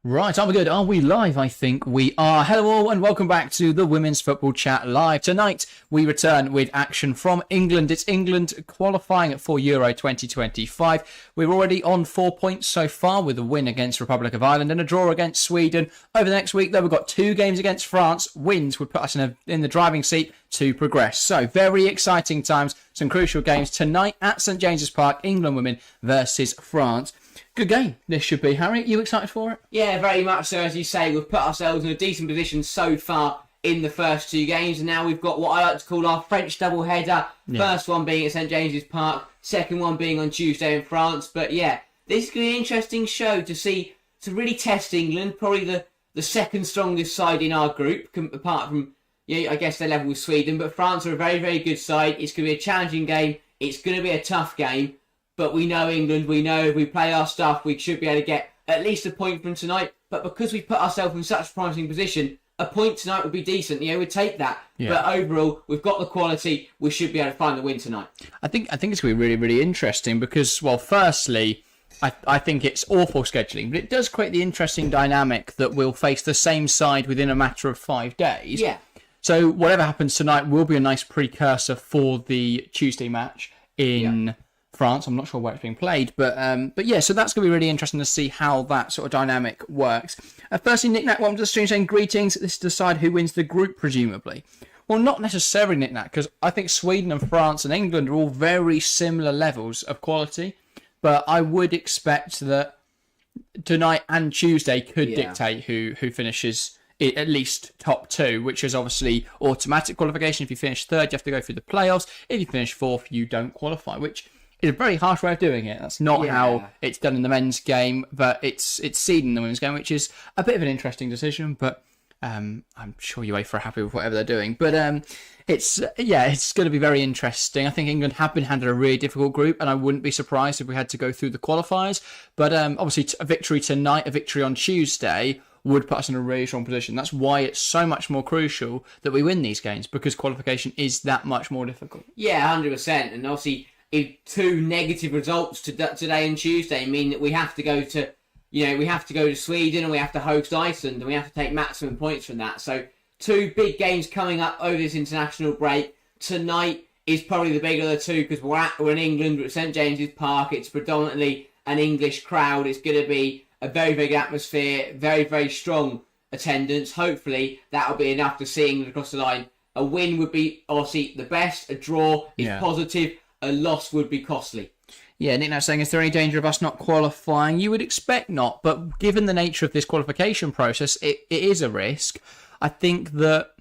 Right, are we good? Are we live? I think we are. Hello all and welcome back to the Women's Football Chat Live. Tonight we return with action from England. It's England qualifying for Euro 2025. We're already on 4 points so far with a win against Republic of Ireland and a draw against Sweden. Over the next week though, we've got 2 games against France. Wins would put us in the driving seat to progress. So very exciting times, some crucial games tonight at St James's Park, England women versus France. Good game this should be. Harry, you excited for it? Yeah, very much so. As you say, we've put ourselves in a decent position so far in the first 2 games, and now we've got what I like to call our French double-header. First one being at St James's Park, second one being on Tuesday in France. But yeah, this is going to be an interesting show to really test England, probably the second strongest side in our group, apart from, I guess they're level with Sweden. But France are a very, very good side. It's going to be a challenging game. It's going to be a tough game. But we know England, we know if we play our stuff, we should be able to get at least a point from tonight. But because we put ourselves in such a promising position, a point tonight would be decent. We'd take that. Yeah. But overall, we've got the quality. We should be able to find the win tonight. I think it's going to be really, really interesting because, well, firstly, I think it's awful scheduling, but it does create the interesting dynamic that we'll face the same side within a matter of 5 days. Yeah. So whatever happens tonight will be a nice precursor for the Tuesday match in France. I'm not sure where it's being played, but yeah, so that's going to be really interesting to see how that sort of dynamic works. Firstly, Nick Nat, welcome to the stream, saying greetings. This is to decide who wins the group, presumably. Well, not necessarily, Nick Nat, because I think Sweden and France and England are all very similar levels of quality, but I would expect that tonight and Tuesday could dictate who finishes at least top 2, which is obviously automatic qualification. If you finish 3rd, you have to go through the playoffs. If you finish 4th, you don't qualify, which is a very harsh way of doing it. That's not how it's done in the men's game, but it's seen in the women's game, which is a bit of an interesting decision, but I'm sure UEFA are happy with whatever they're doing. But it's going to be very interesting. I think England have been handed a really difficult group, and I wouldn't be surprised if we had to go through the qualifiers. But obviously, a victory tonight, a victory on Tuesday would put us in a really strong position. That's why it's so much more crucial that we win these games, because qualification is that much more difficult. Yeah, 100%. And obviously, if 2 negative results today and Tuesday mean that we have to go to, Sweden and we have to host Iceland and we have to take maximum points from that. So 2 big games coming up over this international break. Tonight is probably the bigger of the 2 because we're in England, we're at St James's Park. It's predominantly an English crowd. It's going to be a very big atmosphere, very, very strong attendance. Hopefully that'll be enough to see England across the line. A win would be obviously the best. A draw is positive. A loss would be costly. Yeah, Nick now saying, is there any danger of us not qualifying? You would expect not, but given the nature of this qualification process, it is a risk. I think that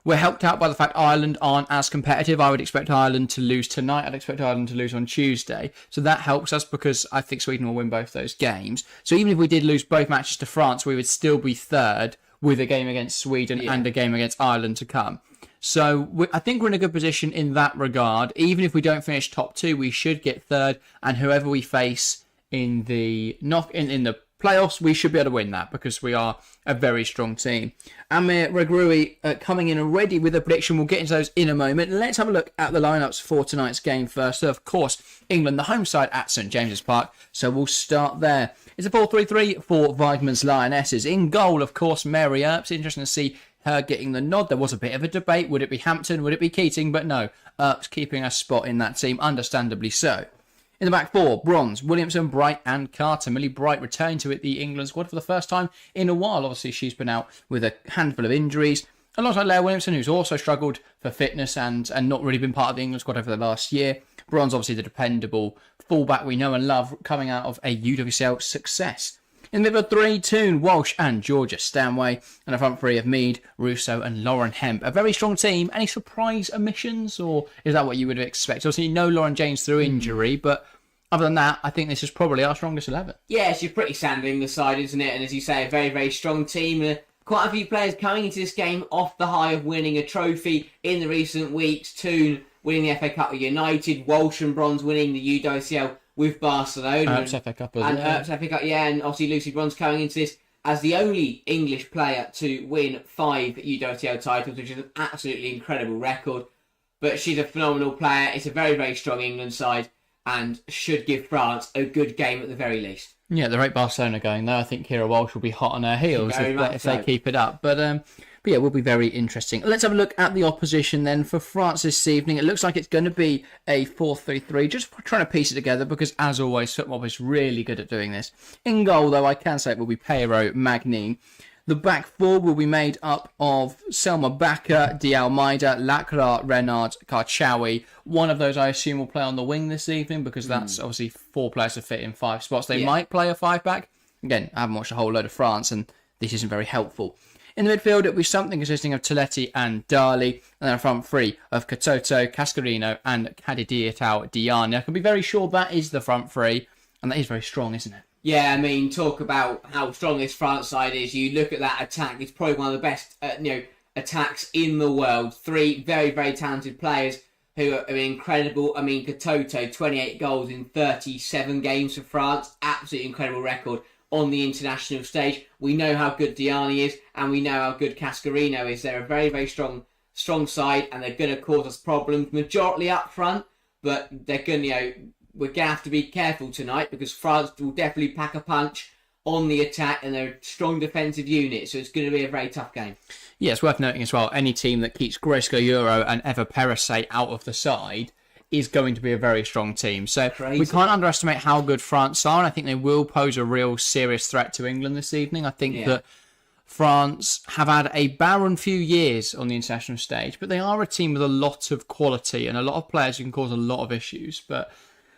we're helped out by the fact Ireland aren't as competitive. I would expect Ireland to lose tonight. I'd expect Ireland to lose on Tuesday. So that helps us because I think Sweden will win both those games. So even if we did lose both matches to France, we would still be 3rd with a game against Sweden and a game against Ireland to come. So I think we're in a good position in that regard. Even if we don't finish top 2, we should get 3rd, and whoever we face in the in the playoffs, we should be able to win that because we are a very strong team. Amir Regrui coming in already with a prediction. We'll get into those in a moment. Let's have a look at the lineups for tonight's game first. So, of course, England, the home side at St James's Park. So we'll start there. It's a 4-3-3 for Weidmann's Lionesses. In goal, of course, Mary Earps. Interesting to see her getting the nod. There was a bit of a debate. Would it be Hampton? Would it be Keating? But no, Earps keeping a spot in that team, understandably so. In the back 4, Bronze, Williamson, Bright and Carter. Millie Bright returning to the England squad for the first time in a while. Obviously, she's been out with a handful of injuries. Alongside Leah Williamson, who's also struggled for fitness and not really been part of the England squad over the last year. Bronze, obviously the dependable fullback we know and love coming out of a UWCL success. In the middle 3, Toon, Walsh and Georgia Stanway. And a front 3 of Mead, Russo and Lauren Hemp. A very strong team. Any surprise omissions, or is that what you would expect? Obviously, you know Lauren James through injury, but other than that, I think this is probably our strongest 11. Yeah, she's pretty standard in the side, isn't it? And as you say, a very, very strong team. Quite a few players coming into this game off the high of winning a trophy in the recent weeks. Toon winning the FA Cup with United, Walsh and Bronze winning the UWCL with Barcelona. Earps FA Cup as well. And Earps FA Cup, and obviously Lucy Bronze coming into this as the only English player to win 5 UWCL titles, which is an absolutely incredible record. But she's a phenomenal player. It's a very, very strong England side and should give France a good game at the very least. Yeah, the rate Barcelona going though, I think Kira Walsh will be hot on her heels Very much if they so. keep it up. But yeah, it will be very interesting. Let's have a look at the opposition then for France this evening. It looks like it's going to be a 4-3-3. Just trying to piece it together because, as always, football is really good at doing this. In goal, though, I can say it will be Peiro, Magnin. The back four will be made up of Selma Baka, Dialmeida, Lacra, Renard, Karchawi. One of those, I assume, will play on the wing this evening because that's obviously 4 players to fit in 5 spots. They might play a 5-back. Again, I haven't watched a whole load of France, and this isn't very helpful. In the midfield, it'll be something consisting of Toletti and Dali, and then a front three of Katoto, Cascarino, and Cadidiatao Diana. I can be very sure that is the front three, and that is very strong, isn't it? Yeah, I mean, talk about how strong this France side is. You look at that attack; it's probably one of the best, attacks in the world. 3 very, very talented players who are incredible. I mean, Katoto, 28 goals in 37 games for France, absolutely incredible record on the international stage. We know how good Diani is, and we know how good Cascarino is. They're a very, very strong side, and they're going to cause us problems, majority up front, but they're going to, we're going to have to be careful tonight because France will definitely pack a punch on the attack, and they're a strong defensive unit, so it's going to be a very tough game. Yeah, it's worth noting as well, any team that keeps Gresco Euro and Eva Perisse out of the side is going to be a very strong team. So we can't underestimate how good France are, and I think they will pose a real serious threat to England this evening. I think that France have had a barren few years on the international stage, but they are a team with a lot of quality and a lot of players who can cause a lot of issues.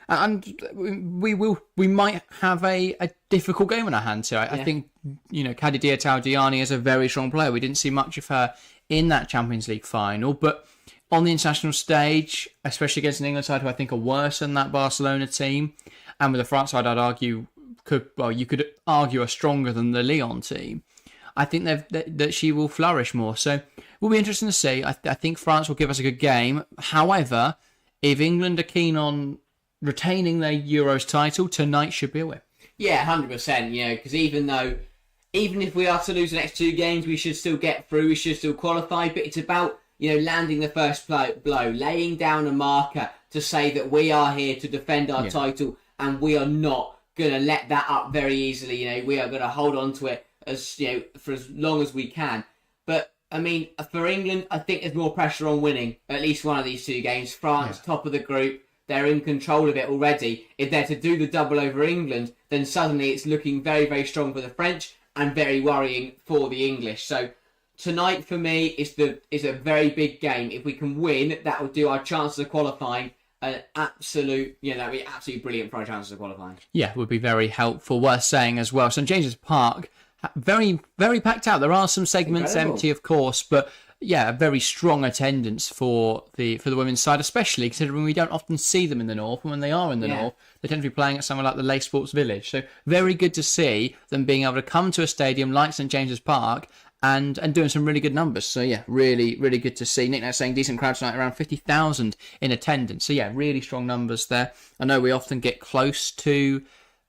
And we might have a difficult game on our hands here. I think, Cadidia Taudiani is a very strong player. We didn't see much of her in that Champions League final, but on the international stage, especially against an England side who I think are worse than that Barcelona team, and with the France side, I'd argue you could argue are stronger than the Lyon team. I think that she will flourish more. So it will be interesting to see. I think France will give us a good game. However, if England are keen on retaining their Euros title, tonight should be a win. Yeah, 100%. Because even if we are to lose the next 2 games, we should still get through. We should still qualify. But it's about landing the first blow, laying down a marker to say that we are here to defend our title, and we are not going to let that up very easily. We are going to hold on to it for as long as we can. But I mean, for England, I think there's more pressure on winning at least one of these 2 games. France, top of the group, they're in control of it already. If they're to do the double over England, then suddenly it's looking very, very strong for the French and very worrying for the English. So tonight, for me, is a very big game. If we can win, that will do our chances of qualifying an absolute, that would be absolutely brilliant for our chances of qualifying. Yeah, it would be very helpful. Worth saying as well, St James's Park, very, very packed out. There are some segments empty, of course, but yeah, a very strong attendance for the women's side, especially considering we don't often see them in the north. And when they are in the north, they tend to be playing at somewhere like the Lake Sports Village. So very good to see them being able to come to a stadium like St James's Park and doing some really good numbers. So yeah, really, really good to see. Nick now saying decent crowd tonight, around 50,000 in attendance. So yeah, really strong numbers there. I know we often get close to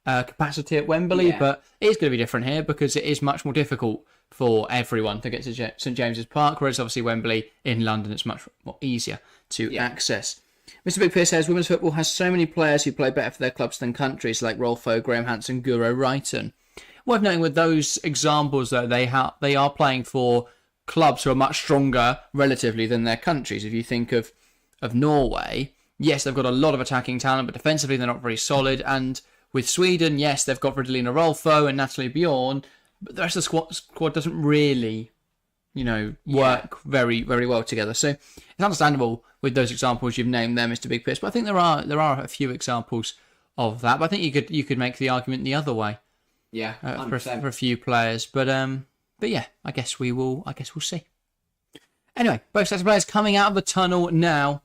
capacity at Wembley, but it is going to be different here because it is much more difficult for everyone to get to St James's Park, whereas obviously Wembley in London it's much more easier to access. Mr. Big Pierce says women's football has so many players who play better for their clubs than countries, like Rolfo, Graham Hansen, Guro Wrighton. Worth noting with those examples that they are playing for clubs who are much stronger relatively than their countries. If you think of Norway, yes, they've got a lot of attacking talent, but defensively they're not very solid. And with Sweden, yes, they've got Fridolina Rolfo and Natalie Bjorn, but the rest of the squad doesn't really, work very, very well together. So it's understandable with those examples you've named there, Mr. Big Pierce. But I think there are a few exampple of that. But I think you could make the argument the other way. Yeah, for a few players. But yeah, I guess we'll see. Anyway, both sets of players coming out of the tunnel now.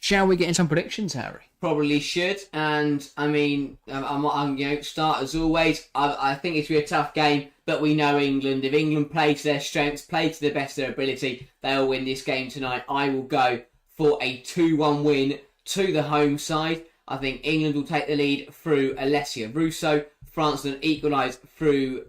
Shall we get in some predictions, Harry? Probably should. And I mean, I'm start as always. I think it's going to be a tough game, but we know England. If England play to their strengths, play to the best of their ability, they'll win this game tonight. I will go for a 2-1 win to the home side. I think England will take the lead through Alessia Russo. France will equalise through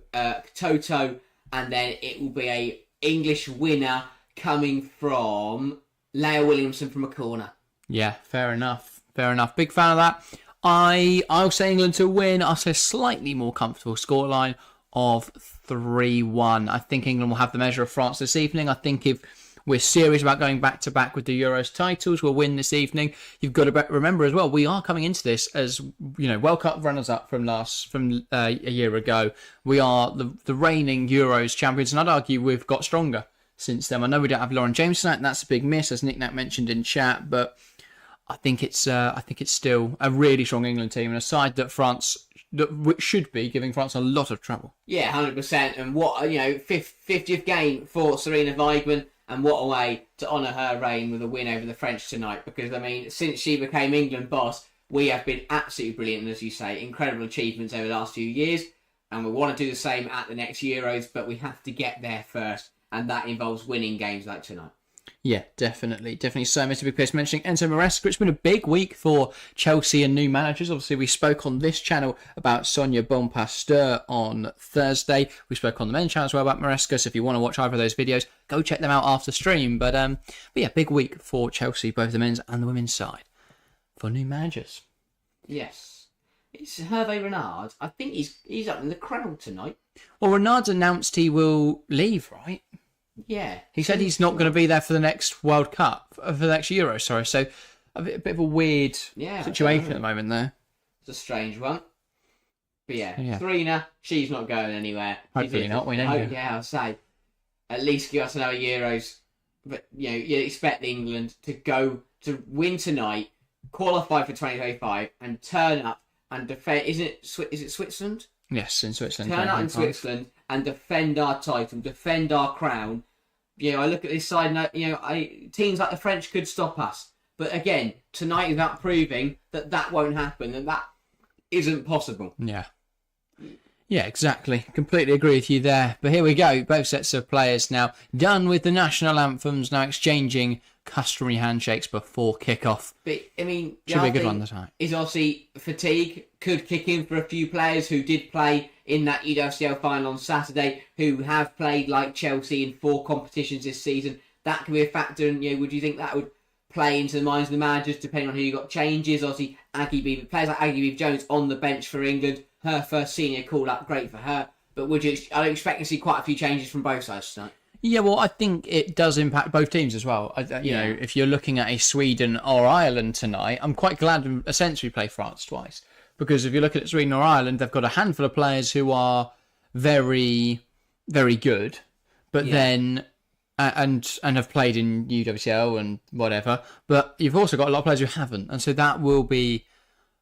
Toto, and then it will be a English winner coming from Leah Williamson from a corner. Yeah, fair enough. Big fan of that. I'll say England to win. I'll say slightly more comfortable scoreline of 3-1. I think England will have the measure of France this evening. I think if we're serious about going back to back with the Euros titles, we'll win this evening. You've got to remember as well, we are coming into this as, World Cup runners-up from a year ago. We are the reigning Euros champions, and I'd argue we've got stronger since then. I know we don't have Lauren James tonight, and that's a big miss, as Nick Nat mentioned in chat, but I think it's still a really strong England team, and a side that should be giving France a lot of trouble. Yeah, 100%. And what 50th game for Serena Weigmann, and what a way to honour her reign with a win over the French tonight. Because since she became England boss, we have been absolutely brilliant, and as you say, incredible achievements over the last few years, and we want to do the same at the next Euros, but we have to get there first, and that involves winning games like tonight. Yeah, definitely so. Mr. Big Place mentioning Enzo Maresca. It's been a big week for Chelsea and new managers. Obviously, we spoke on this channel about Sonia Bonpasteur on Thursday. We spoke on the men's channel as well about Maresca. So if you want to watch either of those videos, go check them out after stream. But yeah, big week for Chelsea, both the men's and the women's side, for new managers. Yes, it's Hervé Renard. I think he's up in the crowd tonight. Well, Renard's announced he will leave, right? Yeah. He said he's not going to be there for the next World Cup, for the next Euro, sorry. So a bit of a weird situation at the moment there. It's a strange one. But yeah. Serena, she's not going anywhere. Hopefully not, we know. Yeah, I'll say. At least give us another Euros. But, you expect England to win tonight, qualify for 2025, and turn up and defend. Is it Switzerland? Yes, in Switzerland. Turn up in Switzerland and defend our title, defend our crown. I look at this side, and teams like the French could stop us. But again, tonight is about proving that won't happen, and that isn't possible. Yeah. Yeah, exactly. Completely agree with you there. But here we go. Both sets of players now done with the national anthems, now exchanging customary handshakes before kickoff. But, should be a good one this night. Is obviously fatigue could kick in for a few players who did play in that UWCL final on Saturday, who have played like Chelsea in 4 competitions this season. That could be a factor, and would you think that would play into the minds of the managers, depending on who you got changes? Obviously, players like Aggie Beaver-Jones on the bench for England, her first senior call-up, great for her. But I'd expect to see quite a few changes from both sides tonight. Yeah, well, I think it does impact both teams as well. You know, if you're looking at a Sweden or Ireland tonight, I'm quite glad essentially we play France twice. Because if you look at Sweden or Ireland, they've got a handful of players who are very, very good, but then and have played in UWCL and whatever. But you've also got a lot of players who haven't, and so that will be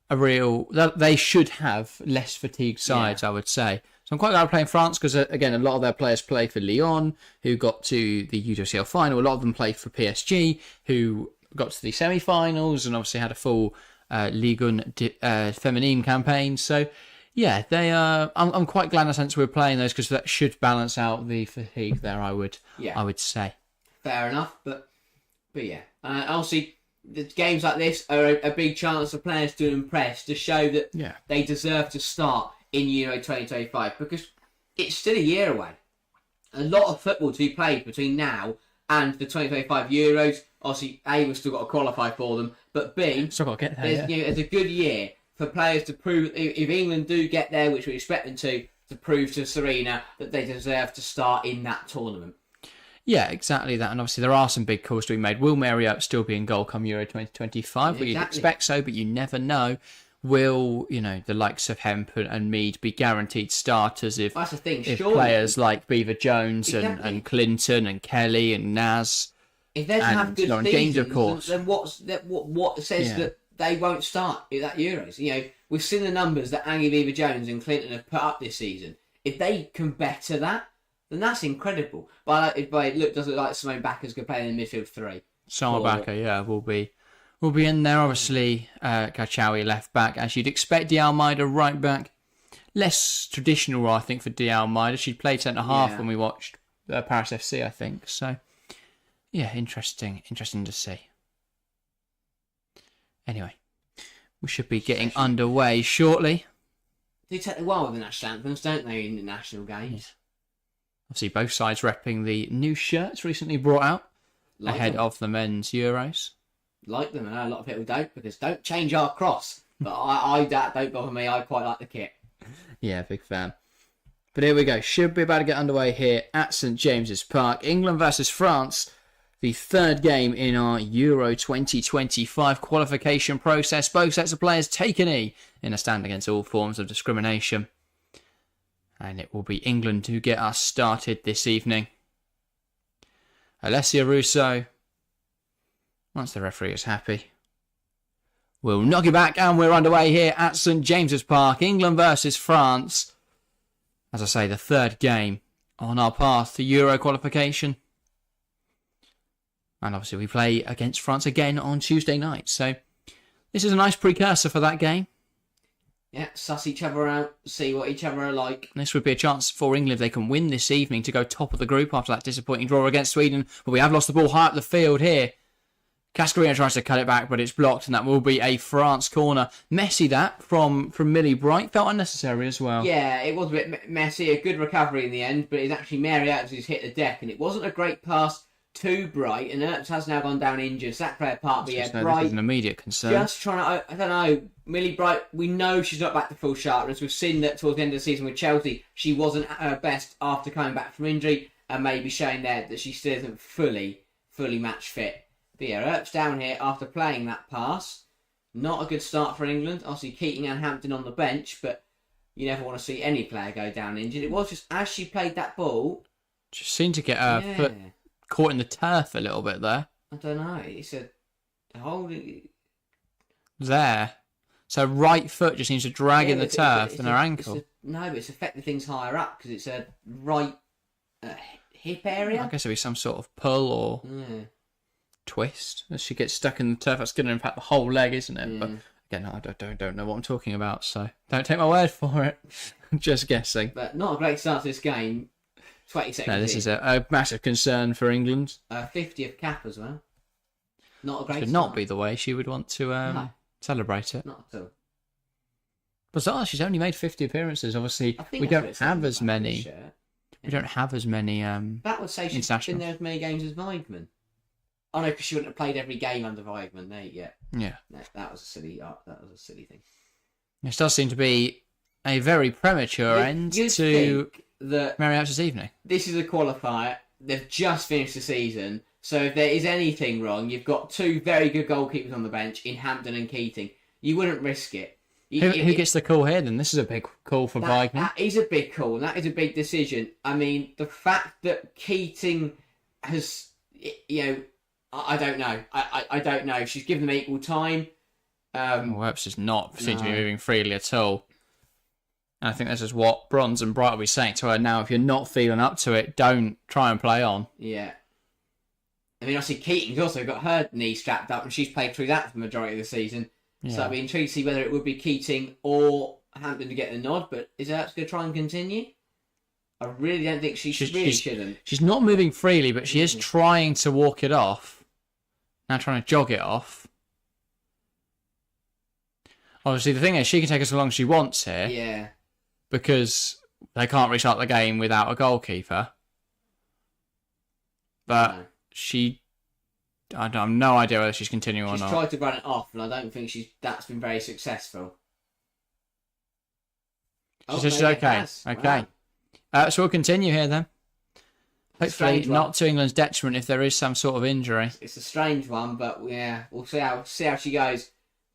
they should have less fatigued sides, I would say. So I'm quite glad we're playing France because, again, a lot of their players play for Lyon, who got to the UWCL final. A lot of them played for PSG, who got to the semi-finals and obviously had a full Ligue 1 Féminine campaign. So, yeah, they are. I'm quite glad in a sense we're playing those because that should balance out the fatigue there, I would say. Fair enough, but yeah. Obviously, the games like this are a big chance for players to impress, to show that they deserve to start in Euro 2025, because it's still a year away. A lot of football to be played between now and the 2025 Euros. Obviously, A, we've still got to qualify for them, but B, still got to get there, it's a good year for players to prove, if England do get there, which we expect them to prove to Serena that they deserve to start in that tournament. Yeah, exactly that. And obviously there are some big calls to be made. Will Mary Earps still be in goal come Euro 2025? Well, you'd expect so, but you never know. Will, the likes of Hampton and Mead be guaranteed starters if players like Beaver-Jones and Clinton and Kelly and Naz, if they have good Lauren seasons, James, of course, then what says that they won't start at that Euros? We've seen the numbers that Aggie Beaver-Jones and Clinton have put up this season. If they can better that, then that's incredible. But it does look like Simone Bakker's going to play in the midfield 3. Simone Bakker, will be in there. Obviously, Kachawi left back, as you'd expect. D'Almeida right back. Less traditional role, I think, for D'Almeida. She played centre half when we watched Paris FC, I think. So, yeah, interesting to see. Anyway, we should be getting underway shortly. They take the while with the national anthems, don't they, in the national games? Yeah. Obviously, both sides repping the new shirts recently brought out ahead of the men's Euros. Like them, and a lot of people don't, because don't change our cross. But I that don't bother me. I quite like the kit. Yeah, big fan. But here we go. Should be about to get underway here at St James's Park. England versus France. The third game in our Euro 2025 qualification process. Both sets of players take a knee in a stand against all forms of discrimination. And it will be England who get us started this evening. Alessia Russo, once the referee is happy, we'll knock it back, and we're underway here at St James's Park. England versus France. As I say, the third game on our path to Euro qualification. And obviously we play against France again on Tuesday night. So this is a nice precursor for that game. Yeah, suss each other out, see what each other are like. This would be a chance for England if they can win this evening to go top of the group after that disappointing draw against Sweden. But we have lost the ball high up the field here. Cascarino tries to cut it back, but it's blocked, and that will be a France corner. Messy that from Millie Bright. Felt unnecessary as well. Yeah, it was a bit messy. A good recovery in the end, but it's actually Mary Earps who's hit the deck, and it wasn't a great pass to Bright, and Earps has now gone down injured. So that player part, but yeah, Bright is an immediate concern. Just trying to, I don't know, Millie Bright, we know she's not back to full sharpness. We've seen that towards the end of the season with Chelsea, she wasn't at her best after coming back from injury, and maybe showing there that she still isn't fully match fit. But yeah, Earps down here after playing that pass. Not a good start for England. Obviously, Keating and Hampton on the bench, but you never want to see any player go down injured. It was just as she played that ball. Just seemed to get her foot caught in the turf a little bit there. I don't know. It's a hold. There. So right foot just seems to drag in the turf and her ankle. No, but it's affecting things higher up because it's a right hip area. I guess it'd be some sort of pull or twist as she gets stuck in the turf. That's going to impact the whole leg, isn't it? But again, I don't know what I'm talking about, so don't take my word for it. I'm just guessing. But not a great start to this game. 20 seconds. No, this is a massive concern for England. 50th cap as well. Not a great Should not be the way she would want to celebrate it. Not at all. Bizarre, she's only made 50 appearances. Obviously, we don't have as many. We don't have as many. That would say she's been there as many games as Weidman. Oh no, because she wouldn't have played every game under Weidman. There, yeah. No, that was a silly thing. This does seem to be a very premature end to Mary Earps this evening. This is a qualifier. They've just finished the season, so if there is anything wrong, you've got two very good goalkeepers on the bench in Hampton and Keating. You wouldn't risk it. Who gets the call here then? This is a big call for Weidman. That is a big call, and that is a big decision. I mean, the fact that Keating has, I don't know. I don't know. She's given them equal time. Earps does not seem to be moving freely at all. And I think this is what Bronze and Bright will be saying to her now. If you're not feeling up to it, don't try and play on. Yeah. I mean, obviously Keating's also got her knee strapped up, and she's played through that for the majority of the season. Yeah. So I'd be intrigued to see whether it would be Keating or Hampton to get the nod. But is Earps going to try and continue? I really don't think she shouldn't. She's not moving freely, but she is trying to walk it off. Now trying to jog it off. Obviously, the thing is, she can take us as long as she wants here. Yeah. Because they can't restart the game without a goalkeeper. But I have no idea whether she's continuing or not. She's tried to run it off, and I don't think that's been very successful. She says she's okay. Okay. Wow. So we'll continue here then. Hopefully not to England's detriment if there is some sort of injury. It's a strange one, but yeah, we'll see how she goes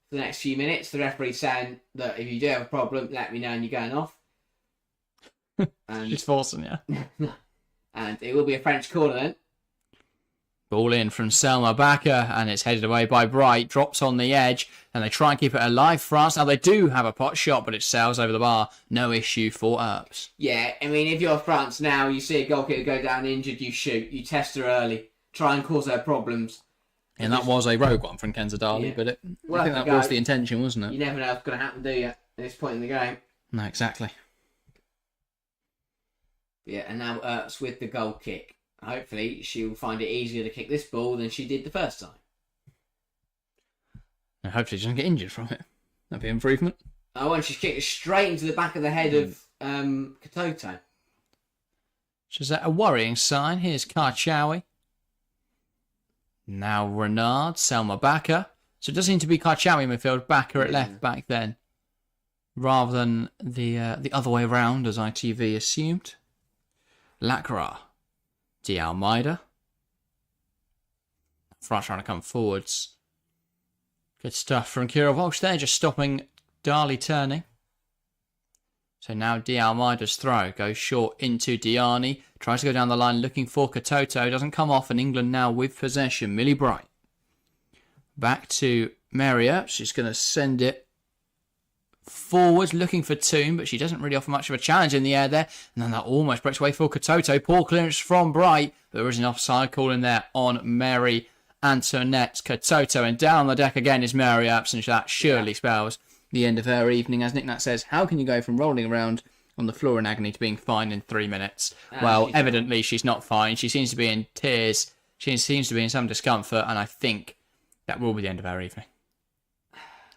for the next few minutes. The referee's saying that if you do have a problem, let me know and you're going off. And she's forcing you. And it will be a French corner then. Ball in from Selma Bakker, and it's headed away by Bright. Drops on the edge, and they try and keep it alive. France, now they do have a pot shot, but it sails over the bar. No issue for Earps. Yeah, I mean, if you're France now, you see a goalkeeper go down injured, you shoot. You test her early. Try and cause her problems. And that was a rogue one from Kenzadali, but I think that was the intention, wasn't it? You never know what's going to happen, do you, at this point in the game? No, exactly. Yeah, and now Earps with the goal kick. Hopefully, she will find it easier to kick this ball than she did the first time. And hopefully, she doesn't get injured from it. That'd be an improvement. Oh, and she's kicked it straight into the back of the head of Katoto. Is that a worrying sign? Here's Karchawi. Now Renard, Selma Bakker. So it does seem to be Karchawi midfield, Backer at left back then, rather than the other way around, as ITV assumed. Lacra, De Almeida. France trying to come forwards. Good stuff from Kira Walsh there, just stopping Dali turning. So now De Almeida's throw goes short into Diani. Tries to go down the line looking for Katoto. Doesn't come off, and England now with possession. Millie Bright. Back to Mary Earps. She's going to send it forwards looking for Toon, but she doesn't really offer much of a challenge in the air there. And then that almost breaks away for Katoto. Poor clearance from Bright. There is an offside call in there on Mary Antoinette. Katoto, and down the deck again is Mary Earps, and that surely spells the end of her evening. As Nick Nat says, how can you go from rolling around on the floor in agony to being fine in 3 minutes? Well, evidently she's not fine. She seems to be in tears. She seems to be in some discomfort, and I think that will be the end of her evening.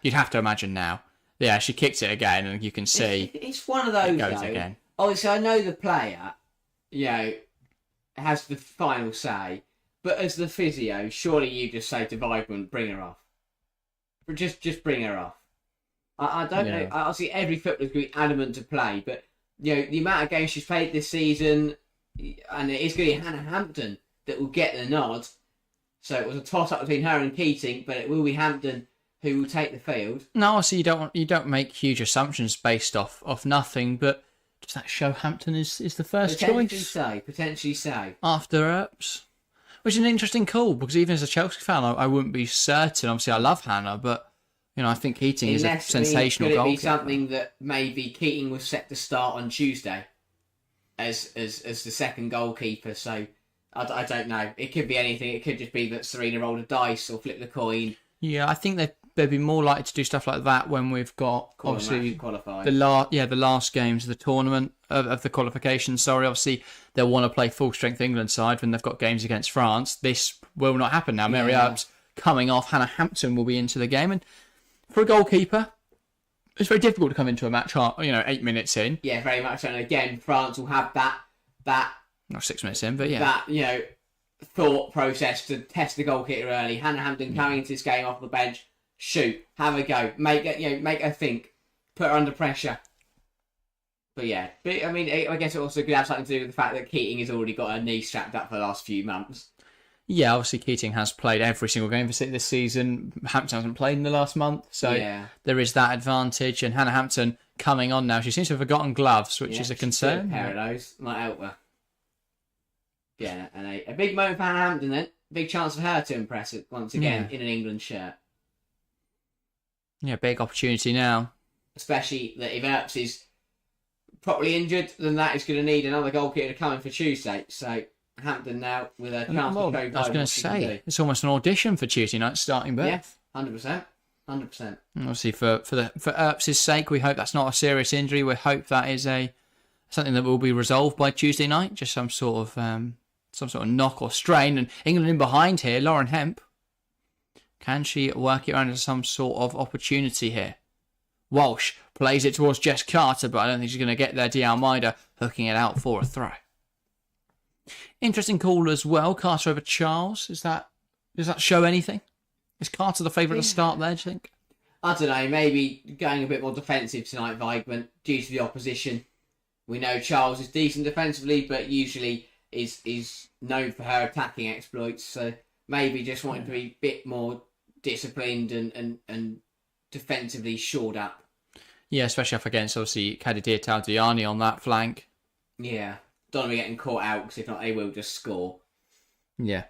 You'd have to imagine now. Yeah, she kicked it again, and you can see it's one of those. It goes though. again. Obviously, I know the player, has the final say, but as the physio, surely you just say to Vibrant, bring her off. Just bring her off. I don't know. Obviously, every footballer's going to be adamant to play, but the amount of games she's played this season, and it is going to be Hannah Hampton that will get the nod. So it was a toss-up between her and Keating, but it will be Hampton who will take the field. No, obviously you don't make huge assumptions based off nothing, but does that show Hampton is the first choice? Potentially so. After Earps. Which is an interesting call, because even as a Chelsea fan, I wouldn't be certain. Obviously, I love Hannah, but I think Keating is a sensational goalkeeper. Could it be something that maybe Keating was set to start on Tuesday as the second goalkeeper? So I don't know. It could be anything. It could just be that Serena rolled a dice or flipped the coin. Yeah, I think they'd be more likely to do stuff like that when we've got obviously qualified. the last games of the tournament of the qualification. Sorry, obviously they'll want to play full strength England side when they've got games against France. This will not happen now. Mary Earps coming off. Hannah Hampton will be into the game, and for a goalkeeper, it's very difficult to come into a match, 8 minutes in. Yeah, very much so. And again, France will have that not 6 minutes in, but yeah, that thought process to test the goalkeeper early. Hannah Hampton coming into this game off the bench, shoot, have a go, make her think, put her under pressure. But yeah, I mean, I guess it also could have something to do with the fact that Keating has already got her knee strapped up for the last few months. Yeah, obviously Keating has played every single game for City this season. Hampton hasn't played in the last month, so there is that advantage. And Hannah Hampton coming on now. She seems to have forgotten gloves, which is a concern. A pair of those might help her. Yeah, and a big moment for Hannah Hampton then. Big chance for her to impress it once again in an England shirt. Yeah, big opportunity now. Especially that if Earps is properly injured, then that is going to need another goalkeeper to come in for Tuesday. So Hampton now with a chance to show. I was going to say, it's almost an audition for Tuesday night starting berth. Yeah, 100%. 100%. Obviously, for Earps' sake, we hope that's not a serious injury. We hope that is something that will be resolved by Tuesday night. Just some sort of knock or strain. And England in behind here, Lauren Hemp. Can she work it around into some sort of opportunity here? Walsh plays it towards Jess Carter, but I don't think she's going to get there. De Almeida hooking it out for a throw. Interesting call as well. Carter over Charles. Does that show anything? Is Carter the favourite to start there, do you think? I don't know. Maybe going a bit more defensive tonight, Weigman, due to the opposition. We know Charles is decent defensively, but usually is known for her attacking exploits. So maybe just wanting to be a bit more disciplined and defensively shored up. Yeah, especially up against, obviously, Kadidia Taldiani on that flank. Yeah. Don't want to be getting caught out, because if not, they will just score. Yeah.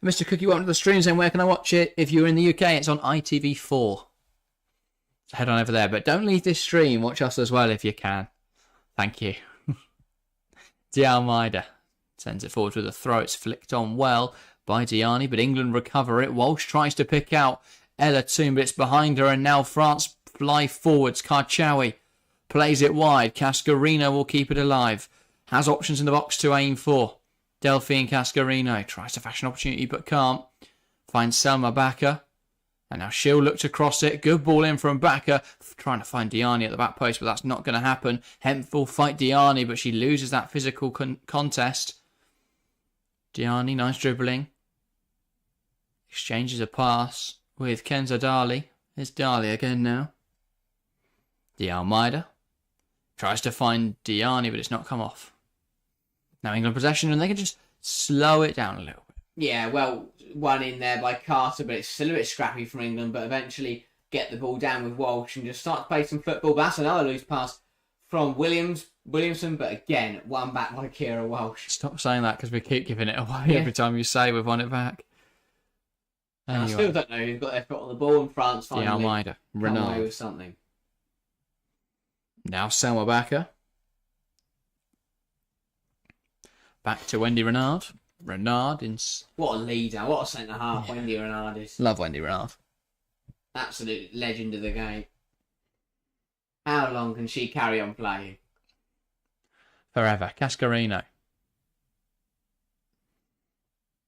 Mr. Cookie, welcome to the stream, saying, where can I watch it? If you're in the UK, it's on ITV4. So head on over there. But don't leave this stream. Watch us as well if you can. Thank you. De Almeida sends it forward with a throw. It's flicked on well by Diani, but England recover it. Walsh tries to pick out Ella Toon, but it's behind her, and now France fly forwards. Karchawi plays it wide. Cascarino will keep it alive. Has options in the box to aim for. Delphine Cascarino tries to fashion opportunity but can't. Finds Selma Backer. And now she'll look to cross it. Good ball in from Backer. Trying to find Diani at the back post, but that's not going to happen. Hemp will fight Diani, but she loses that physical contest. Diani, nice dribbling. Exchanges a pass. with Kenzo Dali. Here's Dali again now. De Almeida tries to find Diani, but it's not come off. Now England possession, and they can just slow it down a little bit. Yeah, well, one in there by Carter, but it's still a bit scrappy from England, but eventually get the ball down with Walsh and just start to play some football. But that's another loose pass from Williamson, but again, one back by Kira Walsh. Stop saying that because we keep giving it away every time you say we've won it back. Anyway. I still don't know who's got their foot on the ball, and France finally Almeida, come away with something. Now Selma Backer. Back to Wendy Renard. Renard in... What a leader, what a centre-half Wendy Renard is. Love Wendy Renard. Absolute legend of the game. How long can she carry on playing? Forever. Cascarino.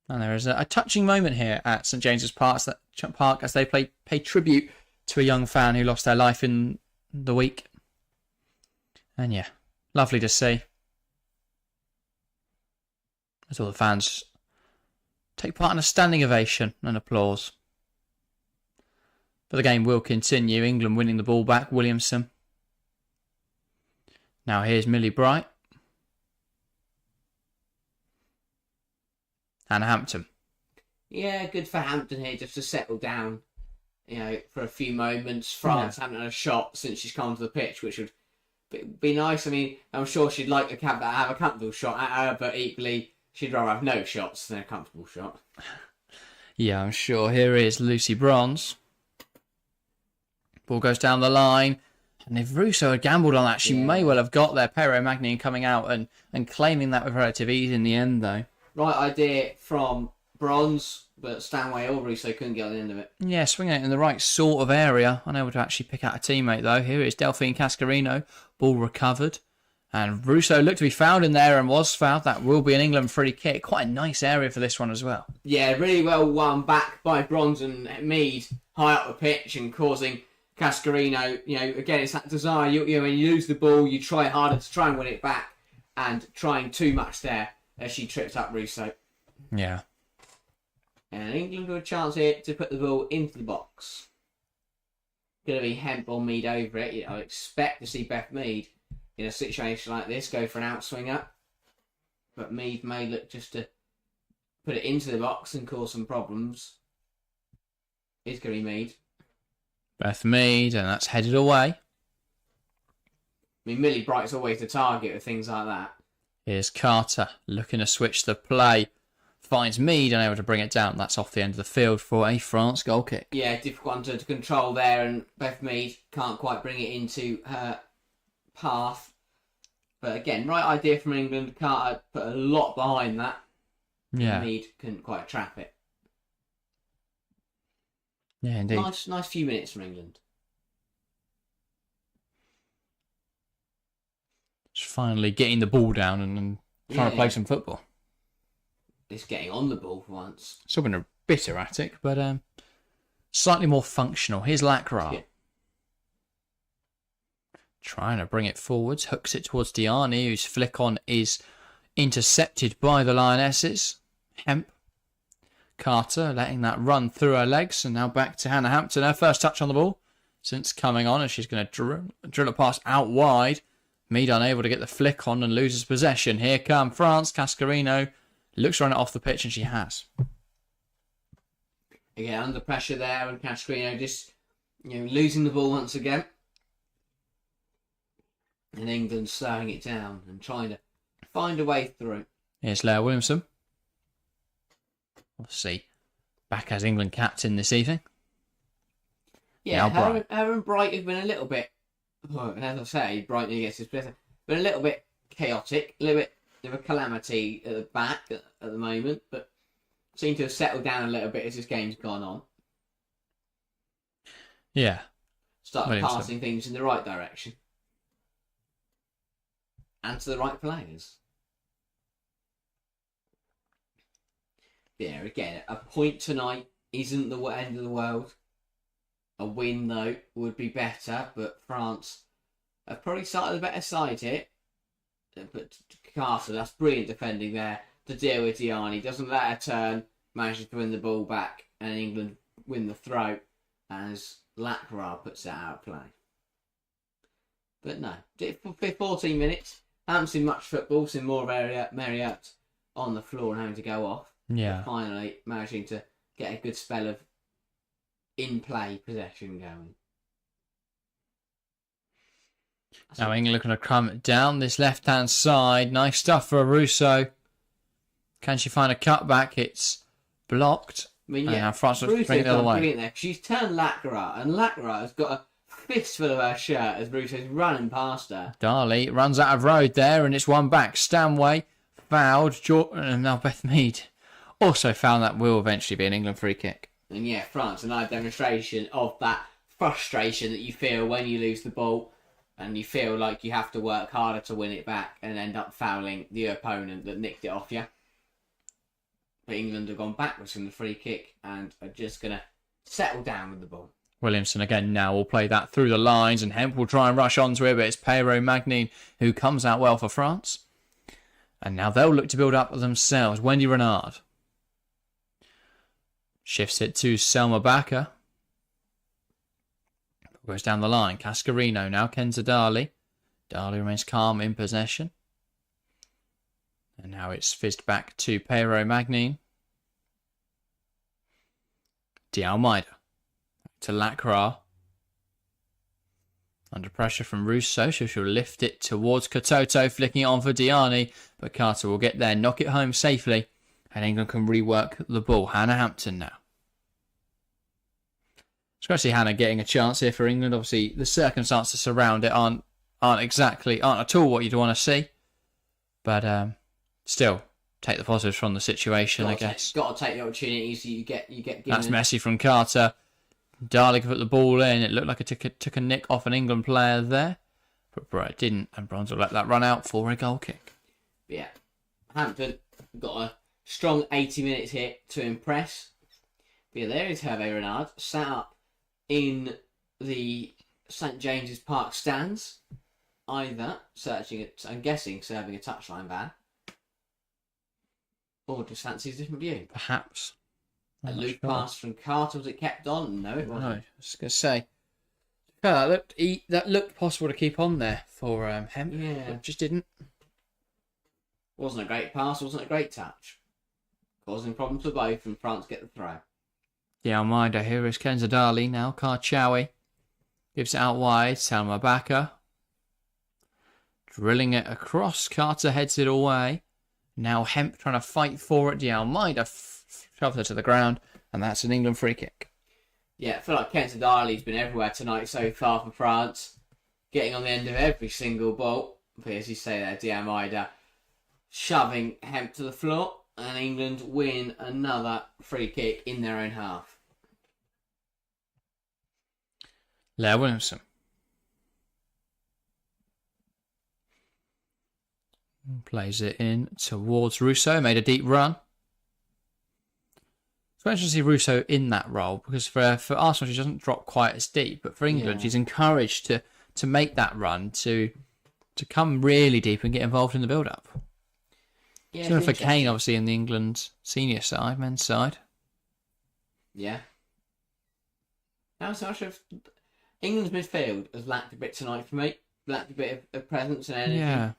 And there is a touching moment here at St James's Park as they pay tribute to a young fan who lost their life in the week. And yeah, lovely to see. As all the fans take part in a standing ovation and applause. But the game will continue. England winning the ball back. Williamson. Now here's Millie Bright. And Hampton. Yeah, good for Hampton here just to settle down, for a few moments. France haven't had a shot since she's come to the pitch, which would be nice. I mean, I'm sure she'd like to have a comfortable shot at her, but equally, she'd rather have no shots than a comfortable shot. Yeah, I'm sure. Here is Lucy Bronze. Ball goes down the line. And if Russo had gambled on that, she may well have got there. Pero Magni coming out and claiming that with relative ease in the end, though. Right idea from Bronze, but Stanway or Russo couldn't get on the end of it. Yeah, swinging it in the right sort of area. Unable to actually pick out a teammate, though. Here is Delphine Cascarino. Ball recovered. And Russo looked to be fouled in there and was fouled. That will be an England free kick. Quite a nice area for this one as well. Yeah, really well won back by Bronze and Mead high up the pitch and causing Cascarino, again, it's that desire. When you lose the ball, you try harder to try and win it back, and trying too much there as she tripped up Russo. Yeah. And England got a chance here to put the ball into the box. Going to be Hemp or Mead over it. I expect to see Beth Mead in a situation like this go for an outswinger, but Mead may look just to put it into the box and cause some problems. It's going to be Mead. Beth Mead, and that's headed away. I mean, Millie Bright's always the target of things like that. Here's Carter looking to switch the play. Finds Mead, unable to bring it down. That's off the end of the field for a France goal kick. Yeah, difficult one to control there, and Beth Mead can't quite bring it into her path. But again, right idea from England. Carter put a lot behind that. Yeah. Mead couldn't quite trap it. Yeah, indeed. Nice few minutes from England. Just finally getting the ball down and trying to play some football. It's getting on the ball for once. Still been a bit erratic, but slightly more functional. Here's Lacroix. Yeah. Trying to bring it forwards. Hooks it towards Diani, whose flick on is intercepted by the Lionesses. Hemp. Carter letting that run through her legs, and now back to Hannah Hampton. Her first touch on the ball since coming on, and she's going to drill a pass out wide. Mead unable to get the flick on and loses possession. Here come France. Cascarino looks to run it off the pitch, and she has. Again, under pressure there, and Cascarino just losing the ball once again. And England slowing it down and trying to find a way through. Here's Leah Williamson. Obviously, back as England captain this evening. Yeah, her and Bright have been a little bit, as I say, Bright gets his better, but a little bit chaotic, a little bit of a calamity at the back at the moment, but seem to have settled down a little bit as this game's gone on. Yeah. Started passing things in the right direction. And to the right players. Yeah, again, a point tonight isn't the end of the world. A win, though, would be better, but France have probably started the better side here. But Carter, that's brilliant defending there to deal with Diani. Doesn't let her turn, manages to win the ball back, and England win the throw as Lacra puts that out of play. But no, 14 minutes. I haven't seen much football, seen more of Marriott on the floor and having to go off. Yeah. But finally managing to get a good spell of in-play possession going. Now England looking to come down this left-hand side. Nice stuff for Russo. Can she find a cutback? It's blocked. I mean, And yeah, now France will bring Russo's it the other done way. brilliant there. She's turned Lacra, and Lacra has got a fistful of her shirt as Russo's running past her. Darley runs out of road there, and it's one back. Stanway fouled. Jordan, and now Beth Mead also found that will eventually be an England free kick. And yeah, France, another demonstration of that frustration that you feel when you lose the ball and you feel like you have to work harder to win it back and end up fouling the opponent that nicked it off you. But England have gone backwards from the free kick and are just going to settle down with the ball. Williamson again now will play that through the lines, and Hemp will try and rush onto it, but it's Perrault Magnin who comes out well for France. And now they'll look to build up themselves. Wendy Renard shifts it to Selma Bakker. Goes down the line. Cascarino now. Kenza Darley. Darley remains calm in possession. And now it's fizzed back to Perrault Magnin. D'Almeida. To Lacra. Under pressure from Russo, so she'll lift it towards Katoto, flicking it on for Diani. But Carter will get there, knock it home safely. And England can rework the ball. Hannah Hampton now. It's great to see Hannah getting a chance here for England. Obviously, the circumstances around it aren't at all what you'd want to see. But still, take the positives from the situation, I guess. Got to take the opportunities you get given. That's messy from Carter. Darley put the ball in. It looked like it took a nick off an England player there. But Brett didn't, and Bronze will let that run out for a goal kick. Yeah. Hampton got a strong 80 minutes here to impress. But yeah, there is Hervé Renard, sat up in the St James's Park stands, either searching it, I'm guessing serving a touchline ban, or just fancies a different view. Perhaps. A loop pass from Carter, was it kept on? No, it wasn't. No, I was going to say. Yeah, that looked possible to keep on there for Hemp. Yeah. But just didn't. Wasn't a great pass, wasn't a great touch. Causing problems for both, and France get the throw. Almeida here is Kenza Darley now. Karchawi gives it out wide. Selma Bakker drilling it across. Carter heads it away. Now Hemp trying to fight for it. Almeida shoves her to the ground, and that's an England free kick. Yeah, I feel like Kenza Darley's been everywhere tonight so far for France, getting on the end of every single ball. But as you say there, Almeida shoving Hemp to the floor, and England win another free kick in their own half. Leah Williamson. Plays it in towards Russo. Made a deep run. It's interesting to see Russo in that role, because for Arsenal she doesn't drop quite as deep, but for England she's encouraged to make that run, to come really deep and get involved in the build-up. Yeah, Similar for Kane, obviously, in the England senior side, men's side. Yeah. How much of England's midfield has lacked a bit tonight for me. Lacked a bit of presence and energy. Yeah.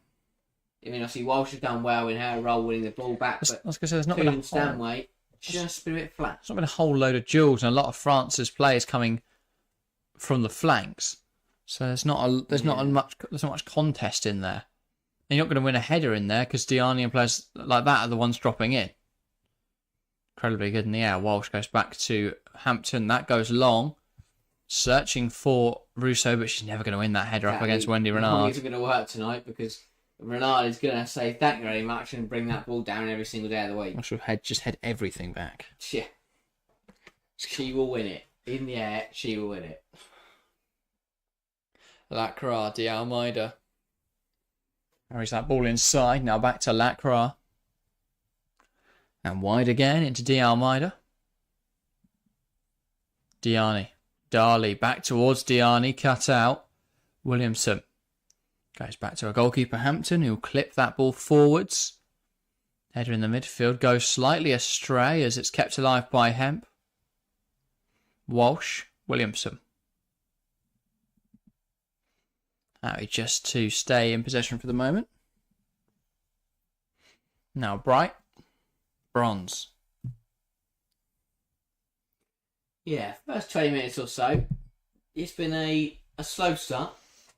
I mean, obviously, Walsh has done well in her role winning the ball back, but I was going to say, there's not been a Stanway just been a bit flat. There's not been a whole load of duels, and a lot of France's players coming from the flanks. So there's not much contest in there. And you're not going to win a header in there because Diani and players like that are the ones dropping in. Incredibly good in the air. Walsh goes back to Hampton. That goes long. Searching for Russo, but she's never going to win that header up against Wendy Renard. It's going to work tonight because Renard is going to say thank you very much and bring that ball down every single day of the week. She'll just head everything back. Yeah. She will win it. In the air, she will win it. Lacra, D'Almeida. Carries that ball inside. Now back to Lacra. And wide again into D'Almeida. Diani. Darley back towards Diani. Cut out. Williamson. Goes back to a goalkeeper, Hampton, who'll clip that ball forwards. Header in the midfield goes slightly astray as it's kept alive by Hemp. Walsh, Williamson. Happy just to stay in possession for the moment. Now Bright, bronze. Yeah, first 20 minutes or so, it's been a slow start,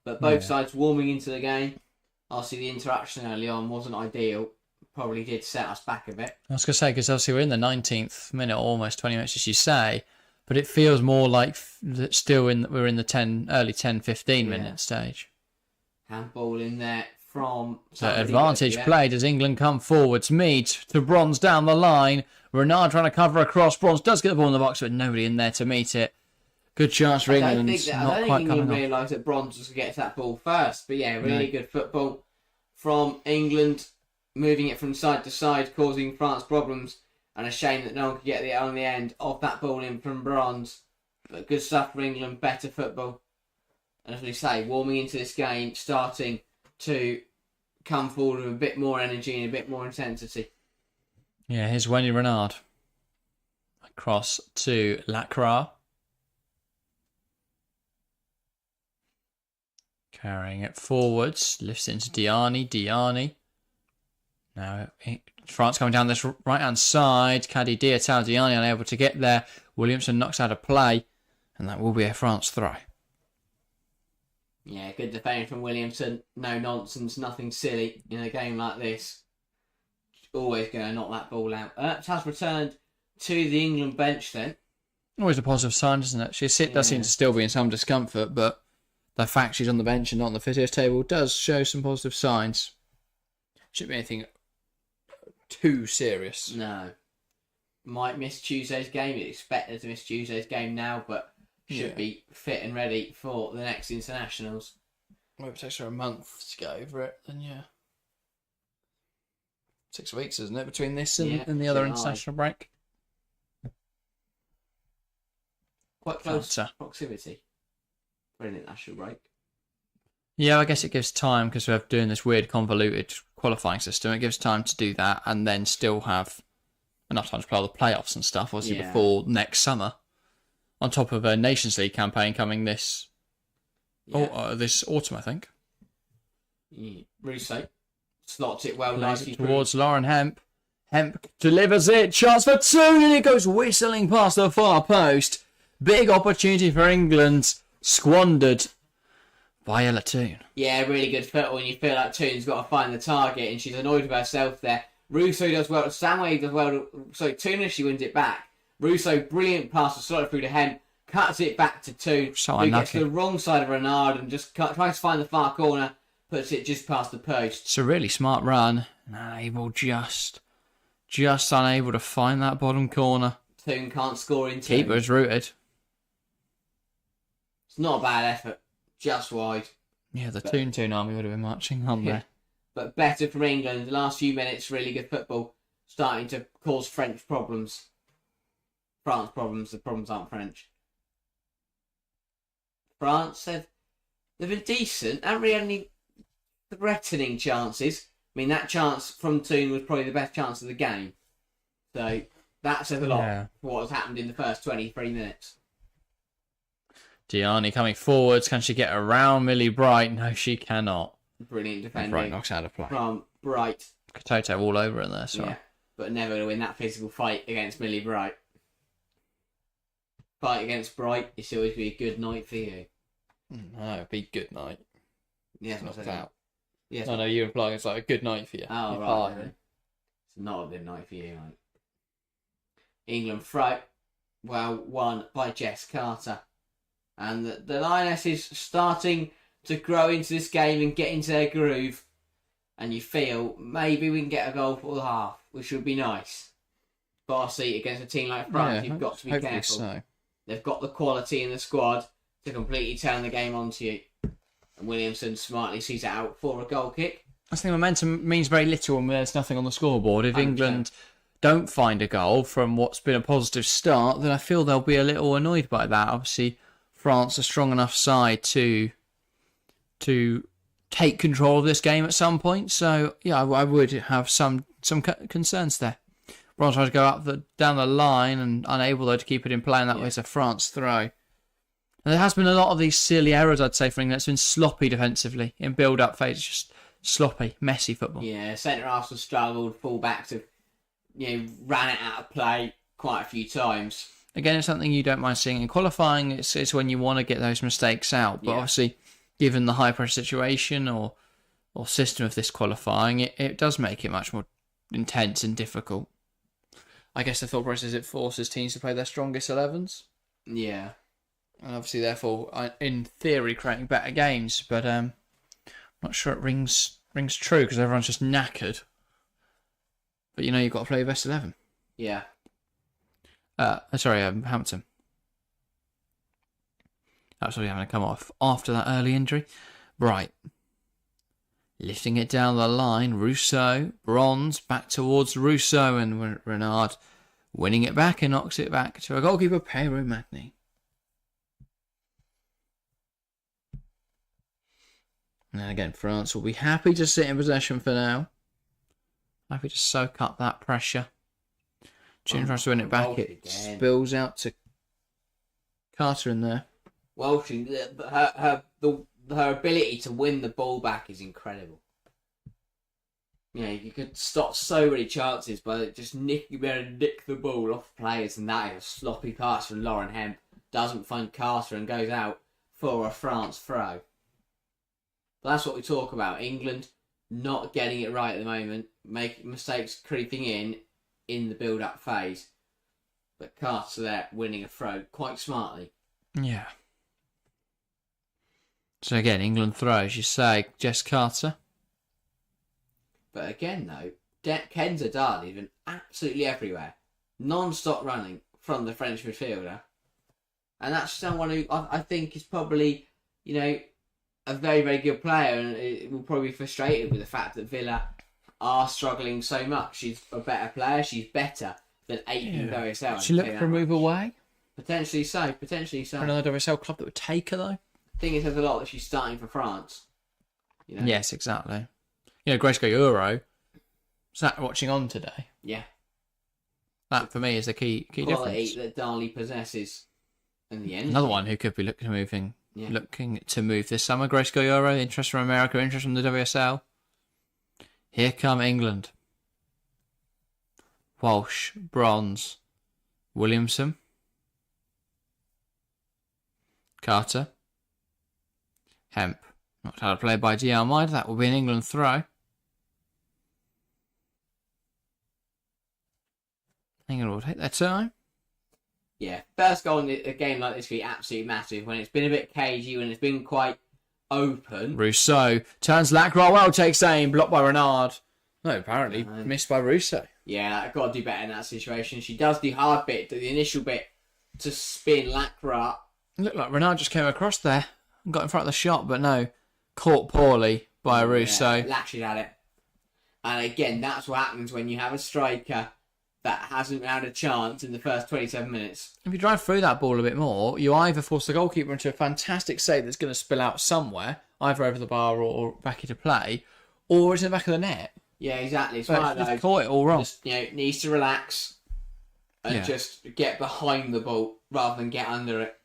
but both sides warming into the game. Obviously, the interaction early on wasn't ideal. Probably did set us back a bit. I was going to say, because obviously we're in the 19th minute, almost 20 minutes, as you say, but it feels more like we're in the early 10-15 minute stage. Handball in there from... So advantage played as England come forwards. Mead to Bronze down the line. Renard trying to cover across. Bronze does get the ball in the box, but nobody in there to meet it. Good chance for England. I don't think England realised that Bronze was going to get to that ball first. But yeah, really good football from England, moving it from side to side, causing France problems. And a shame that no one could get the on the end of that ball in from Bronze. But good stuff for England, better football. And as we say, warming into this game, starting to come forward with a bit more energy and a bit more intensity. Yeah, here's Wendy Renard. Across to Lacroix. Carrying it forwards. Lifts into Diani. Diani. Now, France coming down this right-hand side. Caddy Diatal. Diani unable to get there. Williamson knocks out a play. And that will be a France throw. Yeah, good defending from Williamson. No nonsense, nothing silly in a game like this. Always going to knock that ball out. Earps has returned to the England bench then. Always a positive sign, isn't it? She does seem to still be in some discomfort, but the fact she's on the bench and not on the physios table does show some positive signs. Shouldn't be anything too serious. No. Might miss Tuesday's game. You'd expect her to miss Tuesday's game now, but should be fit and ready for the next internationals. Well, if it takes her a month to get over it, then 6 weeks, isn't it, between this and the other international break? Quite close proximity for an international break. Yeah, I guess it gives time because we're doing this weird convoluted qualifying system. It gives time to do that and then still have enough time to play all the playoffs and stuff, obviously, before next summer. On top of a Nations League campaign coming this autumn, I think. Rousseau slots it well nicely towards Lauren Hemp. Hemp delivers it. Chance for two, and it goes whistling past the far post. Big opportunity for England. Squandered by Ella Toone. Yeah, really good football, and you feel like Toone's got to find the target, and she's annoyed with herself there. Rousseau does well. Samway does well. So Toone, she wins it back. Rousseau, brilliant pass to slot it through to Hemp, cuts it back to Toone, who gets to the wrong side of Renard and just tries to find the far corner, puts it just past the post. It's a really smart run, and unable just unable to find that bottom corner. Toone can't score in Toone. Keeper's rooted. It's not a bad effort, just wide. Yeah, the Toone army would have been marching on there. But better for England. The last few minutes, really good football, starting to cause French problems. France problems, the problems aren't French. France, they've been decent, haven't really had any threatening chances. I mean, that chance from Toone was probably the best chance of the game. So that says a lot for what has happened in the first 23 minutes. Diani coming forwards. Can she get around Millie Bright? No, she cannot. Brilliant defending. Bright knocks out of play. From Bright. Katoto all over in there, sorry. Yeah, but never to win that physical fight against Millie Bright. Fight against Bright, it's always be a good night for you. No, it'd be good night. Yes, not out. Yes. No, you're implying it's like a good night for you. Oh, right. It's not a good night for you, mate. England throw, well, won by Jess Carter. And the lionesses starting to grow into this game and get into their groove. And you feel maybe we can get a goal for the half, which would be nice. Bar seat against a team like France, you've got to be careful. So. They've got the quality in the squad to completely turn the game onto you. And Williamson smartly sees it out for a goal kick. I think momentum means very little when there's nothing on the scoreboard. If 100%. England don't find a goal from what's been a positive start, then I feel they'll be a little annoyed by that. Obviously, France are strong enough side to take control of this game at some point. So, yeah, I would have some concerns there. Bronze tries to go down the line and unable though to keep it in play, and that was a France throw. And there has been a lot of these silly errors, I'd say, for England. It's been sloppy defensively in build-up phase. It's just sloppy, messy football. Yeah, centre halves have struggled. Full-backs have, ran it out of play quite a few times. Again, it's something you don't mind seeing in qualifying. It's when you want to get those mistakes out. But obviously, given the high-pressure situation or system of this qualifying, it does make it much more intense and difficult. I guess the thought process is it forces teams to play their strongest 11s. Yeah. And obviously, therefore, in theory, creating better games. But I'm not sure it rings true because everyone's just knackered. But you've got to play your best 11. Yeah. Hampton. That's really having to come off after that early injury. Right. Lifting it down the line, Rousseau, bronze, back towards Rousseau, and Renard winning it back and knocks it back to a goalkeeper, Pero Magni. And again, France will be happy to sit in possession for now. Happy to soak up that pressure. June tries to win it back. It spills out to Carter in there. Well, her ability to win the ball back is incredible. You could stop so many chances by just nick the ball off players, and that is a sloppy pass from Lauren Hemp. Doesn't find Carter and goes out for a France throw. But that's what we talk about. England not getting it right at the moment, making mistakes creeping in the build-up phase. But Carter there winning a throw quite smartly. Yeah. So again, England throws, you say, Jess Carter. But again, though, Kenza Darley been absolutely everywhere. Non-stop running from the French midfielder. And that's someone who I think is probably, a very, very good player, and it will probably be frustrated with the fact that Villa are struggling so much. She's a better player. She's better than Aiken WSL. She looked for a move away? Potentially so. For another WSL club that would take her, though? I think it says a lot that she's starting for France. Yes, exactly. Grace Euro sat watching on today. Yeah. That, for me, is the key quality difference. that Darley possesses in the end. Another one who could be looking to move this summer. Grace Euro, interest from America, interest from the WSL. Here come England. Walsh, bronze. Williamson. Carter. Hemp. Not how to play by D. Almeida. That will be an England throw. England will take their time. Yeah, first goal in a game like this will be absolutely massive when it's been a bit cagey, when it's been quite open. Rousseau turns Lacroix well, takes aim, blocked by Renard. No, apparently missed by Rousseau. Yeah, I've got to do better in that situation. She does the hard bit, the initial bit, to spin Lacroix. It looked like Renard just came across there and got in front of the shot, but no, caught poorly by Rousseau. Lashes at it. And again, that's what happens when you have a striker that hasn't had a chance in the first 27 minutes. If you drive through that ball a bit more, you either force the goalkeeper into a fantastic save that's going to spill out somewhere, either over the bar or back into play, or it's in the back of the net. Yeah, exactly. It's but just caught it all wrong. Just, needs to relax and just get behind the ball rather than get under it.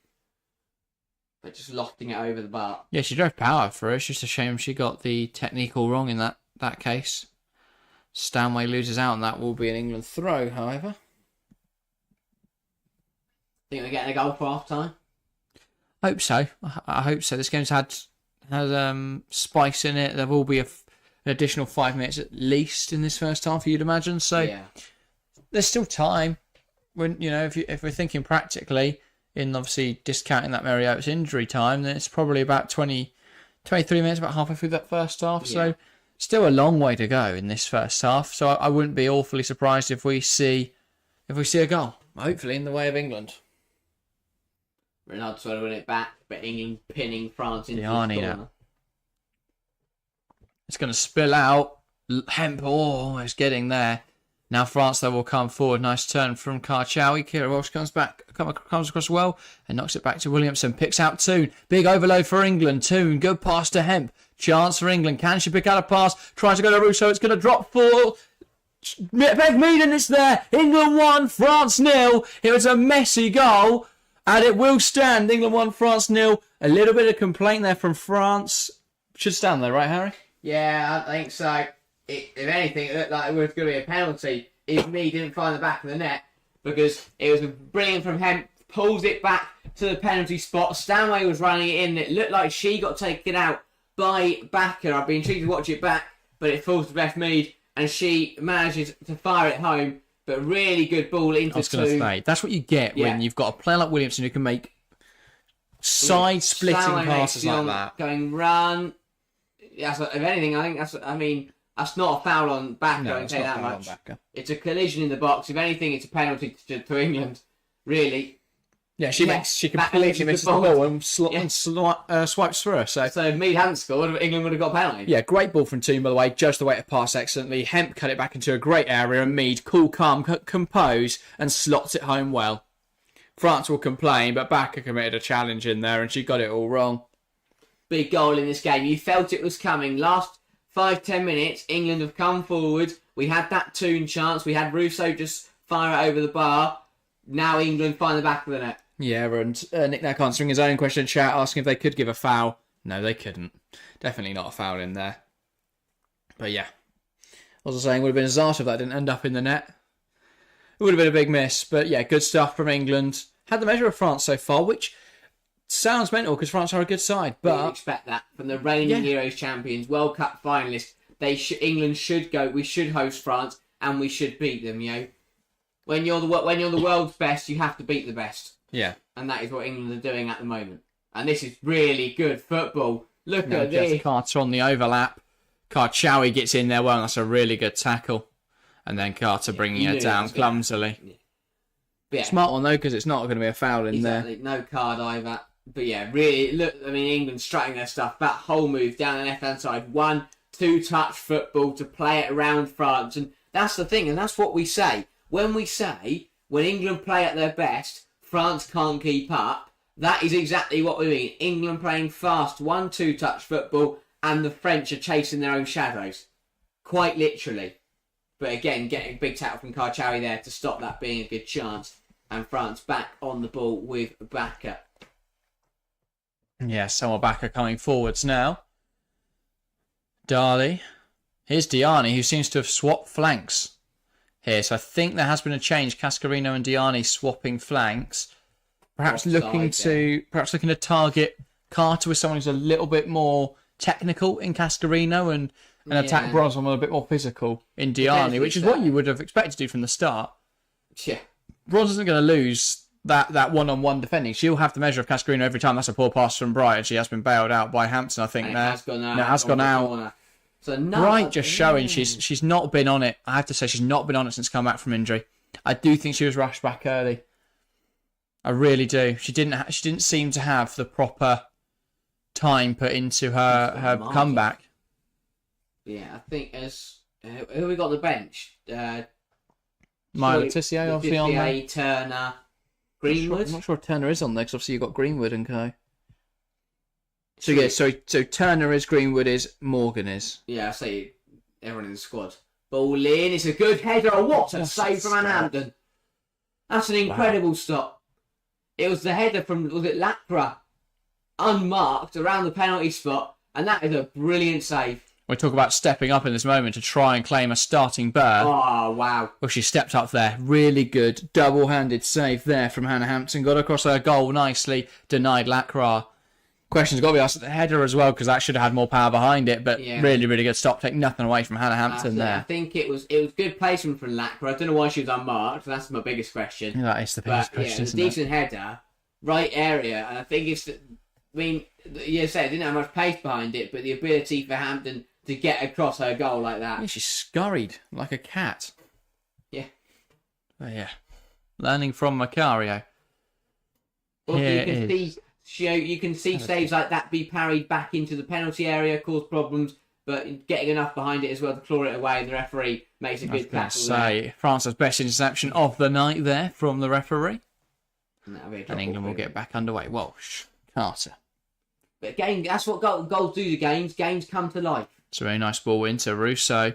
But just lofting it over the bar. Yeah, she drove power through. It's just a shame she got the technique all wrong in that case. Stanway loses out, and that will be an England throw, however. Think we're getting a goal for half time? Hope so. I hope so. This game's had spice in it. There will be an additional 5 minutes at least in this first half, you'd imagine. So there's still time. When if we're thinking practically, in obviously discounting that Mary Earps injury time, then it's probably about 23 minutes, about halfway through that first half. Yeah. So still a long way to go in this first half. So I wouldn't be awfully surprised if we see a goal, hopefully in the way of England. Renard's trying to win it back, but England pinning France into the corner. Now. It's going to spill out. Hemp almost getting there. Now France, though, will come forward. Nice turn from Karchawi. Kira Walsh comes across well and knocks it back to Williamson. Picks out Toon. Big overload for England. Toon, good pass to Hemp. Chance for England. Can she pick out a pass? Tries to go to Rousseau. It's going to drop for Peg Meaden is there. England 1, France 0. It was a messy goal, and it will stand. England 1, France 0. A little bit of complaint there from France. Should stand there, right, Harry? Yeah, I think so. If anything, it looked like it was going to be a penalty if me didn't find the back of the net, because it was brilliant from Hemp, pulls it back to the penalty spot. Stanway was running it in. It looked like she got taken out by Backer. I've been intrigued to watch it back, but it falls to Beth Mead, and she manages to fire it home. But really good ball into I was going to say, that's what you get when you've got a player like Williamson who can make side-splitting passes like that. Going run. If anything, I think that's not a foul on Backer. No, I can tell you that much. Backer. It's a collision in the box. If anything, it's a penalty to England. Really. Yeah, she completely misses the ball and swipes through her. So if Mead hadn't scored, England would have got a penalty. Yeah, great ball from Toon, by the way. Judged the way to pass excellently. Hemp cut it back into a great area, and Mead, cool, calm, compose, and slots it home well. France will complain, but Backer committed a challenge in there, and she got it all wrong. Big goal in this game. You felt it was coming. Last 5-10 minutes, England have come forward. We had that Toon chance. We had Russo just fire it over the bar. Now England find the back of the net. Yeah, and Nick Nack answering his own question in chat, asking if they could give a foul. No, they couldn't. Definitely not a foul in there. But yeah. As I was saying, would have been a disaster if that didn't end up in the net. It would have been a big miss. But yeah, good stuff from England. Had the measure of France so far, which sounds mental because France are a good side. But we expect that from the reigning Euros champions, World Cup finalists. England should go. We should host France, and we should beat them. You know, when you're the world's best, you have to beat the best. Yeah, and that is what England are doing at the moment. And this is really good football. Look at Jess this. Carter on the overlap. Karchawi gets in there well, and that's a really good tackle. And then Carter bringing it down clumsily. Yeah. Smart one though, because it's not going to be a foul in there. No card either. But yeah, really, look, I mean, England strutting their stuff. That whole move down the left-hand side. 1-2 touch football to play it around France. And that's the thing, and that's what we say. When England play at their best, France can't keep up. That is exactly what we mean. England playing fast 1-2 touch football, and the French are chasing their own shadows. Quite literally. But again, getting a big tackle from Karchawi there to stop that being a good chance. And France back on the ball with Backer. Yeah, Selma Backer coming forwards now. Dali. Here's Diani, who seems to have swapped flanks here. So I think there has been a change. Cascarino and Diani swapping flanks. Perhaps looking to target Carter with someone who's a little bit more technical in Cascarino and attack Brosnan a bit more physical in Diani, which is what you would have expected to do from the start. Yeah. Bros isn't going to lose that one-on-one defending. She'll have the measure of Cascarino every time. That's a poor pass from Bright, and she has been bailed out by Hampton, I think. It has gone out. So Bright just showing she's not been on it. I have to say she's not been on it since coming back from injury. I do think she was rushed back early. I really do. She didn't seem to have the proper time put into her comeback. Yeah, I think as who we got on the bench? Maya Letitia obviously on there. Turner, Greenwood. I'm not sure if Turner is on there because obviously you've got Greenwood and co. So yeah, so Turner is, Greenwood is, Morgan is. Yeah, I say everyone in the squad. Ball in, it's a good header. Oh, what a save from Hampton. That's an incredible stop. It was the header from, was it Lacra? Unmarked around the penalty spot, and that is a brilliant save. We talk about stepping up in this moment to try and claim a starting berth. Oh, wow. Well, she stepped up there. Really good double-handed save there from Hannah Hampton. Got across her goal nicely. Denied Lacra. Question's got to be asked at the header as well, because that should have had more power behind it. But really, really good stop. Take nothing away from Hannah Hampton there. I think it was good placement from Lacra. I don't know why she was unmarked. That's my biggest question. That is the biggest question, isn't it? Decent header. Right area. And I think it's... I mean, you say it didn't have much pace behind it, but the ability for Hampton to get across her goal like that. Yeah, she scurried like a cat. Yeah. Oh, yeah. Learning from Macario. Well, you can see saves like that be parried back into the penalty area, cause problems, but getting enough behind it as well to claw it away, and the referee makes a good tackle there. France's best interception of the night there from the referee. And England will get back underway. Walsh, Carter. But again, that's what goals do to games. Games come to life. It's a very nice ball into Russo.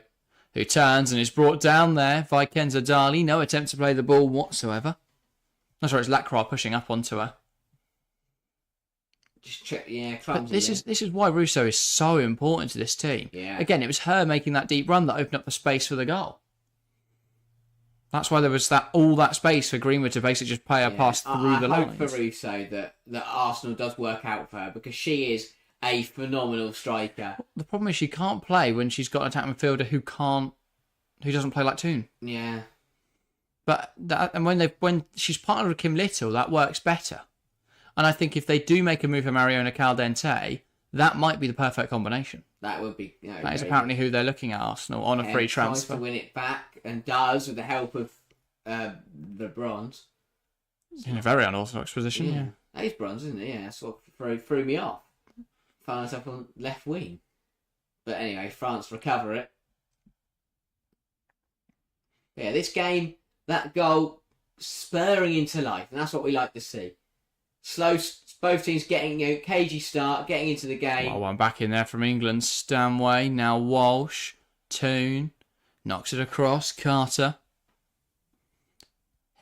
who turns and is brought down there. Vikenza Dali, no attempt to play the ball whatsoever. No, sorry, it's Lacroix pushing up onto her. Just check, But this is why Russo is so important to this team. Yeah. Again, it was her making that deep run that opened up the space for the goal. That's why there was all that space for Greenwood to basically just play her pass through the lines. I hope for Russo that Arsenal does work out for her, because she is a phenomenal striker. The problem is she can't play when she's got an attack midfielder who doesn't play like Toon. Yeah. But when she's partnered with Kim Little, that works better. And I think if they do make a move for Mariona Caldente, that might be the perfect combination. That would be. That is apparently who they're looking at, Arsenal, on a free transfer. Tries to win it back, and does, with the help of the bronze. In a very unorthodox position, yeah. That is bronze, isn't it? Yeah, that sort of threw me off. Found myself on left wing. But anyway, France recover it. Yeah, this game, that goal spurring into life, and that's what we like to see. Slow, both teams getting cagey start, getting into the game. One back in there from England. Stanway, now Walsh, Toon, knocks it across. Carter.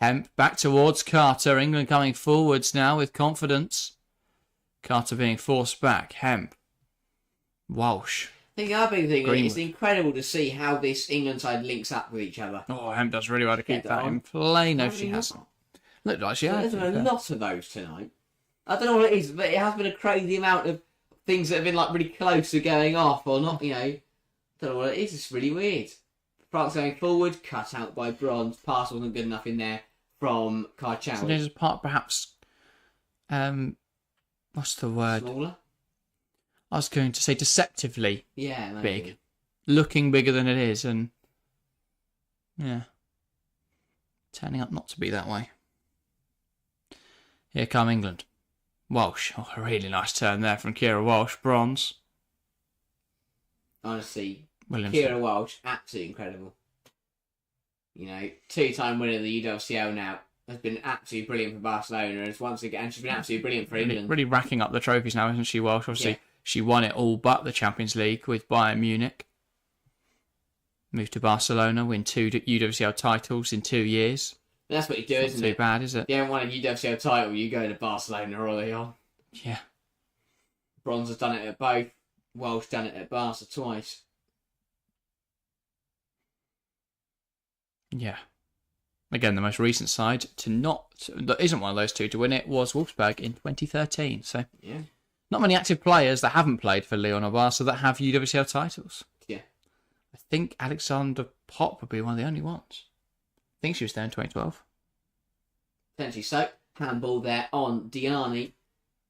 Hemp back towards Carter. England coming forwards now with confidence. Carter being forced back. Hemp. Walsh. I think the other big thing Greenwood. is incredible to see how this England side links up with each other. Oh, Hemp does really well to keep that in play. No, she hasn't. Looked like she had. There's been a lot of those tonight. I don't know what it is, but it has been a crazy amount of things that have been like really close to going off or not. I don't know what it is. It's really weird. France going forward, cut out by Bronze. Pass wasn't good enough in there from Karchawi. So there's a part perhaps. What's the word? Smaller. I was going to say deceptively maybe. big, looking bigger than it is, and turning up not to be that way. Here come England. Walsh. Oh, a really nice turn there from Kira Walsh. Bronze. Honestly, Williamson. Kira Walsh, absolutely incredible. 2-time winner of the UWCL now. Has been absolutely brilliant for Barcelona, and she's been absolutely brilliant for England. Really racking up the trophies now, isn't she, Walsh? Obviously, she won it all but the Champions League with Bayern Munich. Moved to Barcelona, win 2 UWCL titles in 2 years. That's what you do, isn't it? Not too bad, is it? If you haven't won a UWCL title, you go to Barcelona or Lyon. Yeah. Bronze has done it at both. Walsh done it at Barca twice. Yeah. Again, the most recent side that isn't one of those two to win it was Wolfsburg in 2013. So, not many active players that haven't played for Lyon or Barca that have UWCL titles. Yeah. I think Alexander Pop would be one of the only ones. I think she was there in 2012. Potentially so. Handball there on Diani.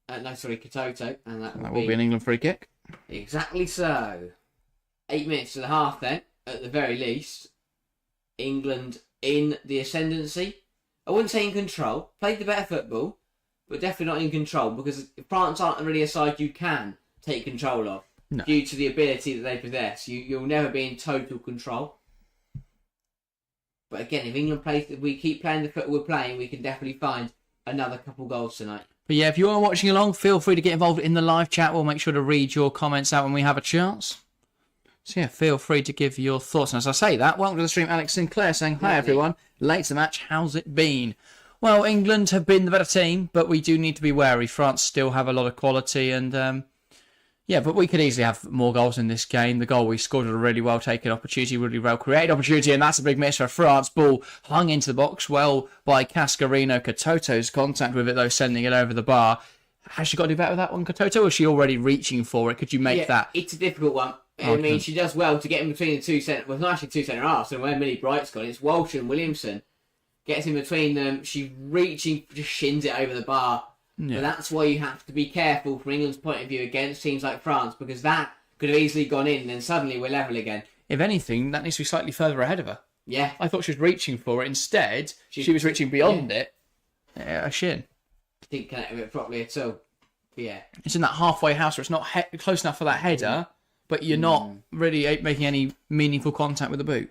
Katoto. And that will be an England free kick. Exactly so. 8 minutes to the half then, at the very least. England in the ascendancy. I wouldn't say in control. Played the better football, but definitely not in control, because France aren't really a side you can take control of due to the ability that they possess. You'll never be in total control. But again, if we keep playing the football we're playing, we can definitely find another couple goals tonight. But yeah, if you are watching along, feel free to get involved in the live chat. We'll make sure to read your comments out when we have a chance. So yeah, feel free to give your thoughts. And as I say that, welcome to the stream, Alex Sinclair saying, hi everyone, late to the match, how's it been? Well, England have been the better team, but we do need to be wary. France still have a lot of quality, and but we could easily have more goals in this game. The goal we scored was a really well taken opportunity, really well created opportunity, and that's a big miss for France. Ball hung into the box well by Cascarino. Katoto's contact with it, though, sending it over the bar. Has she got to do better with that one, Katoto, or is she already reaching for it? Could you make that? It's a difficult one. I mean, she does well to get in between the two centre... Well, not actually two centre-halves, and where Millie Bright's gone, it's Walsh and Williamson. Gets in between them, she's reaching, just shins it over the bar. Yeah. But that's why you have to be careful from England's point of view against teams like France, because that could have easily gone in, and then suddenly we're level again. If anything, that needs to be slightly further ahead of her. Yeah. I thought she was reaching for it. Instead, she was reaching beyond it. A shin. Didn't connect with it properly at all. But yeah. It's in that halfway house where it's not close enough for that header, but you're not really making any meaningful contact with the boot.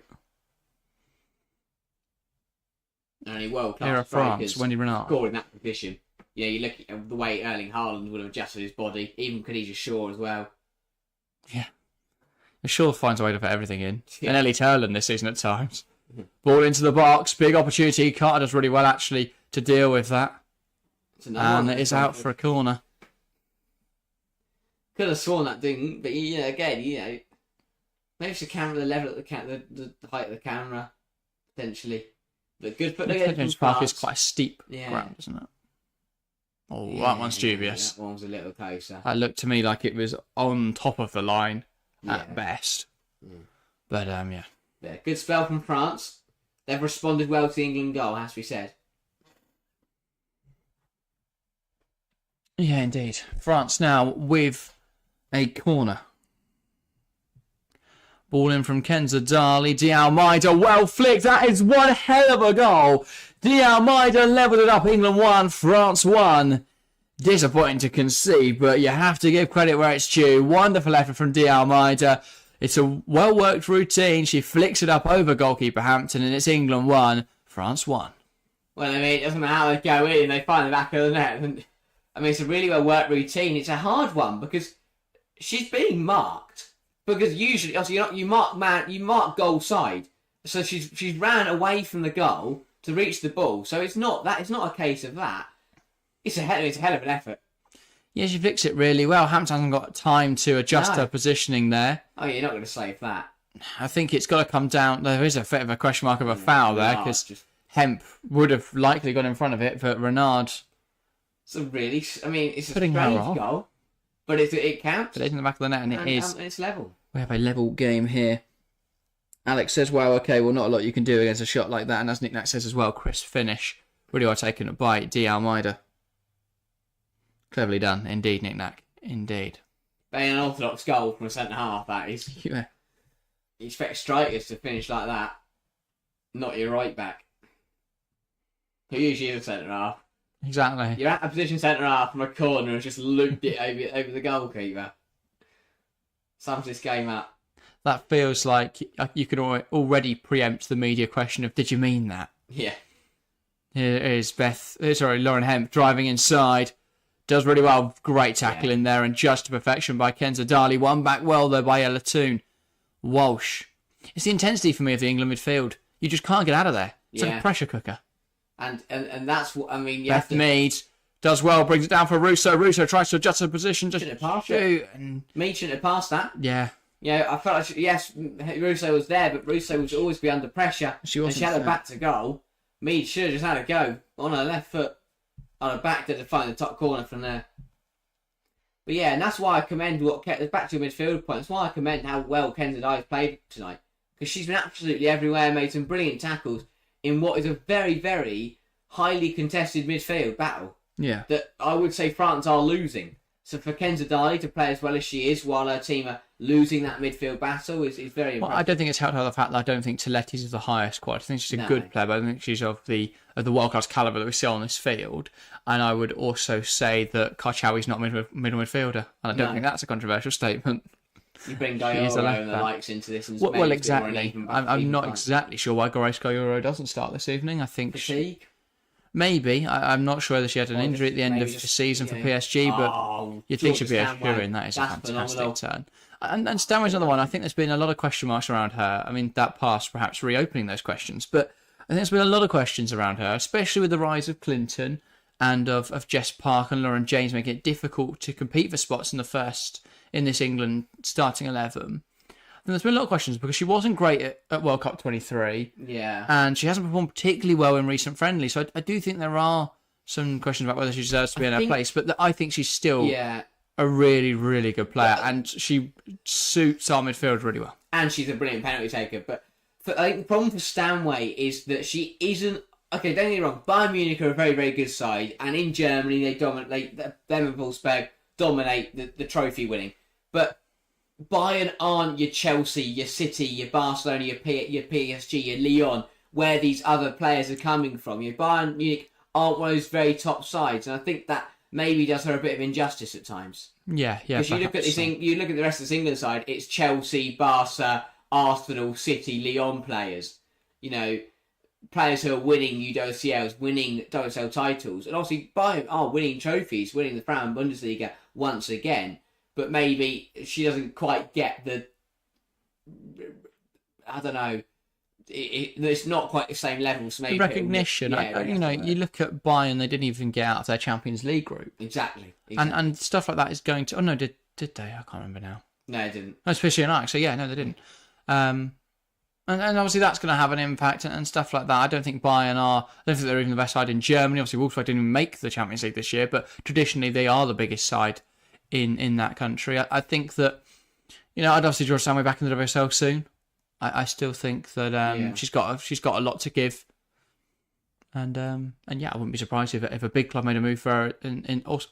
Only world-class Here are France, Wendy Renard. Scoring that position. Yeah, you look at the way Erling Haaland would have adjusted his body, even Khadija Shaw as well. Yeah. Shaw finds a way to put everything in. And Ellie Turland this season at times. Ball into the box, big opportunity. Carter does really well actually to deal with that. And it is out for a corner. Could have sworn that didn't, but again, maybe it's the camera, the level of the height of the camera, potentially. But good for St James Park is quite a steep ground, isn't it? Oh, that one's dubious. That one's a little closer. That looked to me like it was on top of the line at best. But yeah, good spell from France. They've responded well to the England goal, as we said. Yeah, indeed. France now with a corner. Ball in from Kenza Dali. D'Almeida, well flicked. That is one hell of a goal. D'Almeida levelled it up. England 1, France 1. Disappointing to concede, but you have to give credit where it's due. Wonderful effort from D'Almeida. It's a well-worked routine. She flicks it up over goalkeeper Hampton, and it's England 1, France 1. Well, it doesn't matter how they go in. They find the back of the net. And, it's a really well-worked routine. It's a hard one because she's being marked. Because usually, obviously, you mark goal side. So she's ran away from the goal to reach the ball. So it's not a case of that. It's a hell of an effort. Yeah, she flicks it really well. Hampton hasn't got time to adjust her positioning there. Oh, you're not going to save that. I think it's got to come down. There is a bit of a question mark of a foul there because Hemp would have likely got in front of it, but Renard. It's a really, it's a strange goal, but it counts. But it's in the back of the net, and it is. And it's level. We have a level game here. Alex says, well, okay, well, not a lot you can do against a shot like that. And as Nick Nack says as well, crisp finish. Really well taken a bite. D'Almeida. Cleverly done. Indeed, Nick Nack. Indeed. Being an orthodox goal from a centre-half, that is. Yeah. You expect strikers to finish like that. Not your right-back. Who usually is a centre-half. Exactly. You're at a position centre-half from a corner and just looped it over the goalkeeper. Sums this game up. That feels like you could already preempt the media question of, did you mean that? Yeah. Here is Lauren Hemp driving inside. Does really well. Great tackle in there and just to perfection by Kenza Dali. One back well though by Ella Toon. Walsh. It's the intensity for me of the England midfield. You just can't get out of there. It's like a pressure cooker. And that's what, Beth Mead does well, brings it down for Russo. Russo tries to adjust her position. Just shoot. And Mead shouldn't have passed that. Yeah. Yeah, I felt like, yes, Russo was there, but Russo would always be under pressure. She had her back to goal. Mead should have just had a go on her left foot, on her back to find the top corner from there. But yeah, and that's why I commend back to your midfield point. That's why I commend how well Kenza Dye's played tonight. Because she's been absolutely everywhere, made some brilliant tackles in what is a very, very highly contested midfield battle. Yeah. That I would say France are losing. So for Kenza Dye to play as well as she is while her team are losing that midfield battle is very impressive. Well, I don't think it's helped her the fact that I don't think Tilletis is the highest quality. I think she's a good player, but I don't think she's of the world-class calibre that we see on this field. And I would also say that Karchawi's not a middle midfielder. And I don't think that's a controversial statement. You bring Gayoro and the likes into this. And well, exactly. I'm not exactly sure why Grace Gayoro doesn't start this evening. I think fatigue. Maybe. I'm not sure whether she had an injury at the end of the season for PSG, but you'd think she'd be a hero, that is a fantastic turn. And Stanway's another one. I think there's been a lot of question marks around her. I mean, that past perhaps reopening those questions, but I think there's been a lot of questions around her, especially with the rise of Clinton and of Jess Park and Lauren James making it difficult to compete for spots in this England starting 11. And there's been a lot of questions because she wasn't great at World Cup 23. Yeah. And she hasn't performed particularly well in recent friendlies. So I do think there are some questions about whether she deserves to be in her place. But I think she's still a really, really good player. And she suits our midfield really well. And she's a brilliant penalty taker. But I think the problem for Stanway is that she isn't... Okay, don't get me wrong. Bayern Munich are a very, very good side. And in Germany, they dominate... Them and Wolfsburg dominate the trophy winning. But... Bayern aren't your Chelsea, your City, your Barcelona, your PSG, your Lyon, where these other players are coming from. Your Bayern Munich aren't one of those very top sides, and I think that maybe does her a bit of injustice at times. Yeah. Because you look at the rest of this England side, it's Chelsea, Barca, Arsenal, City, Lyon players. You know, players who are winning UCLs, winning WSL titles, and obviously Bayern are winning trophies, winning the Frauen Bundesliga once again. But maybe she doesn't quite get I don't know. It's not quite the same level. So maybe Recognition. You look at Bayern; they didn't even get out of their Champions League group. Exactly. And stuff like that is going to. Oh no, did they? I can't remember now. No, they didn't. No, especially in Ajax. So yeah, no, they didn't. And obviously that's going to have an impact and stuff like that. I don't think Bayern are. I don't think they're even the best side in Germany. Obviously, Wolfsburg didn't even make the Champions League this year, but traditionally they are the biggest side in that country. I think that I'd obviously draw Samway back in the WSL soon. I still think that she's got a lot to give, and I wouldn't be surprised if a big club made a move for her,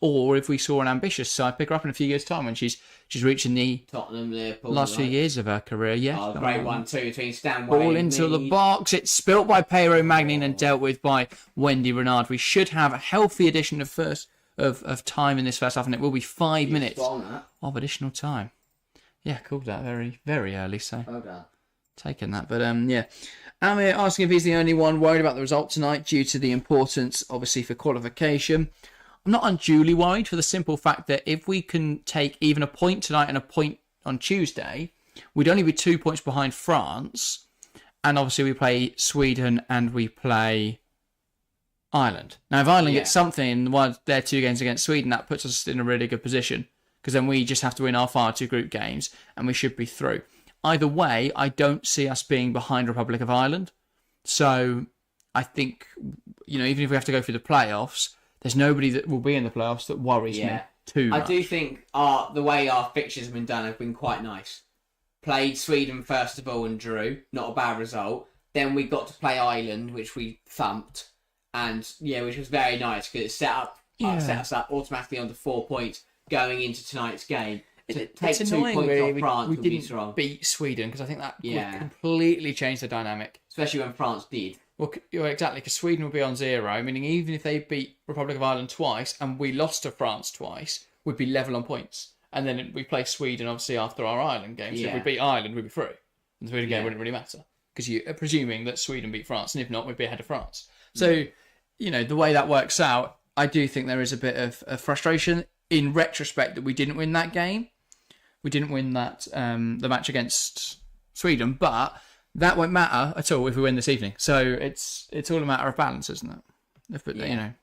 or if we saw an ambitious side pick her up in a few years' time when she's reaching the Tottenham, Liverpool, last few years of her career. Yeah, great 1-2 between Stanway. Ball into the box. It's spilt by Pedro Magnin and dealt with by Wendy Renard. We should have a healthy addition of time in this first half, and it will be 5 minutes of additional time. Yeah, called that very, very early. So. Well done. Taking that, but Amir asking if he's the only one worried about the result tonight due to the importance, obviously, for qualification. I'm not unduly worried for the simple fact that if we can take even a point tonight and a point on Tuesday, we'd only be 2 points behind France, and obviously we play Sweden and we play Ireland. Now, if Ireland gets something in one of their 2 games against Sweden, that puts us in a really good position, because then we just have to win our final 2 group games and we should be through. Either way, I don't see us being behind Republic of Ireland. So I think, even if we have to go through the playoffs, there's nobody that will be in the playoffs that worries me too much. I do think the way our fixtures have been done have been quite nice. Played Sweden first of all and drew, not a bad result. Then we got to play Ireland, which we thumped, and which was very nice because it set us up automatically onto 4 points going into tonight's game. It's annoying, really. We didn't beat Sweden because I think that would completely change the dynamic. Especially when France did. Well, exactly, because Sweden would be on 0, meaning even if they beat Republic of Ireland twice and we lost to France twice, we'd be level on points. And then we play Sweden, obviously, after our Ireland game. So if we beat Ireland, we'd be through. And the Sweden game wouldn't really matter. Because you're presuming that Sweden beat France, and if not, we'd be ahead of France. So, the way that works out, I do think there is a bit of frustration in retrospect that we didn't win that game. We didn't win that the match against Sweden, but that won't matter at all if we win this evening. So it's all a matter of balance, isn't it?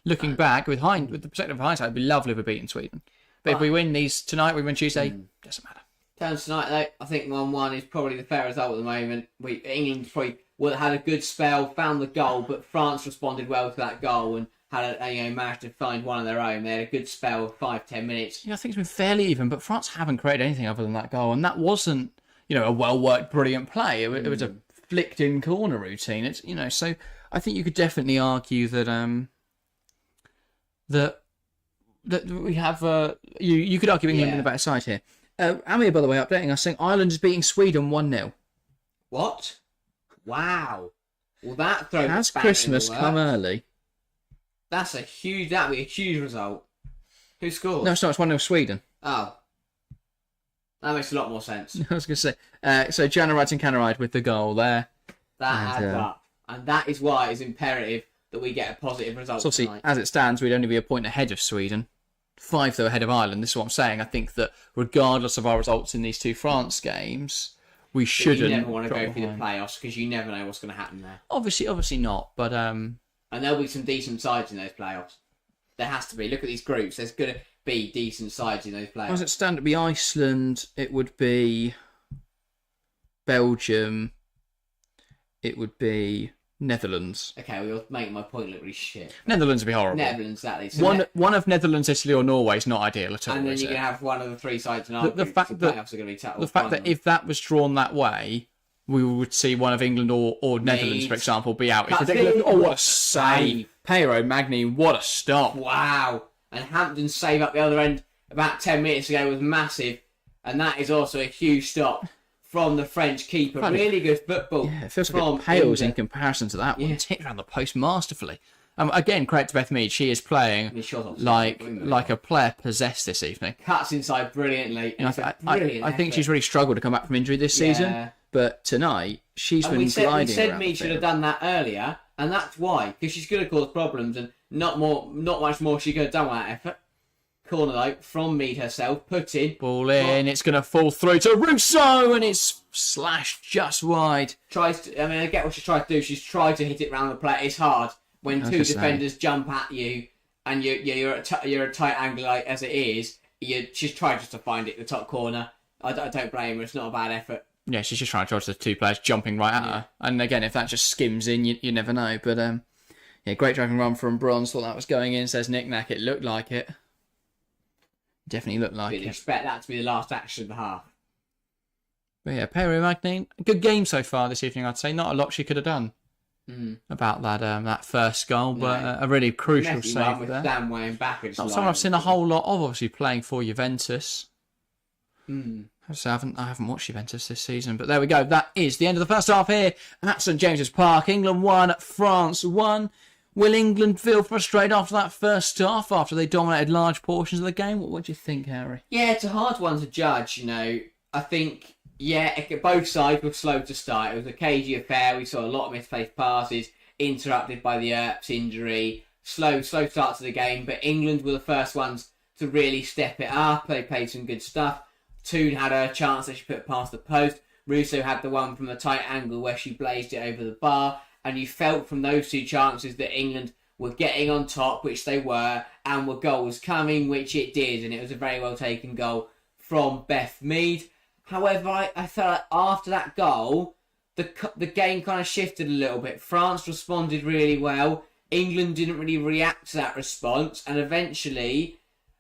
Looking back with the perspective of hindsight, it'd be lovely if we're beating Sweden. But if we win these tonight, we win Tuesday, doesn't matter. Terms tonight, though, I think 1-1 is probably the fair result at the moment. England probably had a good spell, found the goal, but France responded well to that goal and managed to find one of their own. They had a good spell of 5-10 minutes. I think it's been fairly even, but France haven't created anything other than that goal, and that wasn't, a well-worked, brilliant play. It was a flicked-in corner routine. It's, so I think you could definitely argue that that we have you could argue England in the better side here. Amir, by the way, updating us saying Ireland is beating Sweden 1-0. What? Wow. Well, that throws. Has Christmas come early? That'd be a huge result. Who scored? No, it's not. It's 1-0 Sweden. Oh. That makes a lot more sense. I was going to say. So Jana Wright and Canaride with the goal there. That adds up. And that is why it's imperative that we get a positive result so obviously, tonight. As it stands, we'd only be a point ahead of Sweden. 5, though, ahead of Ireland. This is what I'm saying. I think that regardless of our results in these 2 France games, we shouldn't. You never want to go through the playoffs because you never know what's going to happen there. Obviously not. But and there'll be some decent sides in those playoffs. There has to be. Look at these groups. There's going to be decent sides in those playoffs. As it stands, it would be Iceland. It would be Belgium. It would be Netherlands. Okay, well, you're making my point look really shit. Netherlands would be horrible. Netherlands, exactly. So one of Netherlands, Italy, or Norway is not ideal at all. And then you're going to have one of the 3 sides in our the fact the that playoffs are going to be tough. The fact that if that was drawn that way, we would see one of England or Netherlands, for example, be out. Oh, what a save! Pedro Magni, what a stop! Wow! And Hampton's save up the other end about 10 minutes ago was massive, and that is also a huge stop from the French keeper. Really good football. Yeah, it feels a bit pales in comparison to that one. Ticked around the post masterfully. Again, credit to Beth Mead. She is playing like a player possessed this evening. Cuts inside brilliantly. I think she's really struggled to come back from injury this season. But tonight, she's been gliding. We said Mead should have done that earlier, and that's why. Because she's going to cause problems, and not much more she could have done with that effort. corner though from Mead herself, put in. Ball in, it's going to fall through to Russo, and it's slashed just wide. I get what she's tried to do. She's tried to hit it round the plate. It's hard when two defenders jump at you, and you're at a tight angle like as it is. She's tried just to find it in the top corner. I don't blame her. It's not a bad effort. Yeah, she's just trying to dodge the two players jumping right at her. And again, if that just skims in, you never know. But yeah, great driving run from Bronze. Thought that was going in, says Nick Knack. It looked like it. Definitely looked like Didn't it. expect that to be the last action of the half. But yeah, Perry Magnin, good game so far this evening, I'd say. Not a lot she could have done about that first goal, but a really crucial save there. Stanway backwards. Not someone I've seen a whole lot of, obviously, playing for Juventus. So I haven't watched Juventus this season, but there we go. That is the end of the first half here at St James's Park. England 1, France 1. Will England feel frustrated after that first half, after they dominated large portions of the game? What do you think, Harry? Yeah, it's a hard one to judge, I think, both sides were slow to start. It was a cagey affair. We saw a lot of misplaced passes, interrupted by the Earps injury. Slow start to the game, but England were the first ones to really step it up. They played some good stuff. Toon had a chance that she put past the post. Russo had the one from a tight angle where she blazed it over the bar. And you felt from those two chances that England were getting on top, which they were, and were goals coming, which it did. And it was a very well taken goal from Beth Mead. However, I felt like after that goal, the game kind of shifted a little bit. France responded really well. England didn't really react to that response. And eventually,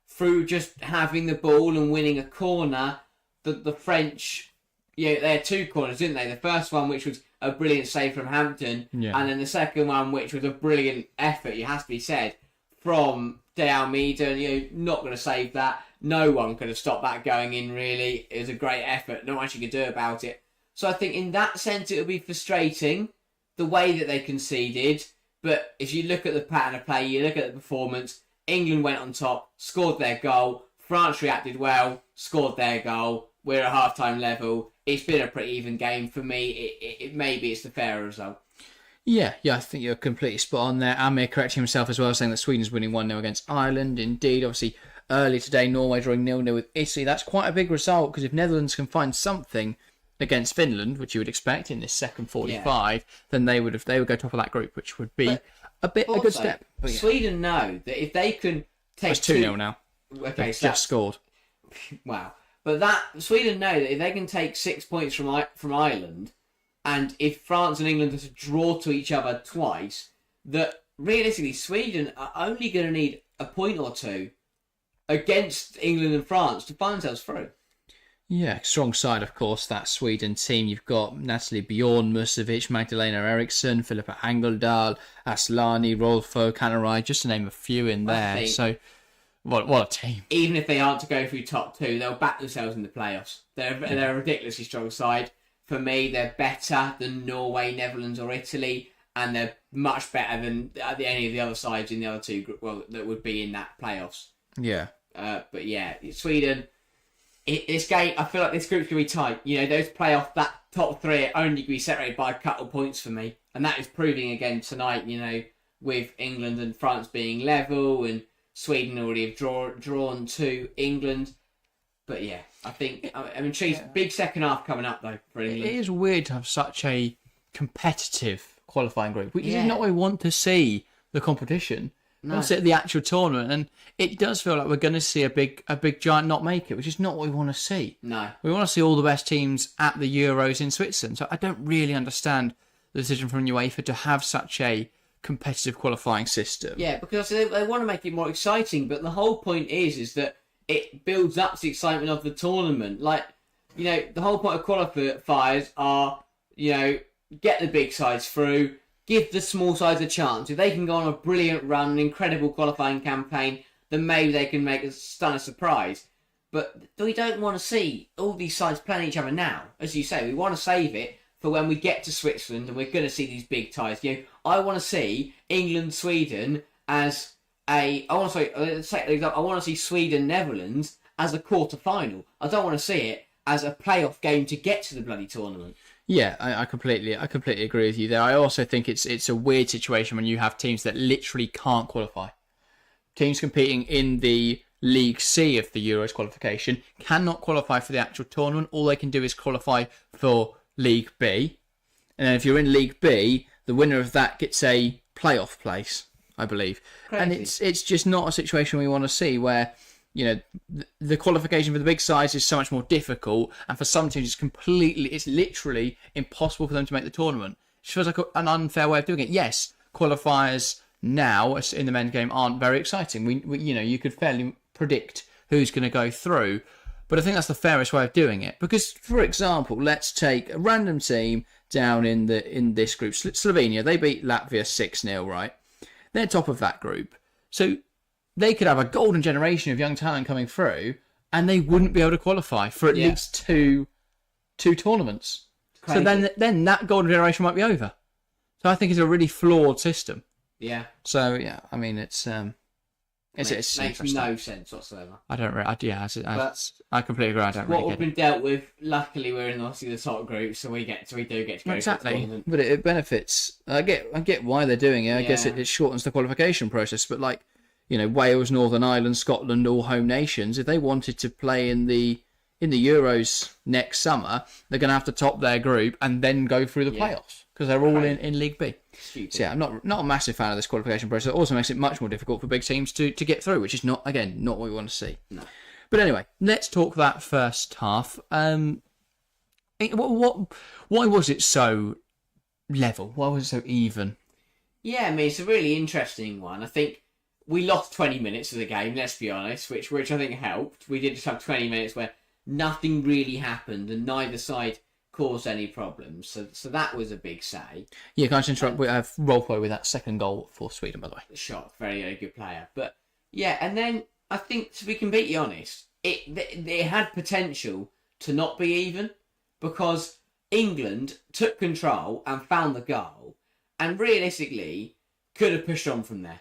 through just having the ball and winning a corner, the French, they had two corners, didn't they? The first one, which was a brilliant save from Hampton, and then the second one, which was a brilliant effort, it has to be said, from De Almeida. Not going to save that. No one could have stopped that going in, really. It was a great effort. Not much you could do about it. So I think in that sense, it would be frustrating, the way that they conceded. But if you look at the pattern of play, you look at the performance, England went on top, scored their goal. France reacted well, scored their goal. We're at half-time level. It's been a pretty even game for me. Maybe it's the fairer result. Yeah, I think you're completely spot on there. Amir correcting himself as well, saying that Sweden's winning 1-0 against Ireland. Indeed, obviously, earlier today, Norway drawing 0-0 with Italy. That's quite a big result, because if Netherlands can find something against Finland, which you would expect in this second 45, then they would go top of that group, which would be a good step. But Sweden know that if they can take... It's 2-0 now. Okay, so just scored. Wow. But Sweden know that if they can take 6 points from Ireland, and if France and England are to draw to each other twice, that realistically Sweden are only going to need a point or two against England and France to find themselves through. Yeah, strong side, of course, that Sweden team. You've got Natalie Bjorn, Musovic, Magdalena Eriksson, Philippa Angeldal, Aslani, Rolfo, Kanarai, just to name a few in there. So, what a team. Even if they aren't to go through top two, they'll back themselves in the playoffs. They're a ridiculously strong side. For me, they're better than Norway, Netherlands or Italy, and they're much better than any of the other sides in the other two groups that would be in that playoffs. Yeah. But yeah, Sweden... This game, I feel like this group's going to be tight. Those playoff, that top three are only going to be separated by a couple of points for me. And that is proving again tonight, with England and France being level and Sweden already have drawn to England. But yeah, I think, I'm intrigued. Yeah. Big second half coming up, though, for England. It is weird to have such a competitive qualifying group, which is not what we want to see the competition. No. Once at the actual tournament, and it does feel like we're going to see a big giant not make it, which is not what we want to see. No, we want to see all the best teams at the Euros in Switzerland. So I don't really understand the decision from UEFA to have such a competitive qualifying system. Yeah, because they want to make it more exciting, but the whole point is that it builds up the excitement of the tournament. Like, the whole point of qualifiers are, get the big sides through. Give the small sides a chance. If they can go on a brilliant run, an incredible qualifying campaign, then maybe they can make a stunning surprise. But we don't want to see all these sides playing each other now. As you say, we want to save it for when we get to Switzerland and we're going to see these big ties. I want to see England, Sweden as I want to see Sweden, Netherlands as a quarter-final. I don't want to see it as a playoff game to get to the bloody tournament. Yeah, I completely agree with you there. I also think it's a weird situation when you have teams that literally can't qualify. Teams competing in the League C of the Euros qualification cannot qualify for the actual tournament. All they can do is qualify for League B. And then if you're in League B, the winner of that gets a playoff place, I believe. Crazy. And it's just not a situation we want to see where, the qualification for the big size is so much more difficult, and for some teams it's literally impossible for them to make the tournament. It feels like an unfair way of doing it. Yes, qualifiers now in the men's game aren't very exciting. We you could fairly predict who's going to go through, but I think that's the fairest way of doing it. Because, for example, let's take a random team down in this group. Slovenia, they beat Latvia 6-0, right? They're top of that group. So they could have a golden generation of young talent coming through, and they wouldn't be able to qualify for at least two tournaments. So then that golden generation might be over. So I think it's a really flawed system. Yeah. So yeah, I mean it's makes no sense whatsoever. I don't really. I completely agree. I don't really what get we've been dealt with. Luckily, we're in obviously the top group, so we do get to go exactly. to the tournament. But it benefits. I get why they're doing it. I guess it shortens the qualification process. But Wales, Northern Ireland, Scotland, all home nations, if they wanted to play in the Euros next summer, they're going to have to top their group and then go through the playoffs because they're all in League B. Stupid. So yeah, I'm not a massive fan of this qualification process. It also makes it much more difficult for big teams to get through, which is not what we want to see. No. But anyway, let's talk that first half. Why was it so level? Why was it so even? Yeah, I mean, it's a really interesting one. I think we lost 20 minutes of the game, let's be honest, which I think helped. We did just have 20 minutes where nothing really happened and neither side caused any problems. So that was a big say. Yeah, can I just interrupt? We have roleplay with that second goal for Sweden, by the way. Shock, very, very good player. But yeah, and then I think, to be completely honest, it had potential to not be even because England took control and found the goal and realistically could have pushed on from there.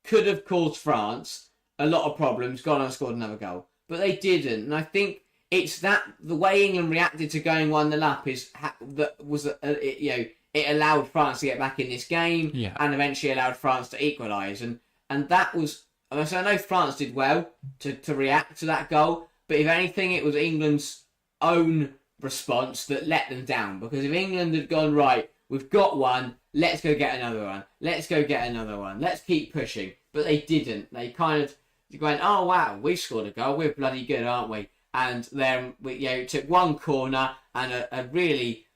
Could have caused France a lot of problems, gone and scored another goal. But they didn't. And I think it's that the way England reacted to going 1-0 up it allowed France to get back in this game and eventually allowed France to equalise. And that was... So I know France did well to react to that goal, but if anything, it was England's own response that let them down. Because if England had gone, right, we've got one, let's go get another one. Let's go get another one. Let's keep pushing. But they didn't. They kind of went, oh, wow, we've scored a goal. We're bloody good, aren't we? And then we took one corner and a really,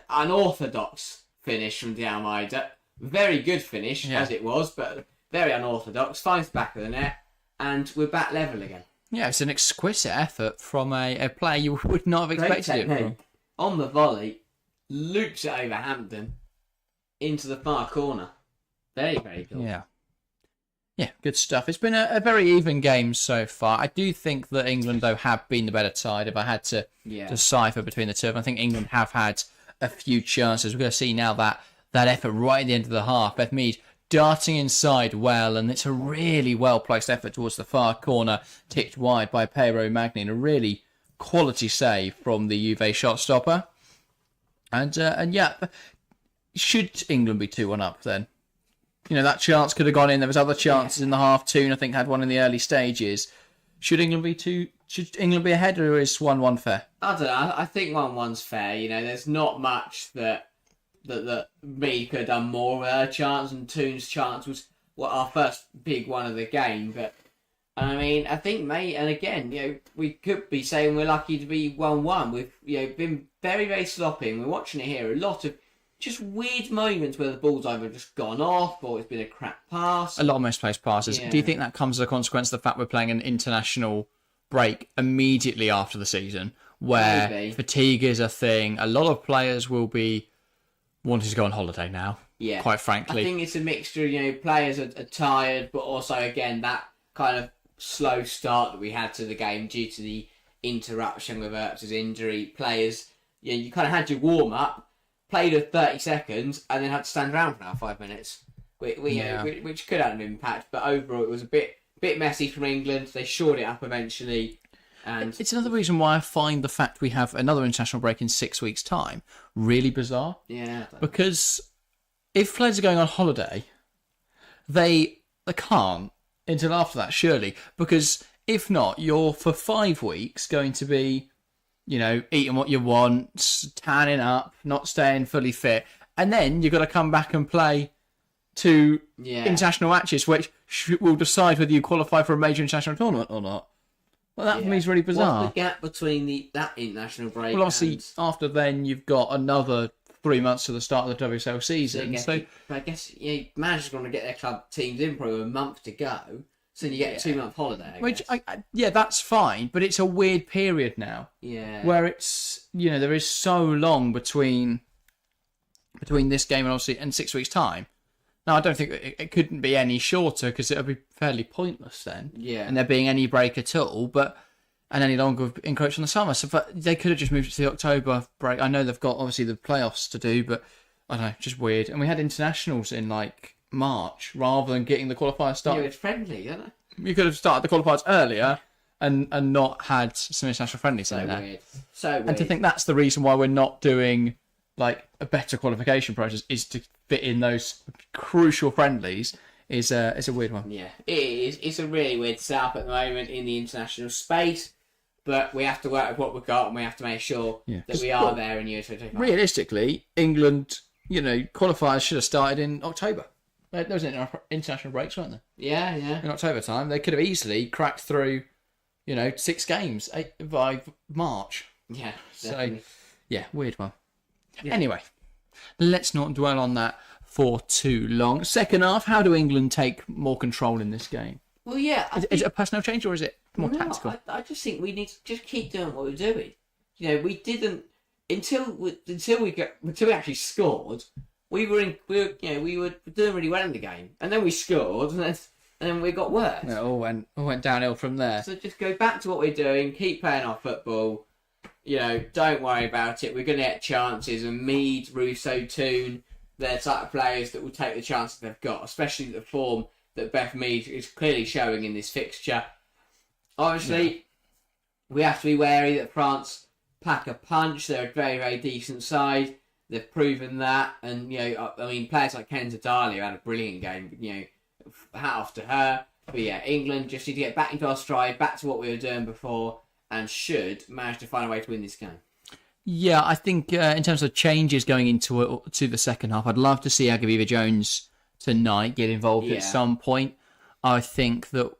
unorthodox finish from De Almeida. Very good finish, as it was, but very unorthodox. Finds the back of the net, and we're back level again. Yeah, it's an exquisite effort from a player you would not have expected it from. On the volley, loops it over Hampton into the far corner. Very, very good. Yeah, good stuff. It's been a very even game so far. I do think that England, though, have been the better side. If I had to decipher between the two of them, I think England have had a few chances. We're going to see now that effort right at the end of the half. Beth Mead darting inside well, and it's a really well-placed effort towards the far corner, ticked wide by Pero Magni, and a really quality save from the Juve shot stopper. And should England be 2-1 up then? That chance could have gone in. There was other chances in the half. Toon, I think, had one in the early stages. Should England be ahead, or is 1-1 fair? I don't know. I think 1-1's fair. There's not much that Mead could have done more with her chance, and Toon's chance was our first big one of the game. But I think, mate, and again, we could be saying we're lucky to be 1-1. We've been very, very sloppy. And we're watching it here. A lot of just weird moments where the ball's either just gone off or it's been a crap pass. A lot of misplaced passes. Yeah. Do you think that comes as a consequence of the fact we're playing an international break immediately after the season, where fatigue is a thing? A lot of players will be wanting to go on holiday now, quite frankly. I think it's a mixture, players are tired, but also, again, that kind of slow start that we had to the game due to the interruption with Earps' injury. Players, you kind of had your warm-up, played a 30 seconds, and then had to stand around for now 5 minutes, which could have an impact. But overall, it was a bit messy from England. They shored it up eventually. And it's another reason why I find the fact we have another international break in 6 weeks' time really bizarre. Yeah. Because if players are going on holiday, they can't until after that, surely. Because if not, you're for 5 weeks going to be, eating what you want, tanning up, not staying fully fit. And then you've got to come back and play 2 international matches, which will decide whether you qualify for a major international tournament or not. Well, that for me is really bizarre. What's the gap between that international break? Well, obviously, after then, you've got another 3 months to the start of the WSL season. I guess managers are going to get their club teams in probably a month to go. So you get a 2-month holiday. Which, that's fine, but it's a weird period now. Yeah. Where it's, there is so long between this game and obviously in 6 weeks' time. Now, I don't think it couldn't be any shorter because it would be fairly pointless then. Yeah. And there being any break at all, and any longer encroach on the summer. So they could have just moved it to the October break. I know they've got obviously the playoffs to do, but I don't know, just weird. And we had internationals in March rather than getting the qualifiers started. Yeah, it's friendly, isn't it? You could have started the qualifiers earlier and not had some international friendlies in there. So weird. And to think that's the reason why we're not doing a better qualification process is to fit in those crucial friendlies is a weird one. Yeah, it is. It's a really weird setup at the moment in the international space, but we have to work with what we've got and we have to make sure that we are there in Euro 2025. Realistically, England, qualifiers should have started in October. There was international breaks, weren't there? Yeah. In October time, they could have easily cracked through, 6 games by March. Yeah, definitely. So, yeah, weird one. Yeah. Anyway, let's not dwell on that for too long. Second half, how do England take more control in this game? Well, yeah. Is it a personnel change or is it more tactical? I just think we need to just keep doing what we're doing. We didn't until we actually scored. We were doing really well in the game, and then we scored, and then we got worse. It all went downhill from there. So just go back to what we're doing. Keep playing our football. Don't worry about it. We're going to get chances, and Mead, Russo, Toon, they're the type of players that will take the chances they've got, especially the form that Beth Mead is clearly showing in this fixture. Obviously, we have to be wary that France pack a punch. They're a very, very decent side. They've proven that, and players like Kenza Dahlia had a brilliant game. Hat off to her. But yeah, England just need to get back into our stride, back to what we were doing before, and should manage to find a way to win this game. Yeah, I think in terms of changes going into the second half, I'd love to see Agaviva Jones tonight get involved at some point. I think that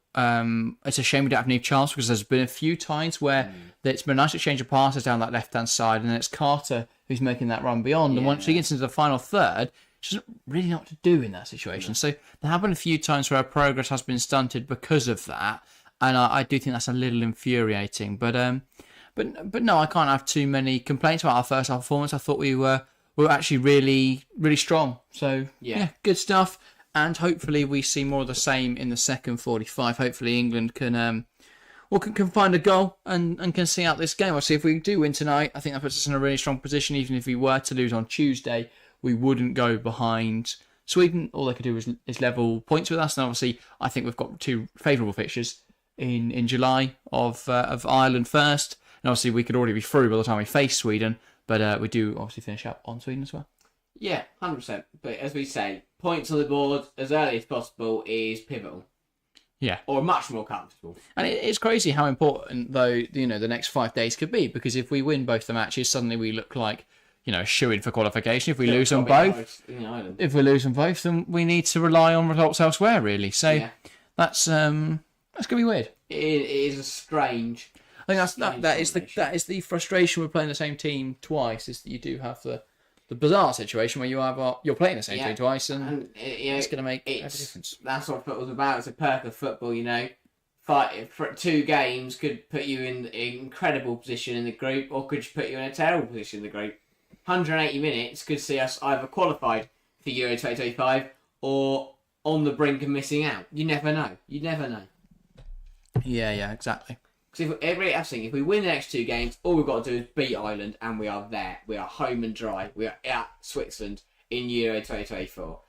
it's a shame we don't have Neve Charles because there's been a few times where it's been a nice exchange of passes down that left-hand side, and then it's Carter who's making that run beyond. And once she gets into the final third, she doesn't really know what to do in that situation. So there have been a few times where her progress has been stunted because of that, and I do think that's a little infuriating. But no, I can't have too many complaints about our first half performance. I thought we were actually really, really strong. So yeah, good stuff. And hopefully we see more of the same in the second 45. Hopefully England can find a goal and can see out this game. Obviously, if we do win tonight, I think that puts us in a really strong position. Even if we were to lose on Tuesday, we wouldn't go behind Sweden. All they could do is level points with us. And obviously, I think we've got 2 favourable fixtures in July of Ireland first. And obviously, we could already be through by the time we face Sweden. But we do obviously finish up on Sweden as well. Yeah, 100%. But as we say, points on the board as early as possible is pivotal. Yeah. Or much more comfortable. And it's crazy how important, though, the next 5 days could be. Because if we win both the matches, suddenly we look like, a shoo-in for qualification. If we lose them both, then we need to rely on results elsewhere, really. So that's going to be weird. It is a strange... I think that is the frustration with playing the same team twice, is that you do have the bizarre situation where you're playing the same team twice, and it's going to make a difference. That's what football's about. It's a perk of football, Fight for 2 games could put you in an incredible position in the group, or could put you in a terrible position in the group. 180 minutes could see us either qualified for Euro 2025 or on the brink of missing out. You never know. Yeah, exactly. Because if we win the next 2 games, all we've got to do is beat Ireland, and we are there. We are home and dry. We are at Switzerland in Euro 2024.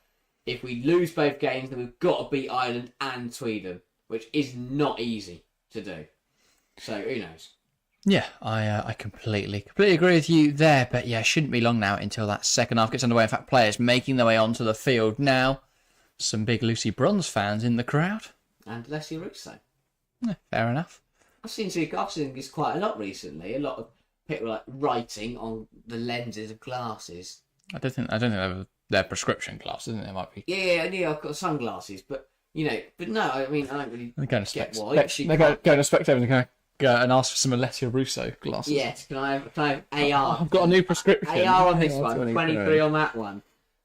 If we lose both games, then we've got to beat Ireland and Sweden, which is not easy to do. So who knows? Yeah, I completely agree with you there. But yeah, it shouldn't be long now until that second half gets underway. In fact, players making their way onto the field now. Some big Lucy Bronze fans in the crowd. and Alessia Russo. Yeah, fair enough. I've seen this quite a lot recently. A lot of people like writing on the lenses of glasses. I don't think they're prescription glasses, isn't it? It might be. Yeah. I've got sunglasses, but no. I mean, I don't really They're going to get Specs. why. They're going to Specs and go and ask for some Alessia Russo glasses. Yes, can I have AR? I've got a new prescription. AR on this Hang one, 23. 23 on that one.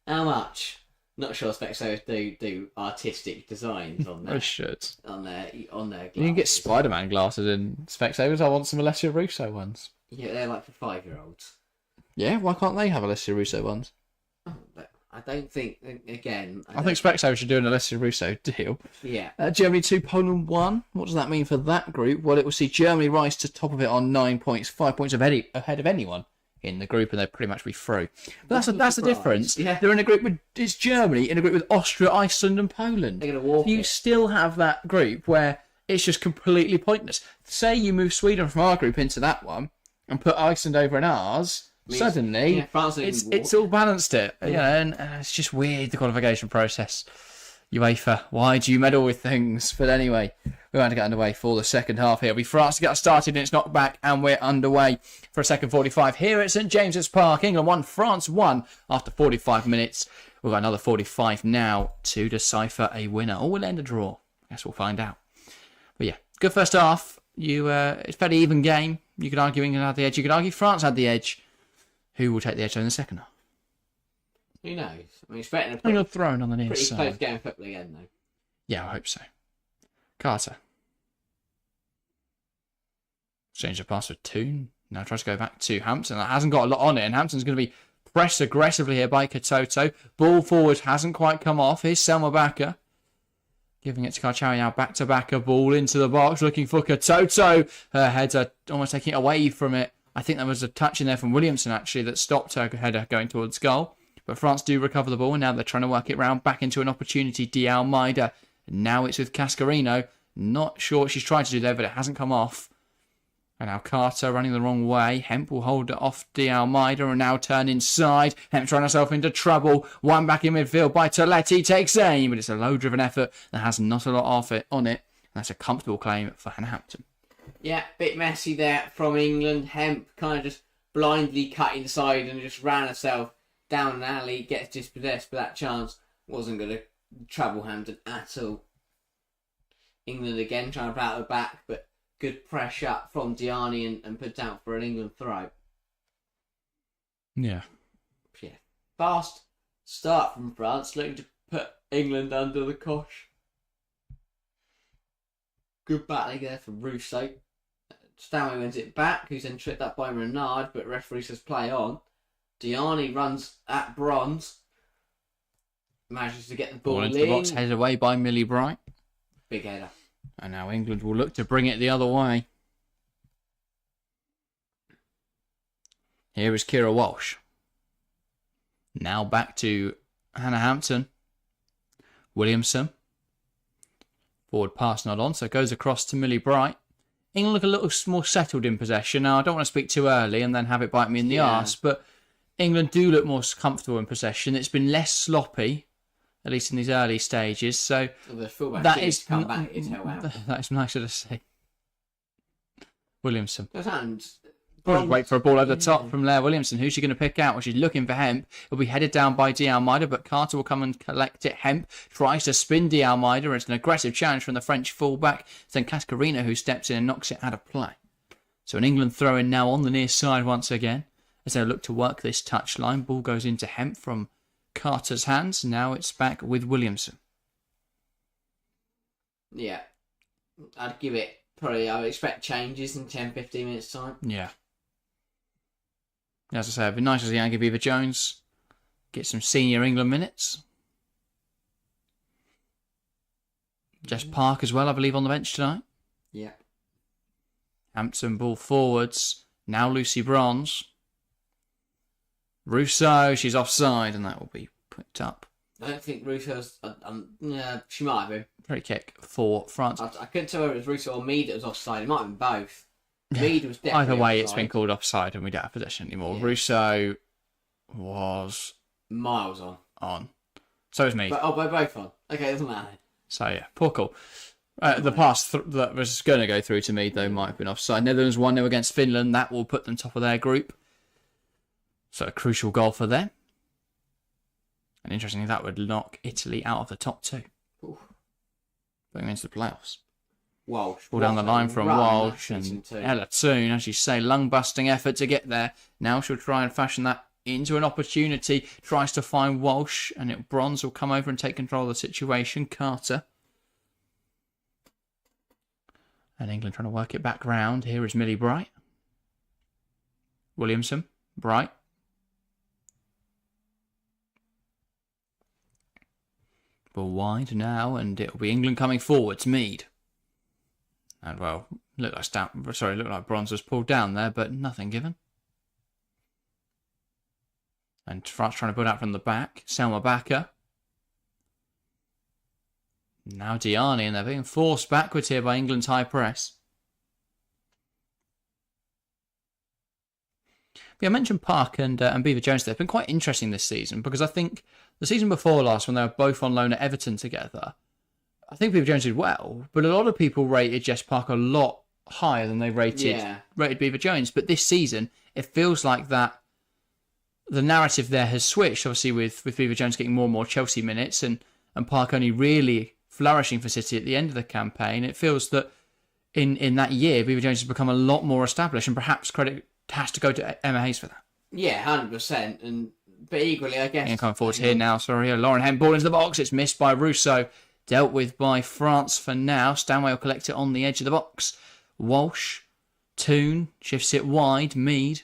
How much? Not sure Specsavers do artistic designs on I their should. on their glasses. You can get Spider-Man glasses in Specsavers. I want some Alessia Russo ones. Yeah, they're like for 5-year-olds. Yeah, why can't they have Alessia Russo ones? Oh, but I don't think. Again, I think Specsavers should do an Alessia Russo deal. Yeah. Germany 2, Poland 1. What does that mean for that group? Well, it will see Germany rise to top of it on 9 points, 5 points ahead of anyone in the group, and they'll pretty much be through. But that's the difference. Yeah. They're in a group with it's Germany in a group with Austria, Iceland, and Poland. They're going to walk You it. still have that group where it's just completely pointless. Say you move Sweden from our group into that one and put Iceland over in ours. Suddenly, France it's all balanced it. Yeah. And it's just weird, the qualification process. UEFA, why do you meddle with things? But anyway, we're going to get underway for the second half here. It'll be France to get us started, and it's knocked back, and we're underway for a second 45 here at St James's Park. England 1, France 1 after 45 minutes. We've got another 45 now to decipher a winner. Or we'll end a draw. I guess we'll find out. But yeah, good first half. It's a fairly even game. You could argue England had the edge. You could argue France had the edge. Who will take the edge in the second half? Who knows? I mean, it's better than a England thrown on the near pretty side. close game of football again, though. Yeah, I hope so. Carter. Change the pass for Toon. Now tries to go back to Hampton. That hasn't got a lot on it, and Hampton's going to be pressed aggressively here by Katoto. Ball forward hasn't quite come off. Here's Selma Bakker. Giving it to Karchawi now. Back to Bakker. Ball into the box. Looking for Katoto. Her header almost taking it away from it. I think there was a touch in there from Williamson, actually, that stopped her header going towards goal. But France do recover the ball, and now they're trying to work it round back into an opportunity. Almeida. Now it's with Cascarino. Not sure what she's trying to do there, but it hasn't come off. And now Carter running the wrong way. Hemp will hold it off Almeida and now turn inside. Hemp trying herself into trouble. One back in midfield by Toletti. Takes aim, but it's a low-driven effort that has not a lot of it on it. That's a comfortable claim for Hannah Hampton. Yeah, bit messy there from England. Hemp kind of just blindly cut inside and just ran herself down an alley. Gets dispossessed, but that chance wasn't going to trouble Hampton at all. England again trying to battle back, but good pressure from Diani and put out for an England throw. Yeah. Yeah. Fast start from France, looking to put England under the cosh. Good battling there from Russo. Stanley wins it back, who's then tripped up by Renard, but referee says play on. Diani runs at Bronze. Manages to get the ball Into in. the box, headed away by Millie Bright. Big header. And now England will look to bring it the other way. Here is Kira Walsh. Now back to Hannah Hampton. Williamson. Forward pass not on, so it goes across to Millie Bright. England look a little more settled in possession. Now, I don't want to speak too early and then have it bite me in the arse, but England do look more comfortable in possession. It's been less sloppy, at least in these early stages. So the fullback that is come back. It's hell out. that is nicer to see. Williamson. Bronze, Just wait for a ball over the top from Leah Williamson. Who's she going to pick out? Well, she's looking for Hemp. It'll be headed down by Almeida, but Carter will come and collect it. Hemp tries to spin Almeida. It's an aggressive challenge from the French fullback. It's then Cascarino who steps in and knocks it out of play. So an England throw-in now on the near side once again as they look to work this touchline. Ball goes into Hemp from Carter's hands. Now it's back with Williamson. Yeah. I'd give it probably, I would expect changes in 10-15 minutes time. Yeah. As I say, it'd be nice to see Angie Beaver-Jones get some senior England minutes. Jess Park as well, I believe, on the bench tonight. Yeah. Hampton ball forwards. Now Lucy Bronze. Russo, she's offside, and that will be put up. I don't think Russo's... she might have been. Free kick for France. I couldn't tell whether it was Russo or Mead that was offside. It might have been both. Mead was definitely Either way, offside. it's been called offside, and we don't have possession anymore. Yeah. Russo was miles on. So is Mead. But, we're both on. Okay, doesn't matter. So yeah, poor call. The pass that was going to go through to me, though, might have been offside. Netherlands 1-0 against Finland. That will put them top of their group. So a crucial goal for them. And interestingly, that would knock Italy out of the top 2. Ooh. Going into the playoffs. Walsh. Ball down the line from Walsh and Ella Toon, as you say, lung-busting effort to get there. Now she'll try and fashion that into an opportunity. Tries to find Walsh, and Bronze will come over and take control of the situation. Carter. And England trying to work it back round. Here is Millie Bright. Williamson. Bright. Ball wide now, and it'll be England coming forwards. Mead. And well, looked like Bronze was pulled down there, but nothing given. And France trying to build out from the back. Selma Bakker. Now Diani, and they're being forced backwards here by England's high press. But I mentioned Park and Beaver Jones. They've been quite interesting this season because I think the season before last, when they were both on loan at Everton together, I think Beaver Jones did well, but a lot of people rated Jess Park a lot higher than they rated Beaver Jones. But this season, it feels like that the narrative there has switched, obviously with Beaver Jones getting more and more Chelsea minutes and Park only really flourishing for City at the end of the campaign. It feels that in that year, Beaver Jones has become a lot more established, and perhaps credit has to go to Emma Hayes for that. Yeah, 100%. But equally, I guess... And coming forward here now, Lauren Hemp, ball into the box. It's missed by Rousseau. Dealt with by France for now. Stanway will collect it on the edge of the box. Walsh. Toon shifts it wide. Mead.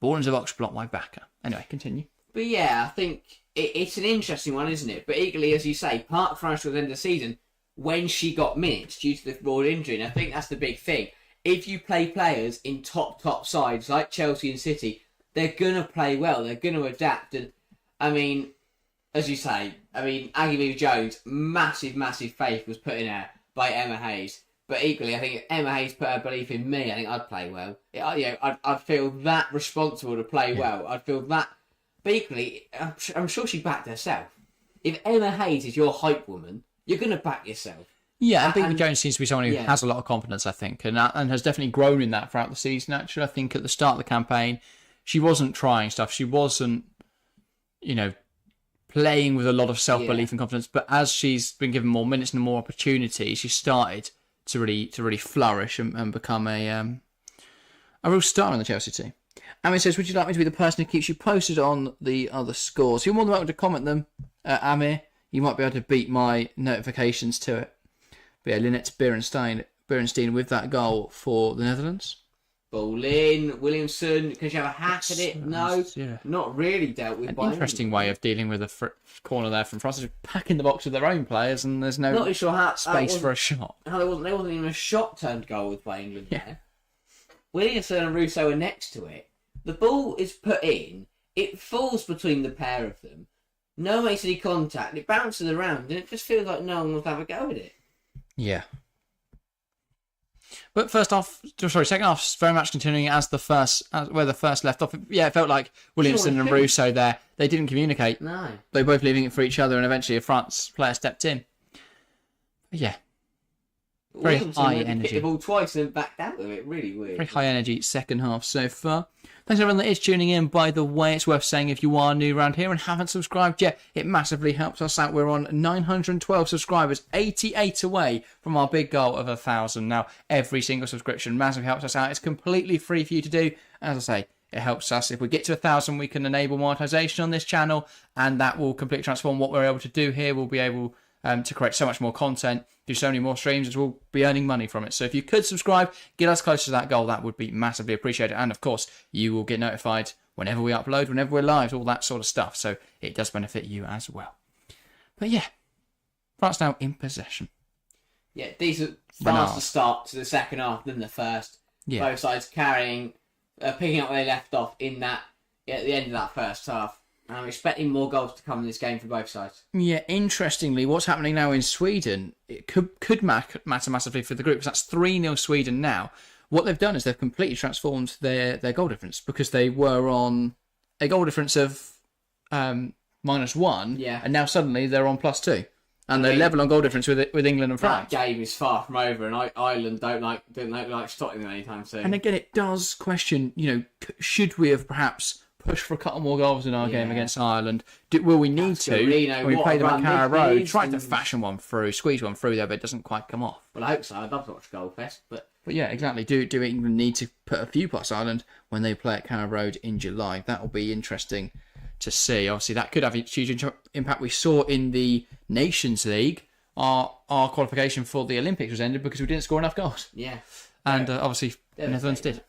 Ball into the box, blocked by Bakker. Anyway, continue. But yeah, I think it's an interesting one, isn't it? But equally, as you say, Park flourished at the end of the season when she got minutes due to the broad injury. And I think that's the big thing. If you play players in top sides like Chelsea and City, they're going to play well. They're going to adapt. And, I mean, as you say, Aggie Beaver-Jones, massive faith was put in her by Emma Hayes. But equally, I think if Emma Hayes put her belief in me, I think I'd play well. I'd feel that responsible to play well. I'd feel that. But equally, I'm sure she backed herself. If Emma Hayes is your hype woman, you're going to back yourself. Yeah, and Beaver Jones seems to be someone who has a lot of confidence, I think, and has definitely grown in that throughout the season, actually. I think at the start of the campaign, she wasn't trying stuff. She wasn't, playing with a lot of self-belief and confidence. But as she's been given more minutes and more opportunities, she started to really flourish and become a real star in the Chelsea team. Amy says, would you like me to be the person who keeps you posted on the other scores? You're more than welcome to comment them, Amir. You might be able to beat my notifications to it. But yeah, Lynette Berenstein with that goal for the Netherlands. Ball in. Williamson, can she have a hack at it? No, not really dealt with. An interesting way of dealing with a corner there from France. Just packing the box with their own players, and there's no space for a shot. There wasn't even a shot turned goal with by England there. Williamson and Rousseau are next to it. The ball is put in. It falls between the pair of them. No one makes any contact. It bounces around, and it just feels like no one wants to have a go at it. Yeah. But second half, very much continuing where the first left off. Yeah, it felt like Williamson and Rousseau there. They didn't communicate. No. They were both leaving it for each other, and eventually a France player stepped in. But yeah. Very high energy. Hit the ball twice and backed out of it. Really weird. Very high energy second half so far. Thanks everyone that is tuning in. By the way, it's worth saying if you are new around here and haven't subscribed yet, it massively helps us out. We're on 912 subscribers, 88 away from our big goal of 1,000. Now, every single subscription massively helps us out. It's completely free for you to do. As I say, it helps us. If we get to 1,000, we can enable monetization on this channel, and that will completely transform what we're able to do here. We'll be able to create so much more content, do so many more streams, as we'll be earning money from it. So if you could subscribe, get us closer to that goal, that would be massively appreciated. And of course, you will get notified whenever we upload, whenever we're live, all that sort of stuff. So it does benefit you as well. But yeah, France now in possession. Yeah, decent, faster start to the second half than the first. Yeah. Both sides picking up where they left off at the end of that first half. I'm expecting more goals to come in this game for both sides. Yeah, interestingly, what's happening now in Sweden, it could matter massively for the group, because that's 3-0 Sweden now. What they've done is they've completely transformed their goal difference, because they were on a goal difference of -1, and now suddenly they're on +2. And they're level on goal difference with England and That France. game is far from over, and Ireland don't like stopping them anytime soon. And again, it does question, should we have perhaps pushed for a couple more goals in our game against Ireland? Will we need to? When we play them at Carrow Road, tried to fashion one through, squeeze one through there, but it doesn't quite come off. Well, I hope so. I'd love to watch Goldfest, but yeah, exactly. Do England need to put a few past Ireland when they play at Carrow Road in July? That will be interesting to see. Obviously, that could have a huge impact. We saw in the Nations League, our qualification for the Olympics was ended because we didn't score enough goals. Yeah. And obviously, the Netherlands did.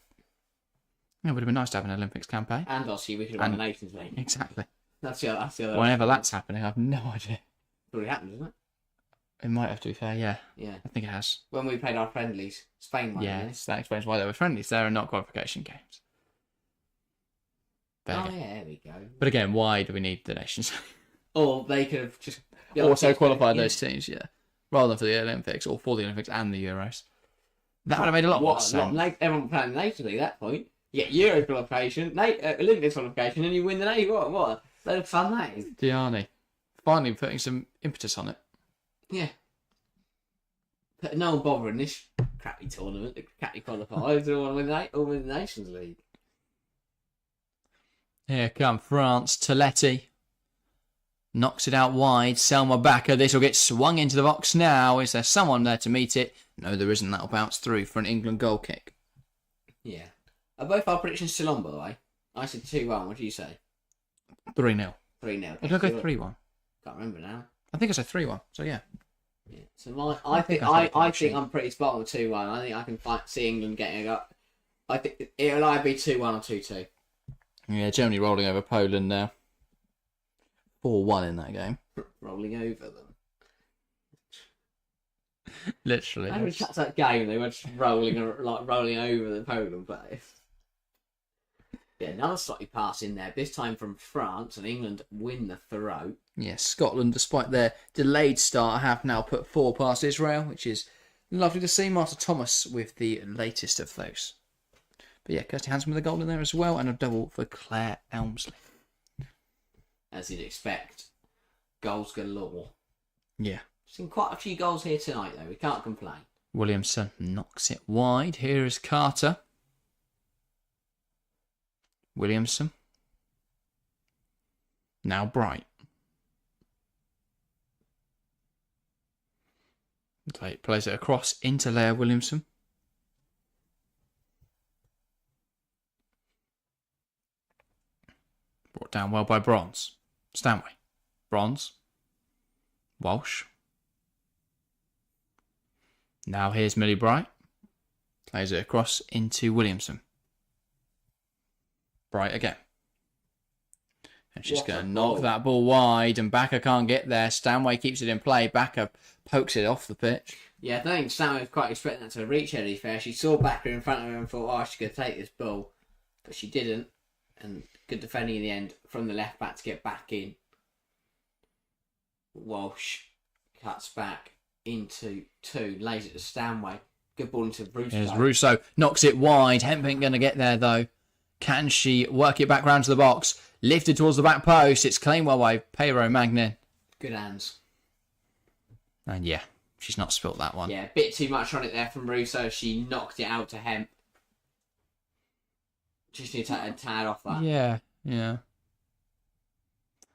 It would have been nice to have an Olympics campaign. And obviously, we could have won the Nations League. Exactly. That's the other. Whenever that's happening, I have no idea. It's already happened, isn't it? It might have to be fair, yeah. Yeah. I think it has. When we played our friendlies, Spain won. Yes, that explains why they were friendlies there and not qualification games. Yeah, there we go. But again, why do we need the Nations League? Or they could have just also qualified those teams, rather than for the Olympics or for the Olympics and the Euros. That would have made a lot more sense. Everyone playing the Nations League at that point. You get Euro qualification, Olympics qualification, and you win the Navy. What a load of fun that is. Diani. Finally putting some impetus on it. Yeah. But no one bothering this crappy tournament, the crappy qualifiers, all win the Nations League. Here come France. Toletti knocks it out wide. Selma Backer. This will get swung into the box now. Is there someone there to meet it? No, there isn't. That'll bounce through for an England goal kick. Yeah. Are both our predictions still on, by the way? I said 2-1. What do you say? 3-0. 3-0. Or did I go 3-1? Can't remember now. I think I said 3-1. So yeah. Yeah. So I think I'm pretty spot on with 2-1. I think I can see England getting up. I think it'll either be 2-1 or 2-2. Yeah, Germany rolling over Poland now. 4-1 in that game. Rolling over them. Literally. How did that game? They were just rolling over the Poland players. Yeah, another slightly pass in there. This time from France, and England win the throw. Yes, Scotland, despite their delayed start, have now put 4 past Israel, which is lovely to see. Martha Thomas with the latest of those. But yeah, Kirsty Hansen with a goal in there as well, and a double for Claire Elmsley. As you'd expect, goals galore. Yeah. Seen quite a few goals here tonight, though. We can't complain. Williamson knocks it wide. Here is Carter. Williamson. Now Bright. Plays it across into Leah Williamson. Brought down well by Bronze. Stanway. Bronze. Walsh. Now here's Millie Bright. Plays it across into Williamson. Bright again. And she's going to knock that ball wide, and Backer can't get there. Stanway keeps it in play. Backer pokes it off the pitch. Yeah, I think Stanway was quite expecting that to reach Eddie Fair. She saw Backer in front of her and thought, oh, she's going to take this ball. But she didn't. And good defending in the end from the left back to get back in. Walsh cuts back into 2, lays it to Stanway. Good ball into Russo. Here's Russo. Knocks it wide. Hemp ain't going to get there, though. Can she work it back round to the box? Lifted towards the back post. It's claimed well by Pero Magnin. Good hands. And yeah, she's not spilt that one. Yeah, a bit too much on it there from Russo. She knocked it out to Hemp. Just need to tad off that. Yeah.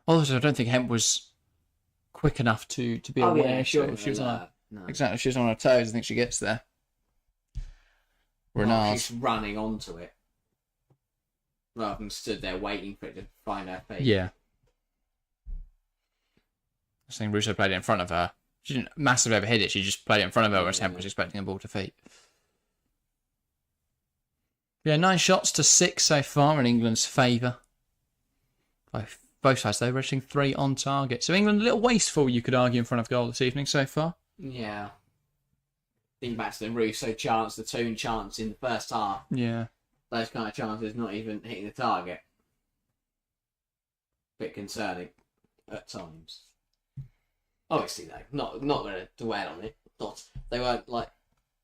Also, I don't think Hemp was quick enough to be aware. Yeah, sure. She was on exactly. She was on her toes. I think she gets there. Renard. She's running onto it. Rather than stood there waiting for it to find her feet. Yeah. I think Russo played it in front of her. She didn't massively overhit it. She just played it in front of her, whereas Hemp was expecting the ball to feet. Yeah, 9 shots to 6 so far in England's favour. Both sides, though, registering 3 on target. So England a little wasteful, you could argue, in front of goal this evening so far. Yeah. Think back to the Russo chance, the Toon chance in the first half. Yeah. Those kind of chances not even hitting the target. Bit concerning at times. Obviously, though, not going to dwell on it. They weren't like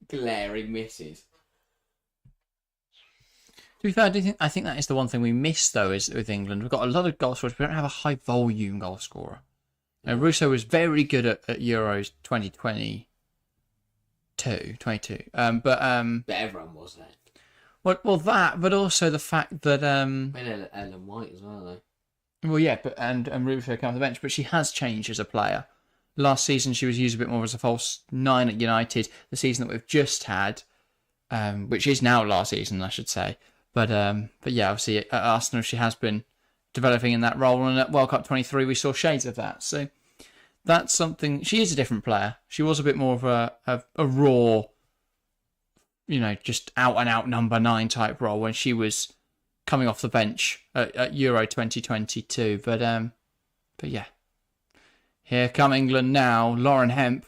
glaring misses. To be fair, I think that is the one thing we miss, though, is with England. We've got a lot of goal scorers. We don't have a high volume goal scorer. And Russo was very good at Euros 2022. But everyone was there. Well, that, but also the fact that Ellen White as well, though. well, yeah, but and Russo came off the bench, but she has changed as a player. Last season, she was used a bit more as a false 9 at United. The season that we've just had, which is now last season, I should say. But yeah, obviously at Arsenal, she has been developing in that role, and at World Cup 23, we saw shades of that. So that's something. She is a different player. She was a bit more of a raw, just out and out number 9 type role when she was coming off the bench at Euro 2022. But yeah, here come England now. Lauren Hemp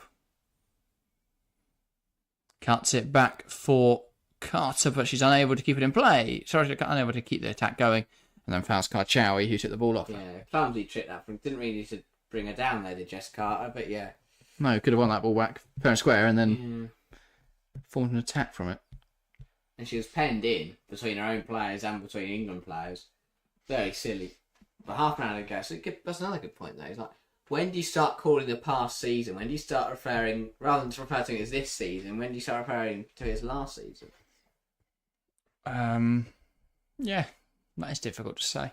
cuts it back for Carter, but she's unable to keep it in play. Sorry, she's unable to keep the attack going. And then fouls Karchawi, who took the ball off. Yeah, clumsy trick that from. Didn't really need to bring her down there, did Jess Carter, but yeah. No, could have won that ball back fair and square and then formed an attack from it. And she was penned in between her own players and between England players. Very silly. But half an hour ago, so that's another good point though. It's like, when do you start calling the past season? When do you start referring, rather than to refer to it as this season, when do you start referring to it as last season? Yeah, that is difficult to say.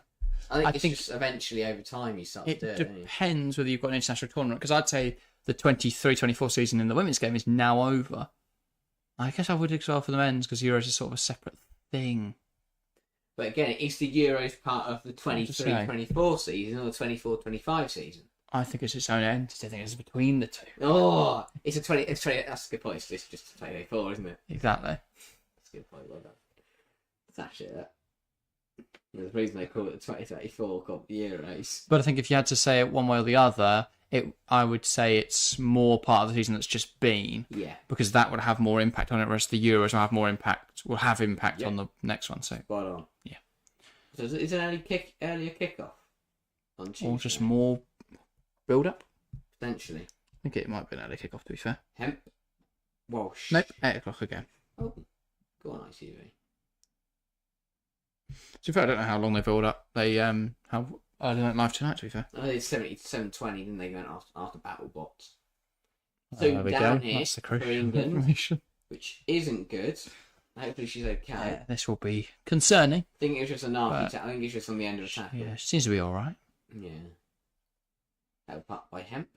I think just eventually over time you start to do it. It depends whether you've got an international tournament, because I'd say the 23-24 season in the women's game is now over. I guess I would as well for the men's, because Euros is sort of a separate thing. But again, is the Euros part of the 23-24 season or the 24-25 season? I think it's its own entity. I think it's between the two. Oh, it's 20. That's a good point. It's just 2024, isn't it? Exactly. That's a good point. Well done. That's actually that. There's a reason they call it the 2024 called the Euros. But I think if you had to say it one way or the other, I would say it's more part of the season that's just been. Yeah. Because that would have more impact on it, whereas the Euros will have impact on the next one. So. Spot on. Yeah. So is it an earlier kickoff on Tuesday? Or just more build up? Potentially. I think it might be an early kickoff, to be fair. Hemp. Walsh. Nope, 8 o'clock again. Oh, go on ITV. To be fair, I don't know how long they build up. They how early they went live tonight, to be fair. Oh, it's 7:20, didn't they? Going after Battle Bots. So there we down go. here That's the for crucial England, information. which isn't good. Hopefully she's okay. Yeah, this will be concerning. I think it was just a nasty tackle. I think it's just on the end of the tackle. Yeah, she seems to be all right. Yeah. That was up by Hemp.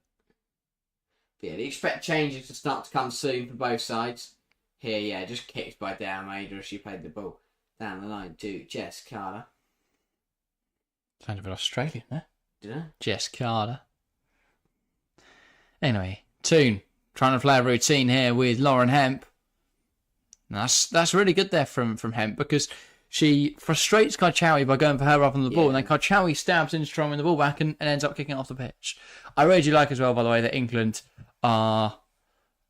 But yeah, they expect changes to start to come soon for both sides. Here, yeah, just kicked by Dalmaida as she played the ball down the line to Jess Carter. Sounds a bit Australian there. Did I? Jess Carter. Anyway, Toon trying to play a routine here with Lauren Hemp. And that's really good there from Hemp, because she frustrates Karchawi by going for her rather than the ball, and then Karchawi stabs in strong with the ball back and ends up kicking it off the pitch. I really do like as well, by the way, that England are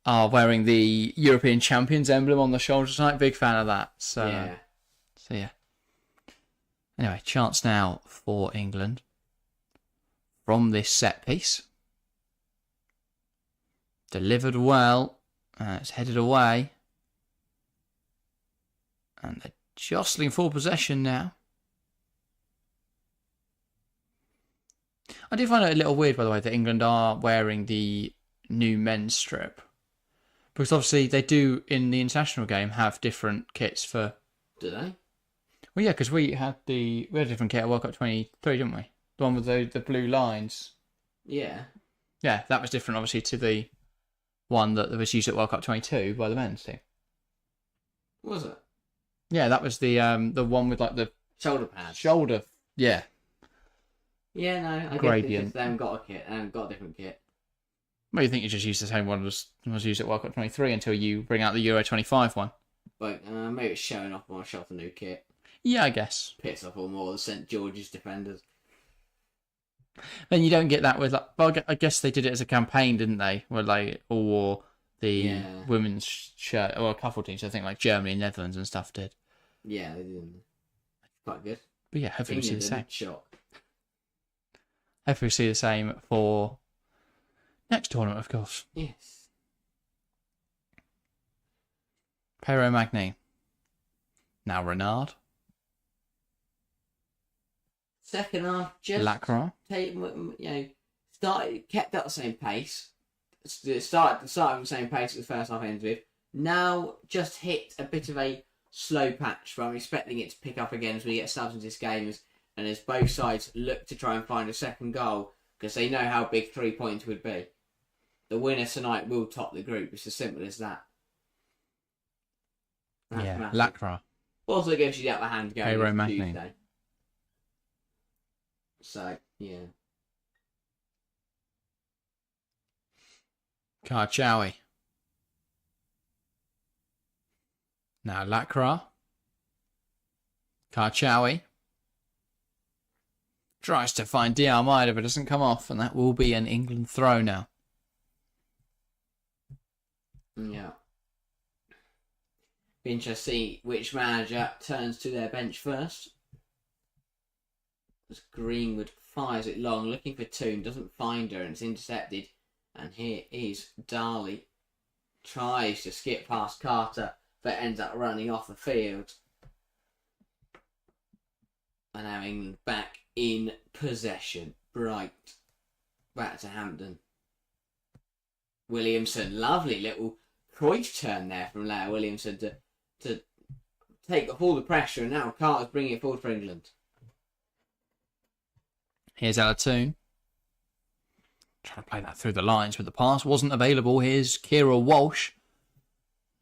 wearing the European champions emblem on the shoulder tonight. Big fan of that. So yeah. Anyway, chance now for England from this set piece. Delivered well. It's headed away. And they're jostling for possession now. I do find it a little weird, by the way, that England are wearing the new men's strip. Because obviously they do, in the international game, have different kits for... Do they? Well, yeah, because we had a different kit at World Cup 23, didn't we? The one with the blue lines. Yeah. Yeah, that was different, obviously, to the one that was used at World Cup 22 by the men's team. Was it? Yeah, that was the one with like the shoulder pads. Shoulder, yeah. Yeah, no, I Gradient. guess they haven't got a kit, and got a different kit. Well, you think you just use the same one was used at World Cup 23 until you bring out the Euro 25 one. But maybe it's showing off more, show off the new kit. Yeah, I guess. Pits off all more the St George's defenders. Then you don't get that with like. Well, I guess they did it as a campaign, didn't they? Where they all wore the women's shirt, or a couple of teams. I think like Germany, Netherlands, and stuff did. Yeah, they did. Quite good. But yeah, hopefully we see the same. Shock. Hopefully we see the same for next tournament, of course. Yes. Pero Magni. Now Renard. Second half, just Lacroix. kept at the same pace. Started at the same pace as the first half ended with. Now just hit a bit of a slow patch. But I'm expecting it to pick up again as we get subs into this game, and as both sides look to try and find a second goal because they know how big 3 points would be. The winner tonight will top the group. It's as simple as that. Yeah, Lacra. Also gives you the upper hand going into Magnin. Tuesday. So, yeah. Karchawi. Now Lacra. Karchawi. Tries to find Diarmida, but doesn't come off, and that will be an England throw now. Yeah. Be interesting to see which manager turns to their bench first. As Greenwood fires it long, looking for Toon, doesn't find her, and it's intercepted. And here is Darley. Tries to skip past Carter, but ends up running off the field. And now England back in possession. Bright. Back to Hampton. Williamson, lovely little Cruyff turn there from Leo Williamson to take all the pressure, and now Carter's bringing it forward for England. Here's Alatoon. Trying to play that through the lines, but the pass wasn't available. Here's Kira Walsh.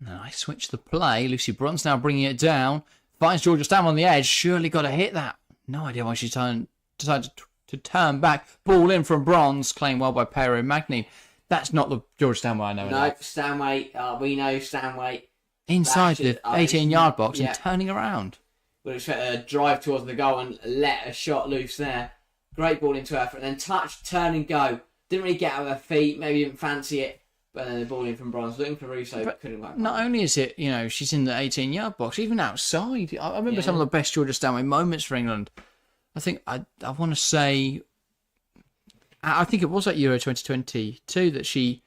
Nice switch the play. Lucy Brunt's now bringing it down. Finds Georgia Stam on the edge. Surely got to hit that. No idea why she decided to turn back. Ball in from Bronze. Claimed well by Pero Magnin. That's not the Georgia Stanway I know. No, Stanway. We know Stanway. Inside the 18-yard box and turning around. Would expect a drive towards the goal and let a shot loose there. Great ball into her, and then touch, turn and go. Didn't really get out of her feet. Maybe didn't fancy it. But then the ball in from Bronze. Looking for Russo, but couldn't quite. Not only is it, she's in the 18-yard box, even outside. I remember some of the best Georgia Stanway moments for England. I think I want to say, I think it was at Euro 2022 that she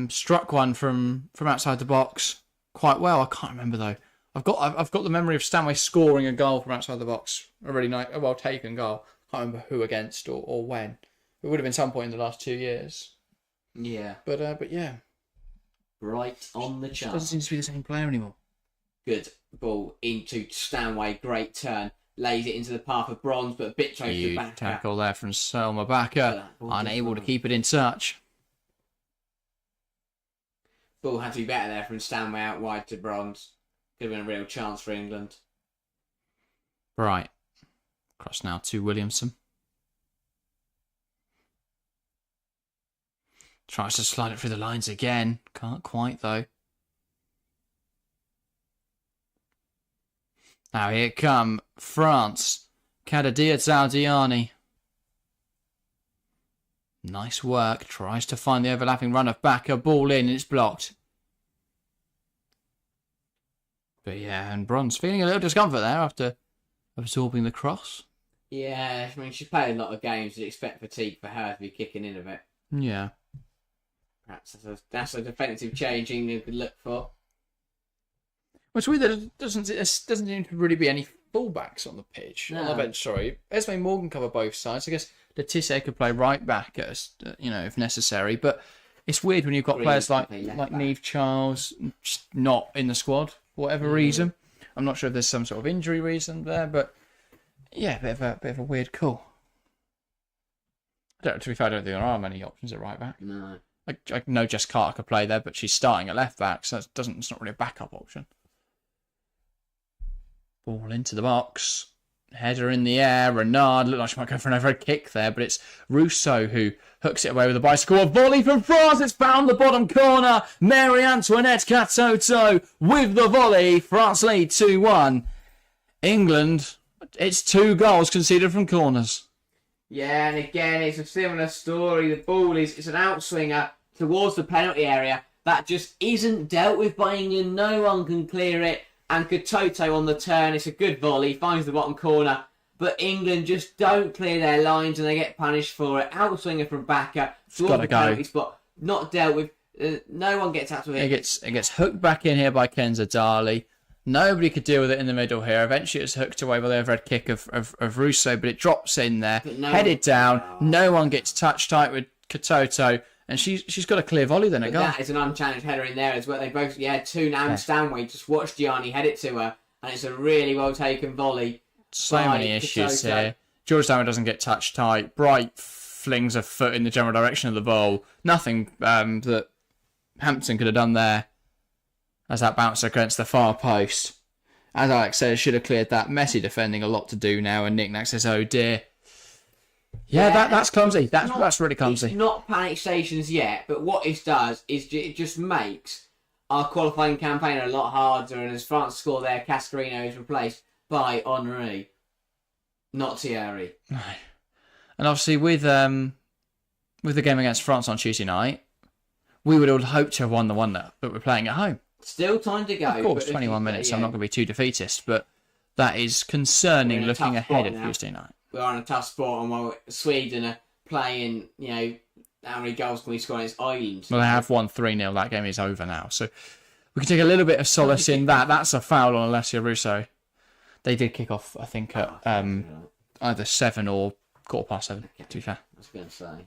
struck one from outside the box quite well. I can't remember though. I've got the memory of Stanway scoring a goal from outside the box, a really nice, well taken goal. Can't remember who against or when. It would have been some point in the last 2 years. Yeah. But yeah. Right on the chart. Doesn't seem to be the same player anymore. Good ball into Stanway. Great turn. Lays it into the path of Bronze, but a bit close to the back. Tackle there from Selma Backer. Unable to keep it in touch. Ball had to be better there from Stanway out wide to Bronze. Could have been a real chance for England. Right. Cross now to Williamson. Tries to slide it through the lines again. Can't quite, though. Now here come France. Kadadia Zaldiani. Nice work. Tries to find the overlapping run of Backer. Ball in, and it's blocked. But yeah, and Bronze feeling a little discomfort there after absorbing the cross. Yeah, I mean, she's played a lot of games. You'd expect fatigue for her to be kicking in a bit. Yeah. Perhaps that's a defensive change England could look for. Well, it's weird that it doesn't seem to really be any fullbacks on the pitch. No. On the bench, sorry. Esme Morgan cover both sides. I guess Letizia could play right back, if necessary. But it's weird when you've got players like Neve Charles not in the squad for whatever reason. I'm not sure if there's some sort of injury reason there, but yeah, bit of a weird call. To be fair, I don't think there are many options at right back. No. I know Jess Carter could play there, but she's starting at left back, so it's not really a backup option. Ball into the box. Header in the air. Renard looked like she might go for an overhead kick there, but it's Rousseau who hooks it away with a bicycle. A volley from France. It's found the bottom corner. Marie-Antoinette Catoto with the volley. France lead 2-1. England, it's 2 goals conceded from corners. Yeah, and again, it's a similar story. The ball it's an outswinger towards the penalty area. That just isn't dealt with by England. No one can clear it. And Katoto on the turn. It's a good volley. Finds the bottom corner. But England just don't clear their lines and they get punished for it. Outswinger from Backer. Towards the penalty spot. Not dealt with. No one gets out of it. It gets hooked back in here by Kenza Darley. Nobody could deal with it in the middle here. Eventually, it's hooked away by the overhead kick of Russo, but it drops in there, headed down. No one gets touch tight with Katoto, and she's got a clear volley then. That is an unchallenged header in there as well. They both had two now in Stanway. Just watch Gianni head it to her, and it's a really well taken volley. So many issues here. George Stanway doesn't get touch tight. Bright flings a foot in the general direction of the ball. Nothing that Hampton could have done there. As that bounced against the far post. As Alex says, should have cleared that. Messi defending, a lot to do now, and Nick Nack says, oh dear. Yeah, that's clumsy. That's really clumsy. It's not panic stations yet, but what it does is it just makes our qualifying campaign a lot harder, and as France score there, Cascarino is replaced by Henry, not Thierry. And obviously with the game against France on Tuesday night, we would all hope to have won the one that we're playing at home. Still time to go. Of course, 21 minutes. Yeah. I'm not going to be too defeatist, but that is concerning looking ahead of Tuesday night. We're on a tough spot, and while Sweden are playing, how many goals can we score against Ireland? Well, they have won 3-0. That game is over now. So we can take a little bit of solace in that. That's a foul on Alessia Russo. They did kick off, I think, at either 7 or 7:15, to be fair. I was going to say.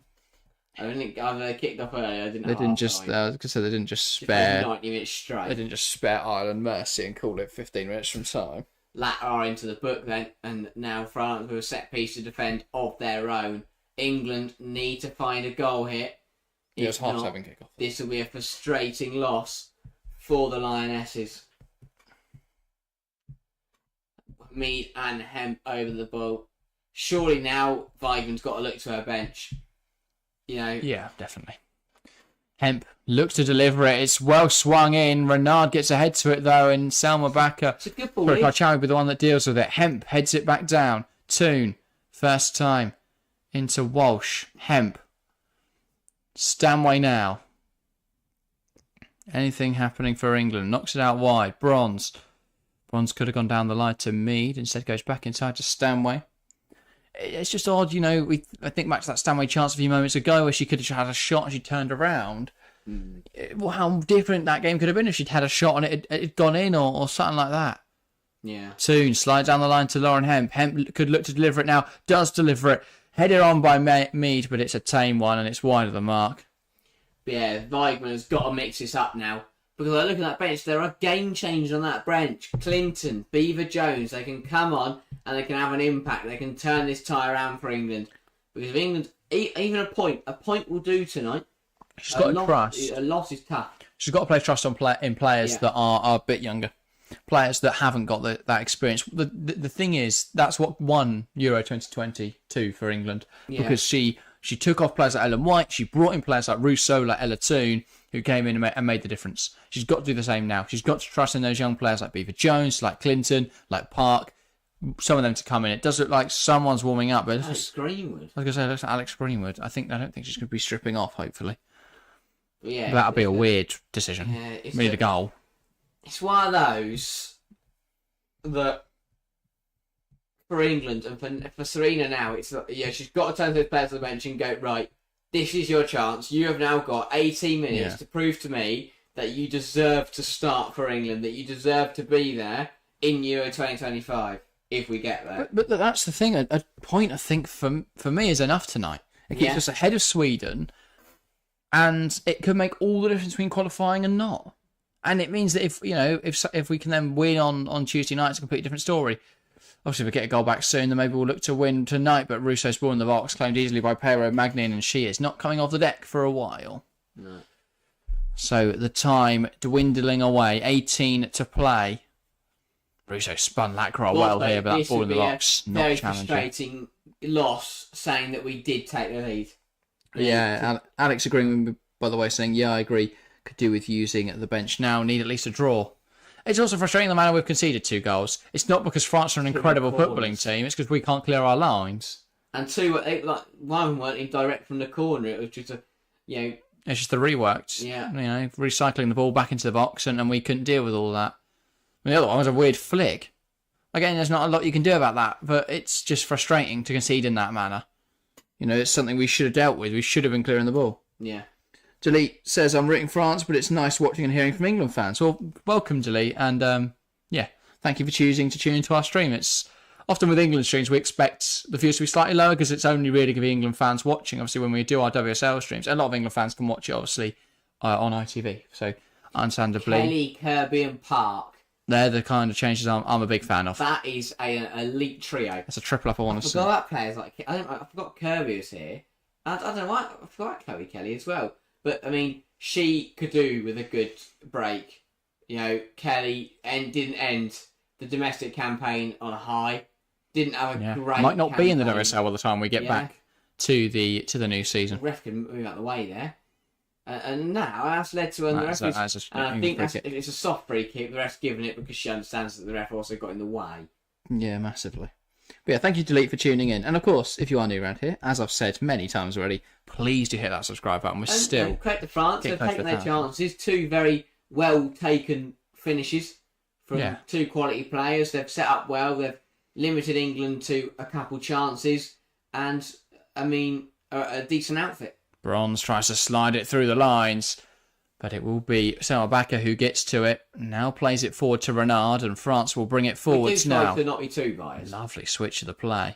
I don't think they kicked off earlier. They didn't just. I was going to say they didn't just spare. 90 minutes straight. They didn't just spare Ireland mercy and call it 15 minutes from time. Latter are into the book then, and now France with a set piece to defend of their own. England need to find a goal here. Yeah, it's half 7 kickoff. This will be a frustrating loss for the Lionesses. Mead and Hemp over the ball. Surely now Weigmann's got to look to her bench. Yeah, definitely. Hemp looks to deliver it. It's well swung in. Renard gets ahead to it though, and Selma Bakker. It's a good ball. Karchawi will be the one that deals with it. Hemp heads it back down. Toon, first time into Walsh. Hemp. Stanway now. Anything happening for England? Knocks it out wide. Bronze. Bronze could have gone down the line to Mead. Instead goes back inside to Stanway. It's just odd, I think back to that Stanway chance a few moments ago where she could have had a shot and she turned around. How different that game could have been if she'd had a shot and it had gone in or something like that. Yeah. Toon slides down the line to Lauren Hemp. Hemp could look to deliver it now. Does deliver it. Headed on by Mead, but it's a tame one and it's wide of the mark. Yeah, Weigmann has got to mix this up now. Because I look at that bench, there are game changers on that bench. Clinton, Beaver Jones, they can come on and they can have an impact. They can turn this tie around for England. Because if England, even a point will do tonight. She's got to trust. A loss is tough. She's got to place trust in players that are a bit younger. Players that haven't got that experience. The thing is, that's what won Euro 2022 for England. Yeah. Because she took off players like Ellen White. She brought in players like Russo, like Ella Toon, who came in and made the difference. She's got to do the same now. She's got to trust in those young players like Beaver Jones, like Clinton, like Park. Some of them to come in. It does look like someone's warming up. But Alex Greenwood. I was going to say, it looks like Alex Greenwood. I don't think she's going to be stripping off, hopefully. Yeah, that'll be a weird decision. We need a goal. It's one of those that for England and for Serena now, it's she's got to turn to those players on the bench and go, right, this is your chance. You have now got 18 minutes to prove to me that you deserve to start for England, that you deserve to be there in Euro 2025 if we get there. But that's the thing. A point, I think, for me is enough tonight. It keeps us ahead of Sweden, and it could make all the difference between qualifying and not. And it means that if we can then win on Tuesday night, it's a completely different story. Obviously, if we get a goal back soon, then maybe we'll look to win tonight. But Russo's ball in the box, claimed easily by Pero Magnin, and she is not coming off the deck for a while. No. So the time dwindling away, 18 to play. Russo spun Lacroix well here, but that ball in the box, not very challenging. Frustrating loss, saying that we did take the lead. Yeah, Alex agreeing, by the way, saying, I agree, could do with using the bench now, need at least a draw. It's also frustrating the manner we've conceded 2 goals. It's not because France are an incredible footballing team, it's because we can't clear our lines. And 2, one of them weren't in direct from the corner, it was just It's just the reworked. Yeah. Recycling the ball back into the box, and we couldn't deal with all that. And the other one was a weird flick. Again, there's not a lot you can do about that, but it's just frustrating to concede in that manner. It's something we should have dealt with. We should have been clearing the ball. Yeah. Delete says, I'm rooting France, but it's nice watching and hearing from England fans. Well, welcome, Delete. And, thank you for choosing to tune into our stream. It's often with England streams, we expect the views to be slightly lower because it's only really going to be England fans watching. Obviously, when we do our WSL streams, a lot of England fans can watch it, obviously, on ITV. So, understandably, Kelly, Kirby, and Park. they're the kind of changes I'm a big fan of. That is an elite trio. That's a triple up I want to see. I forgot players like I forgot Kirby was here. I don't know why I forgot Chloe Kelly as well. But I mean, she could do with a good break. You know, Kelly didn't end the domestic campaign on a high. Didn't have a great. Might not campaign. be in the WSL by the time we get back to the new season. The ref can move out the way there. And now that's led to and I think if it's a soft free kick, the ref's giving it because she understands that the ref also got in the way. Yeah, massively. But yeah, thank you, Delete, for tuning in. And of course, if you are new around here, as I've said many times already, please do hit that subscribe button. We're still credit to France. They've taken their chances. 2 very well taken finishes from 2 quality players. They've set up well. They've limited England to a couple chances, and I mean a decent outfit. Bronze tries to slide it through the lines, but it will be Selma Bakker who gets to it. Now plays it forward to Renard, and France will bring it forwards now. To not be too biased. Lovely switch of the play.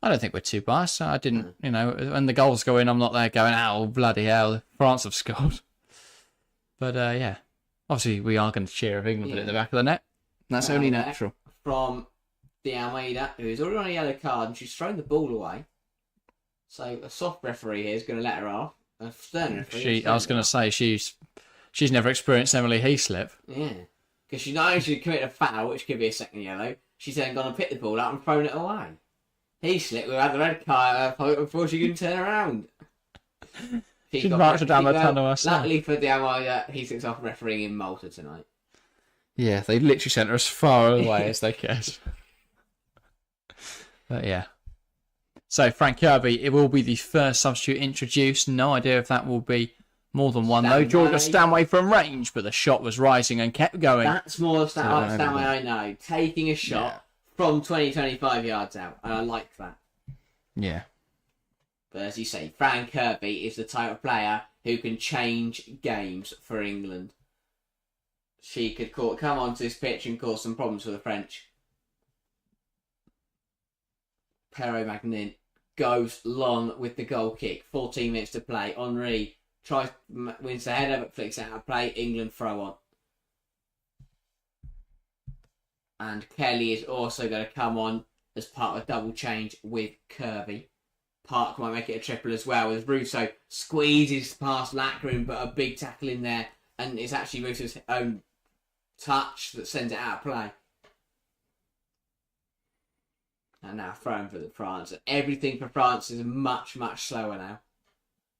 I don't think we're too biased. I didn't, when the goals go in, I'm not there going, oh, bloody hell, France have scored. But yeah, obviously we are going to cheer if England put it in the back of the net. That's only natural. From De Almeida, who is already on a yellow card, and she's thrown the ball away. So a soft referee here is going to let her off. A stern referee. I was going to say she's never experienced Emily Heaslip. Yeah, because she not only committed a foul, which could be a second yellow, she's then gone and picked the ball out and thrown it away. Heaslip will have the red card before she can turn around. She's marched down the tunnel herself. Luckily for the Almeida, Heaslip's off refereeing in Malta tonight. Yeah, they literally sent her as far away as they could. But yeah. So, Frank Kirby, it will be the first substitute introduced. No idea if that will be more than one, though. Georgia Stanway from range, but the shot was rising and kept going. That's more Stanway I know. Taking a shot from 20, 25 yards out, and I like that. Yeah. But as you say, Frank Kirby is the type of player who can change games for England. She could come onto this pitch and cause some problems for the French. Pero Magnin goes long with the goal kick. 14 minutes to play. Henri wins the header but flicks it out of play. England throw on. And Kelly is also going to come on as part of a double change with Kirby. Park might make it a triple as well as Russo squeezes past Lackroom, but a big tackle in there, and it's actually Russo's own touch that sends it out of play. And now throwing for the France. Everything for France is much, much slower now.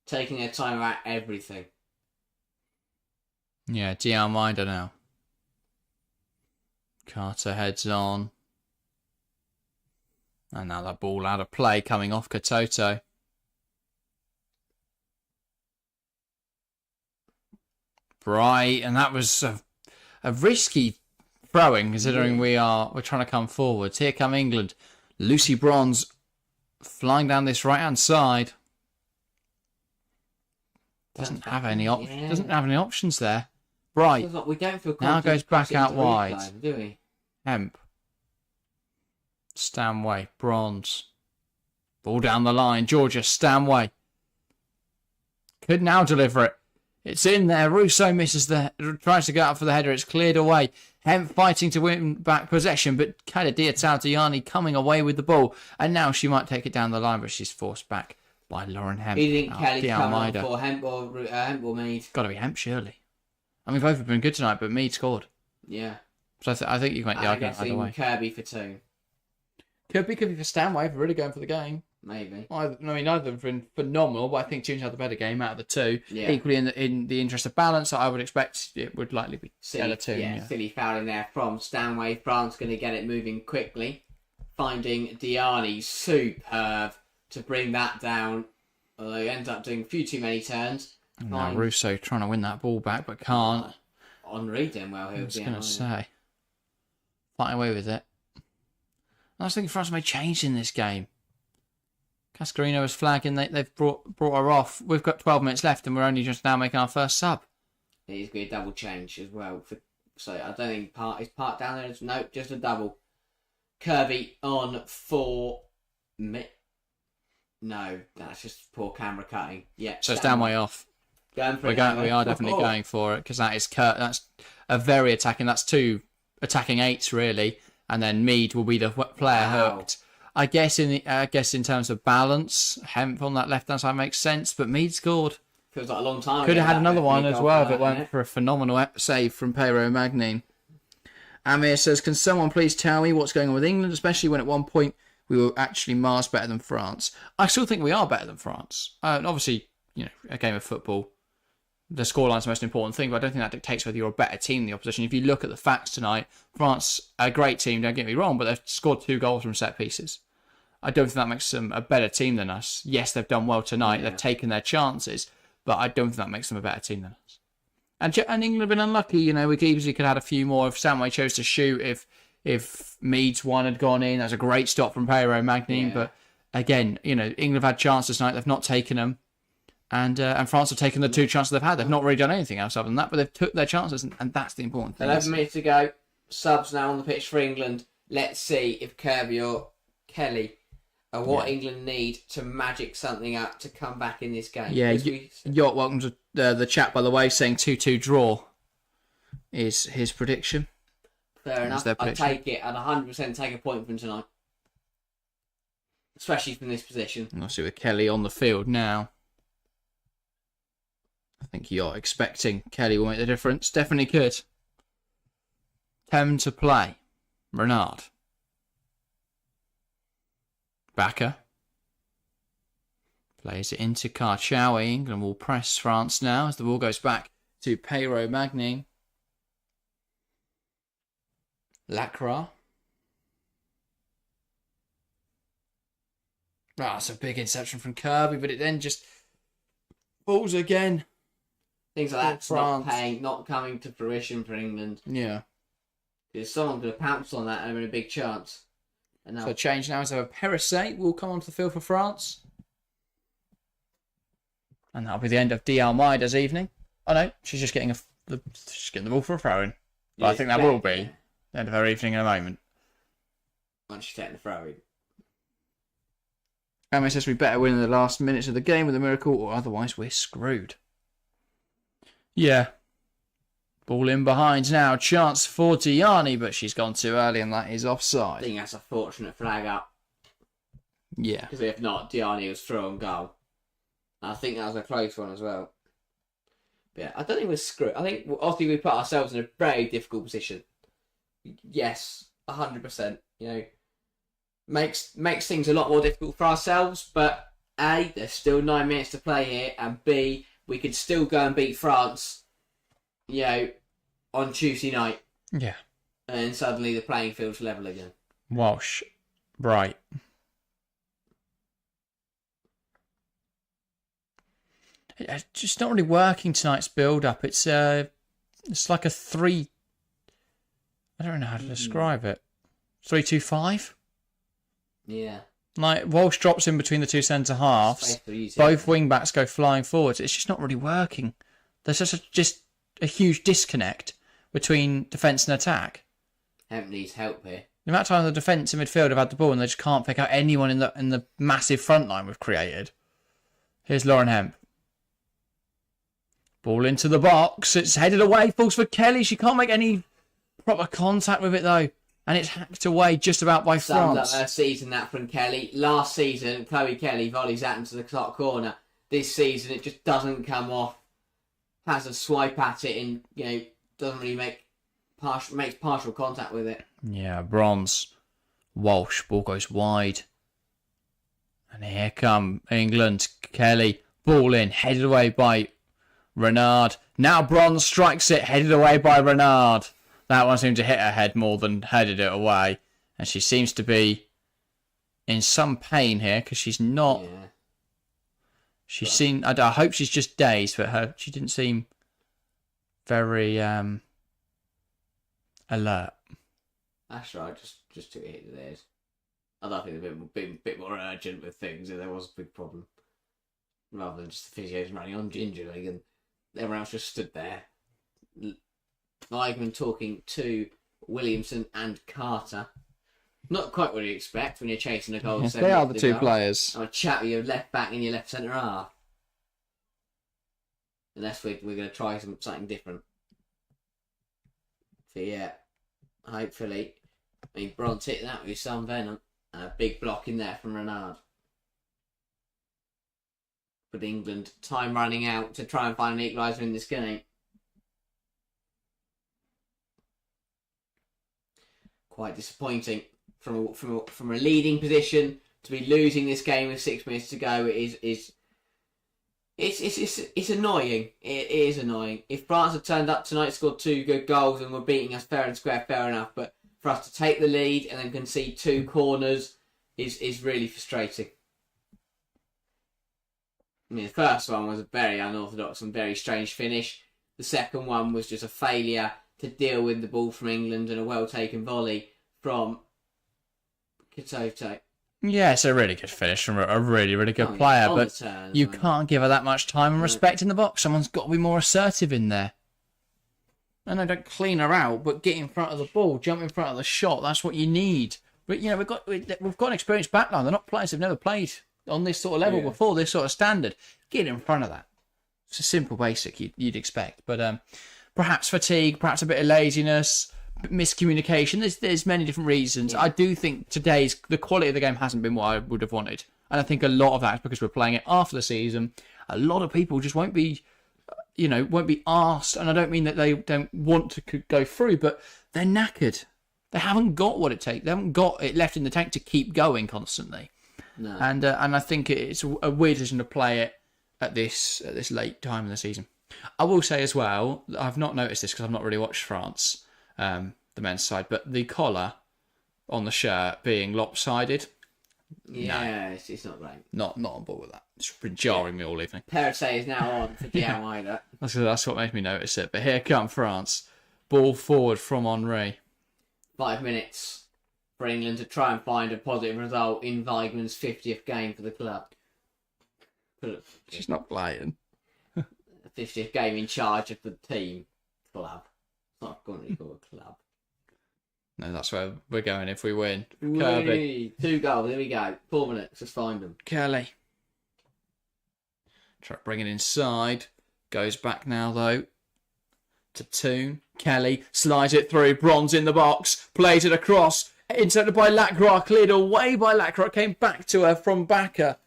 Taking their time about everything. Yeah, De Almeida now. Carter heads on. And now that ball out of play coming off Katoto. Bright, and that was a risky throwing considering we're trying to come forwards. Here come England. Lucy Bronze flying down this right hand side. Doesn't have any options there. Bright. We don't feel now goes back out wide. Reclaim, do we? Hemp. Stanway. Bronze. Ball down the line. Georgia Stanway. Could now deliver it. It's in there. Russo misses tries to go up for the header. It's cleared away. Hemp fighting to win back possession, but Kadidia Tautiani coming away with the ball. And now she might take it down the line, but she's forced back by Lauren Hemp. Do you think Kelly's coming on for Hemp or Mead? Got to be Hemp, surely. I mean, both have been good tonight, but Mead scored. Yeah. So I think you can make the argument either way. Kirby for 2. Could be for Stanway if we're really going for the game. Maybe. Well, I mean, neither of them have been phenomenal, but I think Tunes had the better game out of the 2. Yeah. Equally, in the interest of balance, I would expect it would likely be the 2. Yeah, silly foul in there from Stanway. France going to get it moving quickly. Finding Diani superb to bring that down. Although he ends up doing a few too many turns. Now Russo trying to win that ball back, but can't. Henri doing well here. I was going to say. Fighting away with it. I was thinking France may change in this game. Cascarino was flagging. They've brought her off. We've got 12 minutes left and we're only just now making our first sub. It is going to be a double change as well for So I don't think is Park down there. No, just a double. Kirby on for No, that's just poor camera cutting. Yeah. So it's down way off. Going for We are definitely going for it because that's a very attacking. That's 2 attacking 8s really, and then Mead will be the player hooked. I guess in terms of balance, Hemp on that left hand side makes sense, but Mead scored. Feels like a long time. Could have had another one as well if it weren't for a phenomenal save from Pero Magnin. Amir says, "Can someone please tell me what's going on with England, especially when at one point we were actually miles better than France?" I still think we are better than France. Obviously, a game of football, the scoreline's the most important thing, but I don't think that dictates whether you're a better team than the opposition. If you look at the facts tonight, France, a great team, don't get me wrong, but they've scored 2 goals from set pieces. I don't think that makes them a better team than us. Yes, they've done well tonight. Yeah. They've taken their chances, but I don't think that makes them a better team than us. And England have been unlucky. We easily could have had a few more if Samway chose to shoot. If Mead's one had gone in, that's a great stop from Pero Magnin. Yeah. But again, England have had chances tonight. They've not taken them. And France have taken the 2 chances they've had. They've not really done anything else other than that, but they've took their chances, and that's the important thing. 11 minutes to go. Subs now on the pitch for England. Let's see if Kirby or Kelly are what England need to magic something up to come back in this game. Yeah, Yacht, welcome to the chat, by the way, saying 2-2 draw is his prediction. Fair enough. I'd take it. I'd 100% take a point from tonight. Especially from this position. I'll see with Kelly on the field now. I think you're expecting Kelly will make the difference. Definitely could. 10 to play. Renard. Backer. Plays it into Karchaoui. England will press France now as the ball goes back to Pero Magnin. Lacroix. That's a big interception from Kirby, but it then just falls again. Things like that's not coming to fruition for England. Yeah. Because someone could have pounced on that and having a big chance. And now... So change now is Perisset will come onto the field for France. And that'll be the end of D. Almeida's evening. Oh no, she's just getting the ball for a throw-in. But I think that will be the end of her evening in a moment. Once she's taking the throw-in. Amy says we better win in the last minutes of the game with a miracle, or otherwise we're screwed. Yeah. Ball in behind now. Chance for Diani, but she's gone too early and that is offside. I think that's a fortunate flag up. Yeah. Because if not, Diani was through on goal. I think that was a close one as well. But yeah, I don't think we're screwed. I think obviously we put ourselves in a very difficult position. Yes, 100%. Makes things a lot more difficult for ourselves. But A, there's still 9 minutes to play here, and B, we could still go and beat France, on Tuesday night. Yeah. And suddenly the playing field's level again. Walsh. Right. It's just not really working tonight's build-up. It's like a 3... I don't know how to describe it. 3-2-5? Yeah. Like, Walsh drops in between the 2 centre-halves. Both wing-backs go flying forwards. It's just not really working. There's just a huge disconnect between defence and attack. Hampton needs help here. The amount of time the defence and midfield have had the ball and they just can't pick out anyone in the massive front line we've created. Here's Lauren Hemp. Ball into the box. It's headed away. Falls for Kelly. She can't make any proper contact with it, though. And it's hacked away just about by France. Sums up her season, that from Kelly. Last season, Chloe Kelly volleys that into the top corner. This season, it just doesn't come off. Has a swipe at it and, doesn't really makes partial contact with it. Yeah, bronze. Walsh. Ball goes wide. And here come England. Kelly. Ball in. Headed away by Renard. Now Bronze strikes it, headed away by Renard. That one seemed to hit her head more than headed it away. And she seems to be in some pain here because she's not... Yeah. She's seen... I hope she's just dazed, but she didn't seem very alert. That's right, just took a hit to theirs. I don't think they've been a bit more urgent with things if there was a big problem. Rather than just the physios running on gingerly and everyone else just stood there Weigman talking to Williamson and Carter. Not quite what you expect when you're chasing a goal. Yes, they are the two players. I'll chat with your left back and your left centre half. Unless we're going to try something different. So yeah, hopefully. I mean, Bronze hit that with some venom. And a big block in there from Renard. But England, time running out to try and find an equaliser in this game. Quite disappointing from a leading position to be losing this game with 6 minutes to go. It's annoying. It is annoying. If France had turned up tonight, scored 2 good goals and were beating us fair and square, fair enough. But for us to take the lead and then concede 2 corners is really frustrating. I mean, the first one was a very unorthodox and very strange finish. The second one was just a failure to deal with the ball from England and a well-taken volley from Katoto. Yeah, it's a really good finish from a really, really good player, but you can't give her that much time and respect in the box. Someone's got to be more assertive in there. And I don't clean her out, but get in front of the ball, jump in front of the shot. That's what you need. But you know, we've got an experienced backline. They're not players who've never played on this sort of level before, this sort of standard. Get in front of that. It's a simple basic you'd expect, but perhaps fatigue, perhaps a bit of laziness, miscommunication. There's many different reasons. I do think the quality of the game hasn't been what I would have wanted, and I think a lot of that is because we're playing it after the season. A lot of people just won't be asked, and I don't mean that they don't want to go through, but they're knackered. They haven't got what it takes. They haven't got it left in the tank to keep going constantly. No. And I think it's a weird decision to play it at this late time in the season. I will say as well, I've not noticed this because I've not really watched France, the men's side, but the collar on the shirt being lopsided. Yeah, no. It's not great. Not on board with that. It's been jarring me all evening. Perissé is now on for Diawara. That's what made me notice it. But here come France. Ball forward from Henry. 5 minutes for England to try and find a positive result in Weigman's 50th game for the club. She's not playing. 50th game in charge of the team club. It's not going to be called a club. No, that's where we're going if we win. Kirby. 2 goals, there we go. 4 minutes, let's find them. Kelly. Try to bring it inside. Goes back now, though, to Toon. Kelly slides it through. Bronze in the box. Plays it across. Intercepted by Lacroix. Cleared away by Lacroix. Came back to her from Backer.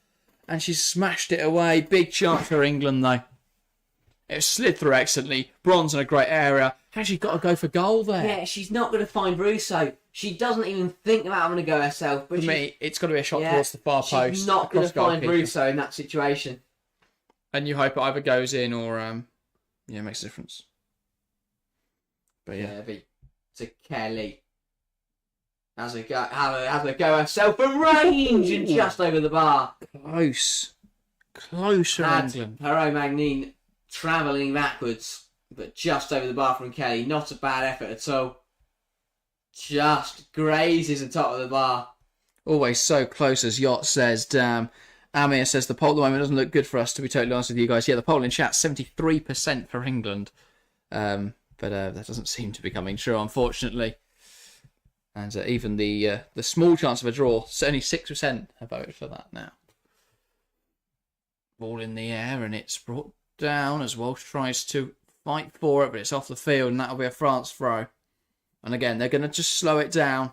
And she smashed it away. Big chance for England, though. It slid through excellently. Bronze in a great area. Has she got to go for goal there? Yeah, she's not going to find Russo. She doesn't even think about having to go herself. But for me, it's got to be a shot towards the far post. She's not going to find Russo in that situation. And you hope it either goes in or makes a difference. But yeah. To Kelly. Has a go herself from range and just over the bar. Close for England. Haro Magnin travelling backwards, but just over the bar from Kelly. Not a bad effort at all. Just grazes the top of the bar. Always so close, as Yacht says. Damn. Amir says the poll at the moment doesn't look good for us, to be totally honest with you guys. Yeah, the poll in chat, 73% for England. But that doesn't seem to be coming true, unfortunately. And even the small chance of a draw, only 6% have voted for that now. Ball in the air, and it's brought down as Walsh tries to fight for it, but it's off the field, and that'll be a France throw. And again, they're going to just slow it down,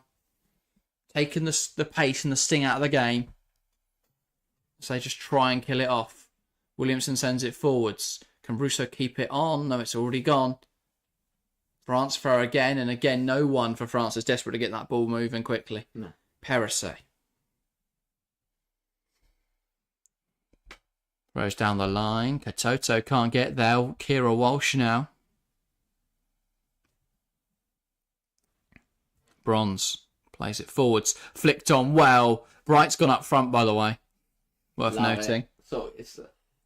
taking the pace and the sting out of the game. So they just try and kill it off. Williamson sends it forwards. Can Russo keep it on? No, it's already gone. France throw again, and again, no one for France is desperate to get that ball moving quickly. No. Perissé. Throws down the line. Katoto can't get there. Kira Walsh now. Bronze plays it forwards. Flicked on well. Bright's gone up front, by the way. Worth noting. So it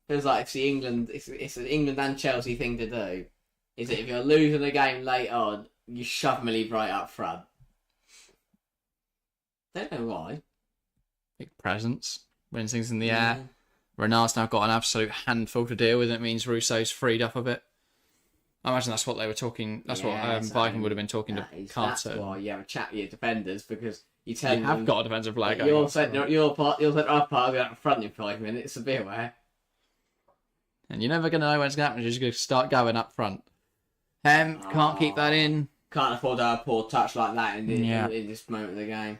feels like it's an England and Chelsea thing to do. Is that if you're losing the game late on, you shove Millie Bright up front. Don't know why. Big presence. Wins things in the air. Renard's now got an absolute handful to deal with. It means Russo's freed up a bit. I imagine that's what they were talking. That's Yeah, what so Viking would have been talking to That's Carter. why you have a chat with your defenders, because you tell You them have got a defensive flag. your centre half part will be out in front in 5 minutes. So be aware. And you're never going to know when it's going to happen. You're just going to start going up front. Can't keep that in. Can't afford to have a poor touch like that in Yeah. this moment of the game.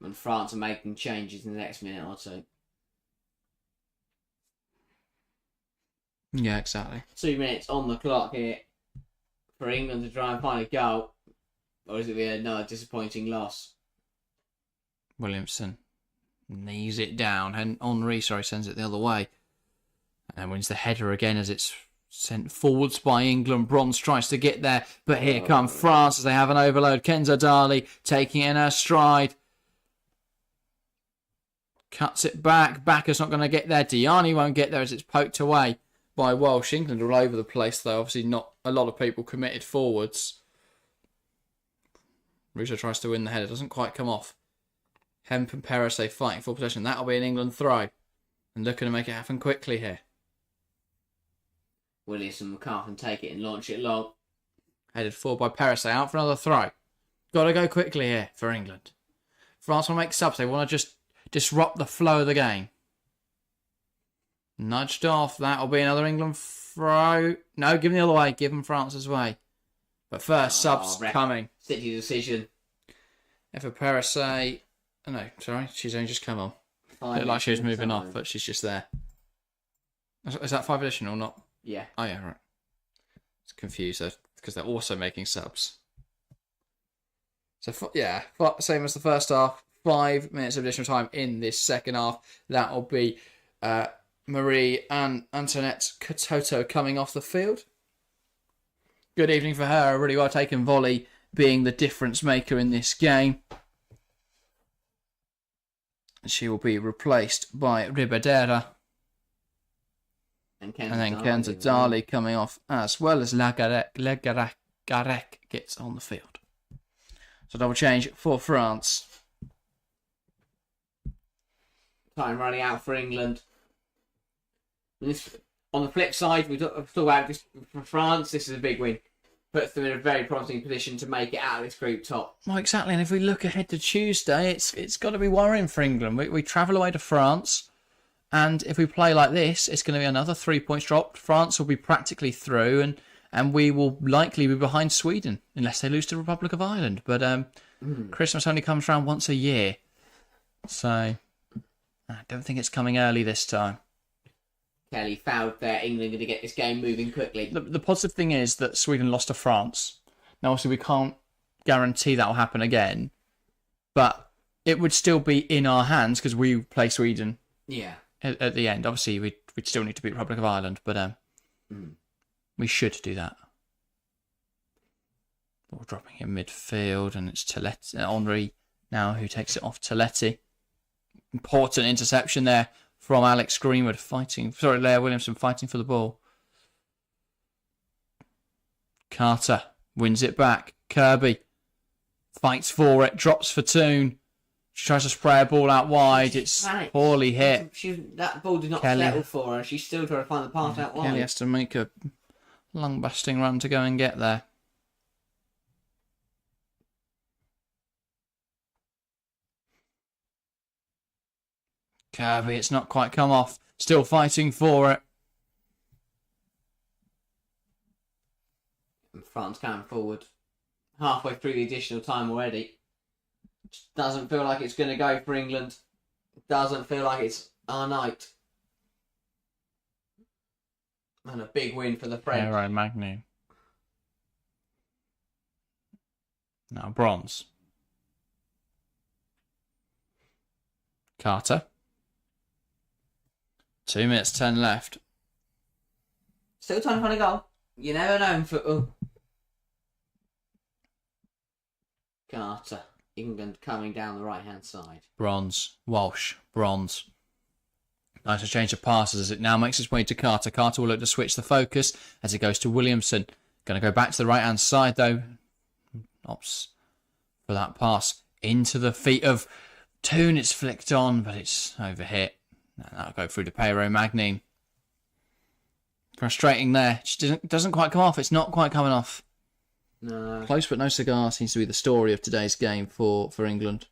And France are making changes in the next minute or two. Yeah, exactly. 2 minutes on the clock here for England to try and find a goal. Or is it another disappointing loss? Williamson knees it down, and Henri, sends it the other way. And wins the header again as it's sent forwards by England. Bronze tries to get there, but here come France as they have an overload. Kenza Dali taking it in her stride. Cuts it back. Backer's not going to get there. Diani won't get there as it's poked away by Welsh. England are all over the place, though. Obviously, not a lot of people committed forwards. Russo tries to win the header. Doesn't quite come off. Hemp and Peres fighting for possession. That'll be an England throw. And looking to make it happen quickly here. Willis and McCarthy take it and launch it long. Headed forward by Peres. Out for another throw. Got to go quickly here for England. France will make subs. They want to just disrupt the flow of the game. Nudged off. That'll be another England throw. No, give them the other way. Give them France's way. But first, subs coming. City decision. If Peres oh, no, sorry. She's only just come on. Looked like she was moving off, but she's just there. Is that 5 additional or not? Yeah. Oh, yeah, right. It's confused though, because they're also making subs. So, same as the first half. 5 minutes of additional time in this second half. That'll be Marie and Antoinette Katoto coming off the field. Good evening for her. A really well taken volley being the difference maker in this game. She will be replaced by Ribadera. And then Kenza Dali coming off, as well as Garek gets on the field. So double change for France. Time running out for England. On the flip side, we talk about this for France. This is a big win. Puts them in a very promising position to make it out of this group top. Well, exactly. And if we look ahead to Tuesday, it's got to be worrying for England. We travel away to France, and if we play like this, it's going to be another 3 points dropped. France will be practically through, and we will likely be behind Sweden unless they lose to the Republic of Ireland. But Christmas only comes around once a year, so I don't think it's coming early this time. Kelly fouled there. England going to get this game moving quickly. The positive thing is that Sweden lost to France. Now, obviously, we can't guarantee that will happen again, but it would still be in our hands because we play Sweden. Yeah. At the end, obviously, we'd still need to beat Republic of Ireland, but we should do that. Ball dropping in midfield, and it's Henri now who takes it off Teletti. Important interception there from Alex Greenwood Leah Williamson fighting for the ball. Carter wins it back. Kirby fights for it, drops for Toon. She tries to spray a ball out wide. It's poorly hit. That ball did not settle for her. She's still trying to find the path out wide. Kelly has to make a lung-busting run to go and get there. Kirby, it's not quite come off. Still fighting for it. And France coming forward. Halfway through the additional time already. Doesn't feel like it's going to go for England. Doesn't feel like it's our night. And a big win for the French. Aero Magni. Now bronze. Carter. 2 minutes 10 left. Still trying to find a goal. You never know in football. Carter. England coming down the right-hand side. Bronze. Walsh. Bronze. Nice to change of passes as it now makes its way to Carter. Carter will look to switch the focus as it goes to Williamson. Going to go back to the right-hand side though. Opts for that pass into the feet of Toon. It's flicked on, but it's overhit. That'll go through to Pero Magnin. Frustrating there. It doesn't quite come off. It's not quite coming off. No. Close but no cigar seems to be the story of today's game for England.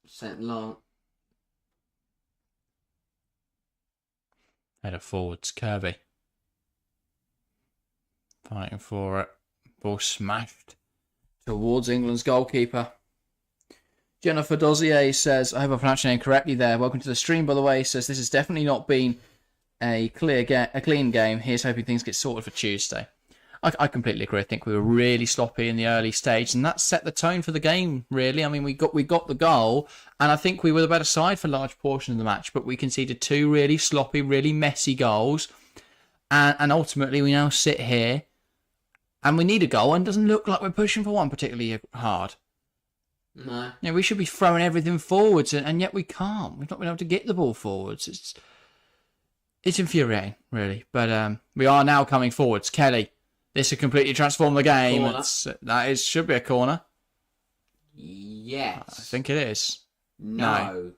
Sent long. Header forwards, Kirby. Fighting for it. Ball smashed towards England's goalkeeper. Jennifer Dozier says, I hope I pronounced your name correctly there. Welcome to the stream, by the way. Says, this has definitely not been a clean game. Here's hoping things get sorted for Tuesday. I completely agree. I think we were really sloppy in the early stage, and that set the tone for the game, really. I mean, we got the goal, and I think we were the better side for large portions of the match, but we conceded 2 really sloppy, really messy goals, and ultimately we now sit here, and we need a goal, and it doesn't look like we're pushing for one particularly hard. No. Yeah, we should be throwing everything forwards, and yet we can't. We've not been able to get the ball forwards. It's infuriating, really. But we are now coming forwards. Kelly, this will completely transform the game. Should be a corner. Yes. I think it is. No.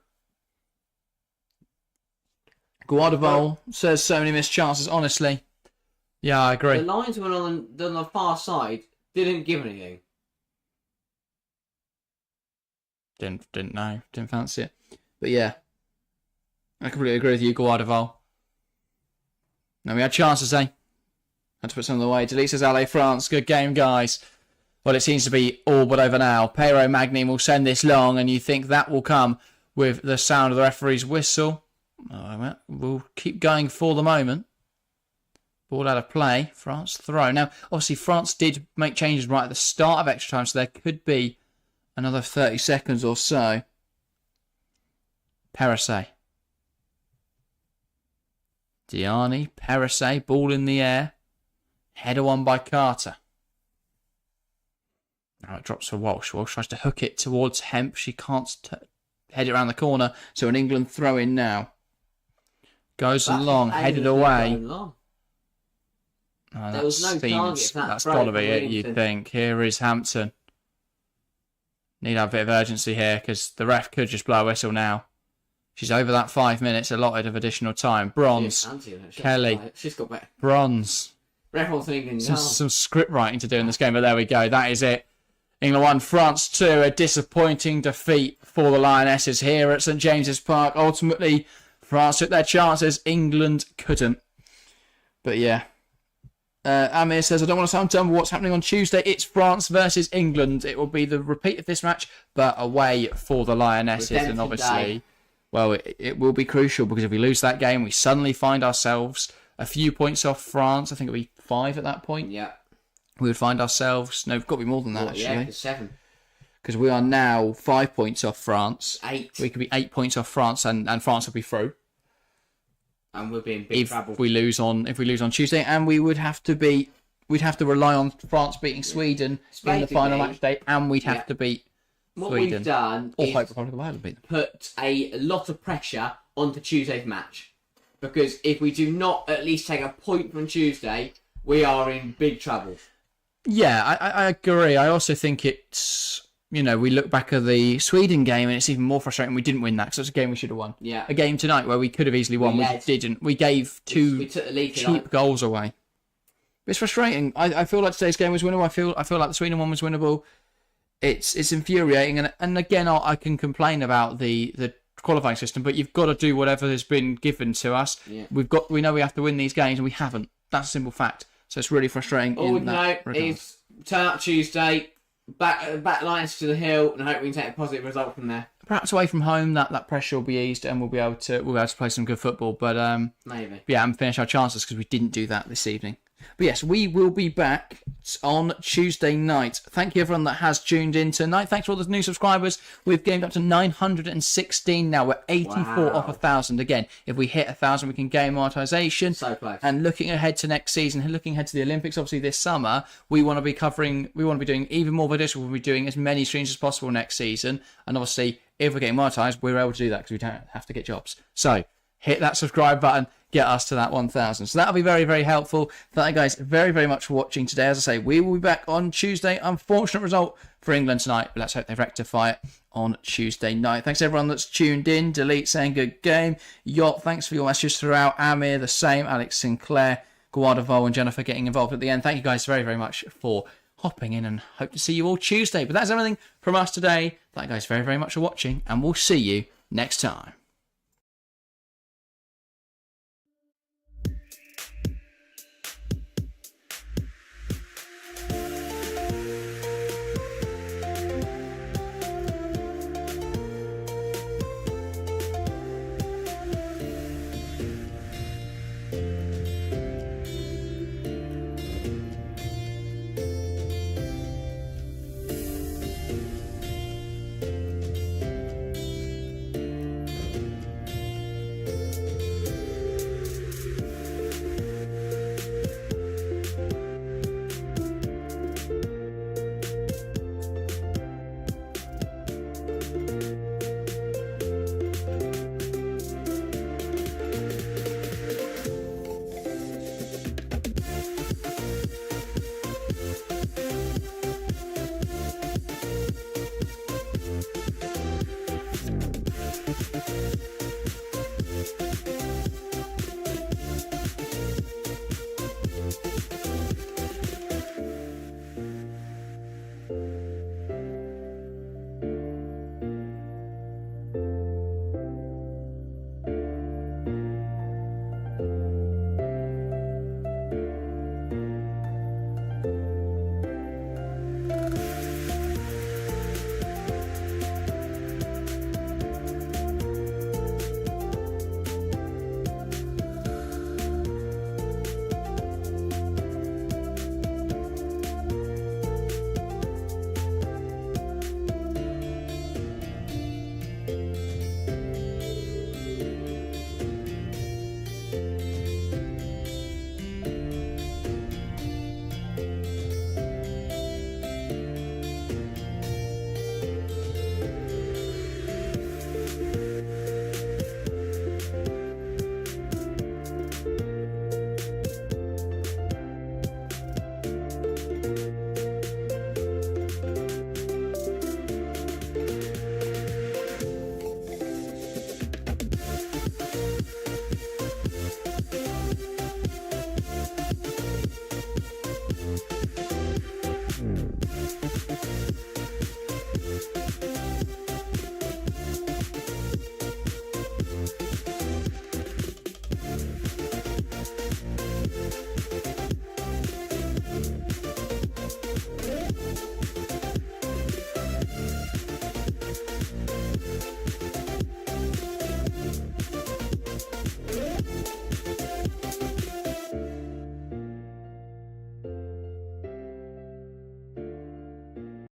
Guardavol says so many missed chances. Honestly, yeah, I agree. The linesman on the far side didn't give anything. Didn't know. Didn't fancy it. But yeah, I completely agree with you, Guardavol. Now we had chances, eh? Had to put some of the way. Delete says, Allez, France. Good game, guys. Well, it seems to be all but over now. Pero Magnin will send this long, and you think that will come with the sound of the referee's whistle. Oh, we'll keep going for the moment. Ball out of play. France throw. Now, obviously, France did make changes right at the start of extra time, so there could be another 30 seconds or so. Perisset. Diani, Perisset, ball in the air. Header on by Carter. Now it drops for Walsh. Walsh tries to hook it towards Hemp. She can't head it around the corner. So an England throw in now. Goes along, headed away. There was no target. That's got to be it, you'd think. Here is Hampton. Need a bit of urgency here because the ref could just blow a whistle now. She's over that 5 minutes allotted of additional time. Bronze. Kelly. She's got better. Bronze. Ref was thinking, some script writing to do in this game, but there we go. That is it. England 1, France 2. A disappointing defeat for the Lionesses here at St James's Park. Ultimately, France took their chances. England couldn't. But yeah. Amir says, I don't want to sound dumb, but what's happening on Tuesday? It's France versus England. It will be the repeat of this match, but away for the Lionesses. And obviously, well, it will be crucial because if we lose that game, we suddenly find ourselves a few points off France. I think it'll be 5 at that point. Yeah. We would find ourselves... No, we've got to be more than that, actually. Yeah, 7. Because we are now 5 points off France. 8. We could be 8 points off France, and France will be through. And we'll be in big trouble. If we lose on Tuesday, and we'd have to rely on France beating Sweden in the final match day, and we'd have to beat what Sweden. We've done or is hope Republic of Ireland beat them. Put a lot of pressure onto Tuesday's match. Because if we do not at least take a point from Tuesday, we are in big trouble. Yeah, I agree. I also think it's, we look back at the Sweden game and it's even more frustrating we didn't win that because it's a game we should have won. Yeah. A game tonight where we could have easily won, we didn't. We gave 2 cheap goals away. It's frustrating. I feel like today's game was winnable. I feel like the Sweden one was winnable. It's infuriating, and again, I can complain about the qualifying system, but you've got to do whatever has been given to us. Yeah. We know we have to win these games, and we haven't. That's a simple fact. So it's really frustrating. All we know is turn up Tuesday, back lines to the hill, and hope we can take a positive result from there. Perhaps away from home, that pressure will be eased, and we'll be able to play some good football. But maybe. Yeah, and finish our chances because we didn't do that this evening. But yes, we will be back on Tuesday night. Thank you everyone that has tuned in tonight. Thanks for all the new subscribers. We've gained up to 916 now. We're 84 off 1,000. Again, if we hit 1,000, we can gain monetization. So close. And looking ahead to next season, looking ahead to the Olympics, obviously this summer, we want to be doing even more videos. We'll be doing as many streams as possible next season. And obviously, if we're getting monetized, we're able to do that because we don't have to get jobs. So, hit that subscribe button, get us to that 1,000. So that'll be very, very helpful. Thank you guys very, very much for watching today. As I say, we will be back on Tuesday. Unfortunate result for England tonight, but let's hope they rectify it on Tuesday night. Thanks everyone that's tuned in. Delete saying good game. Yacht, thanks for your messages throughout. Amir, the same. Alex Sinclair, Guadavol and Jennifer getting involved at the end. Thank you guys very, very much for hopping in and hope to see you all Tuesday. But that's everything from us today. Thank you guys very, very much for watching and we'll see you next time.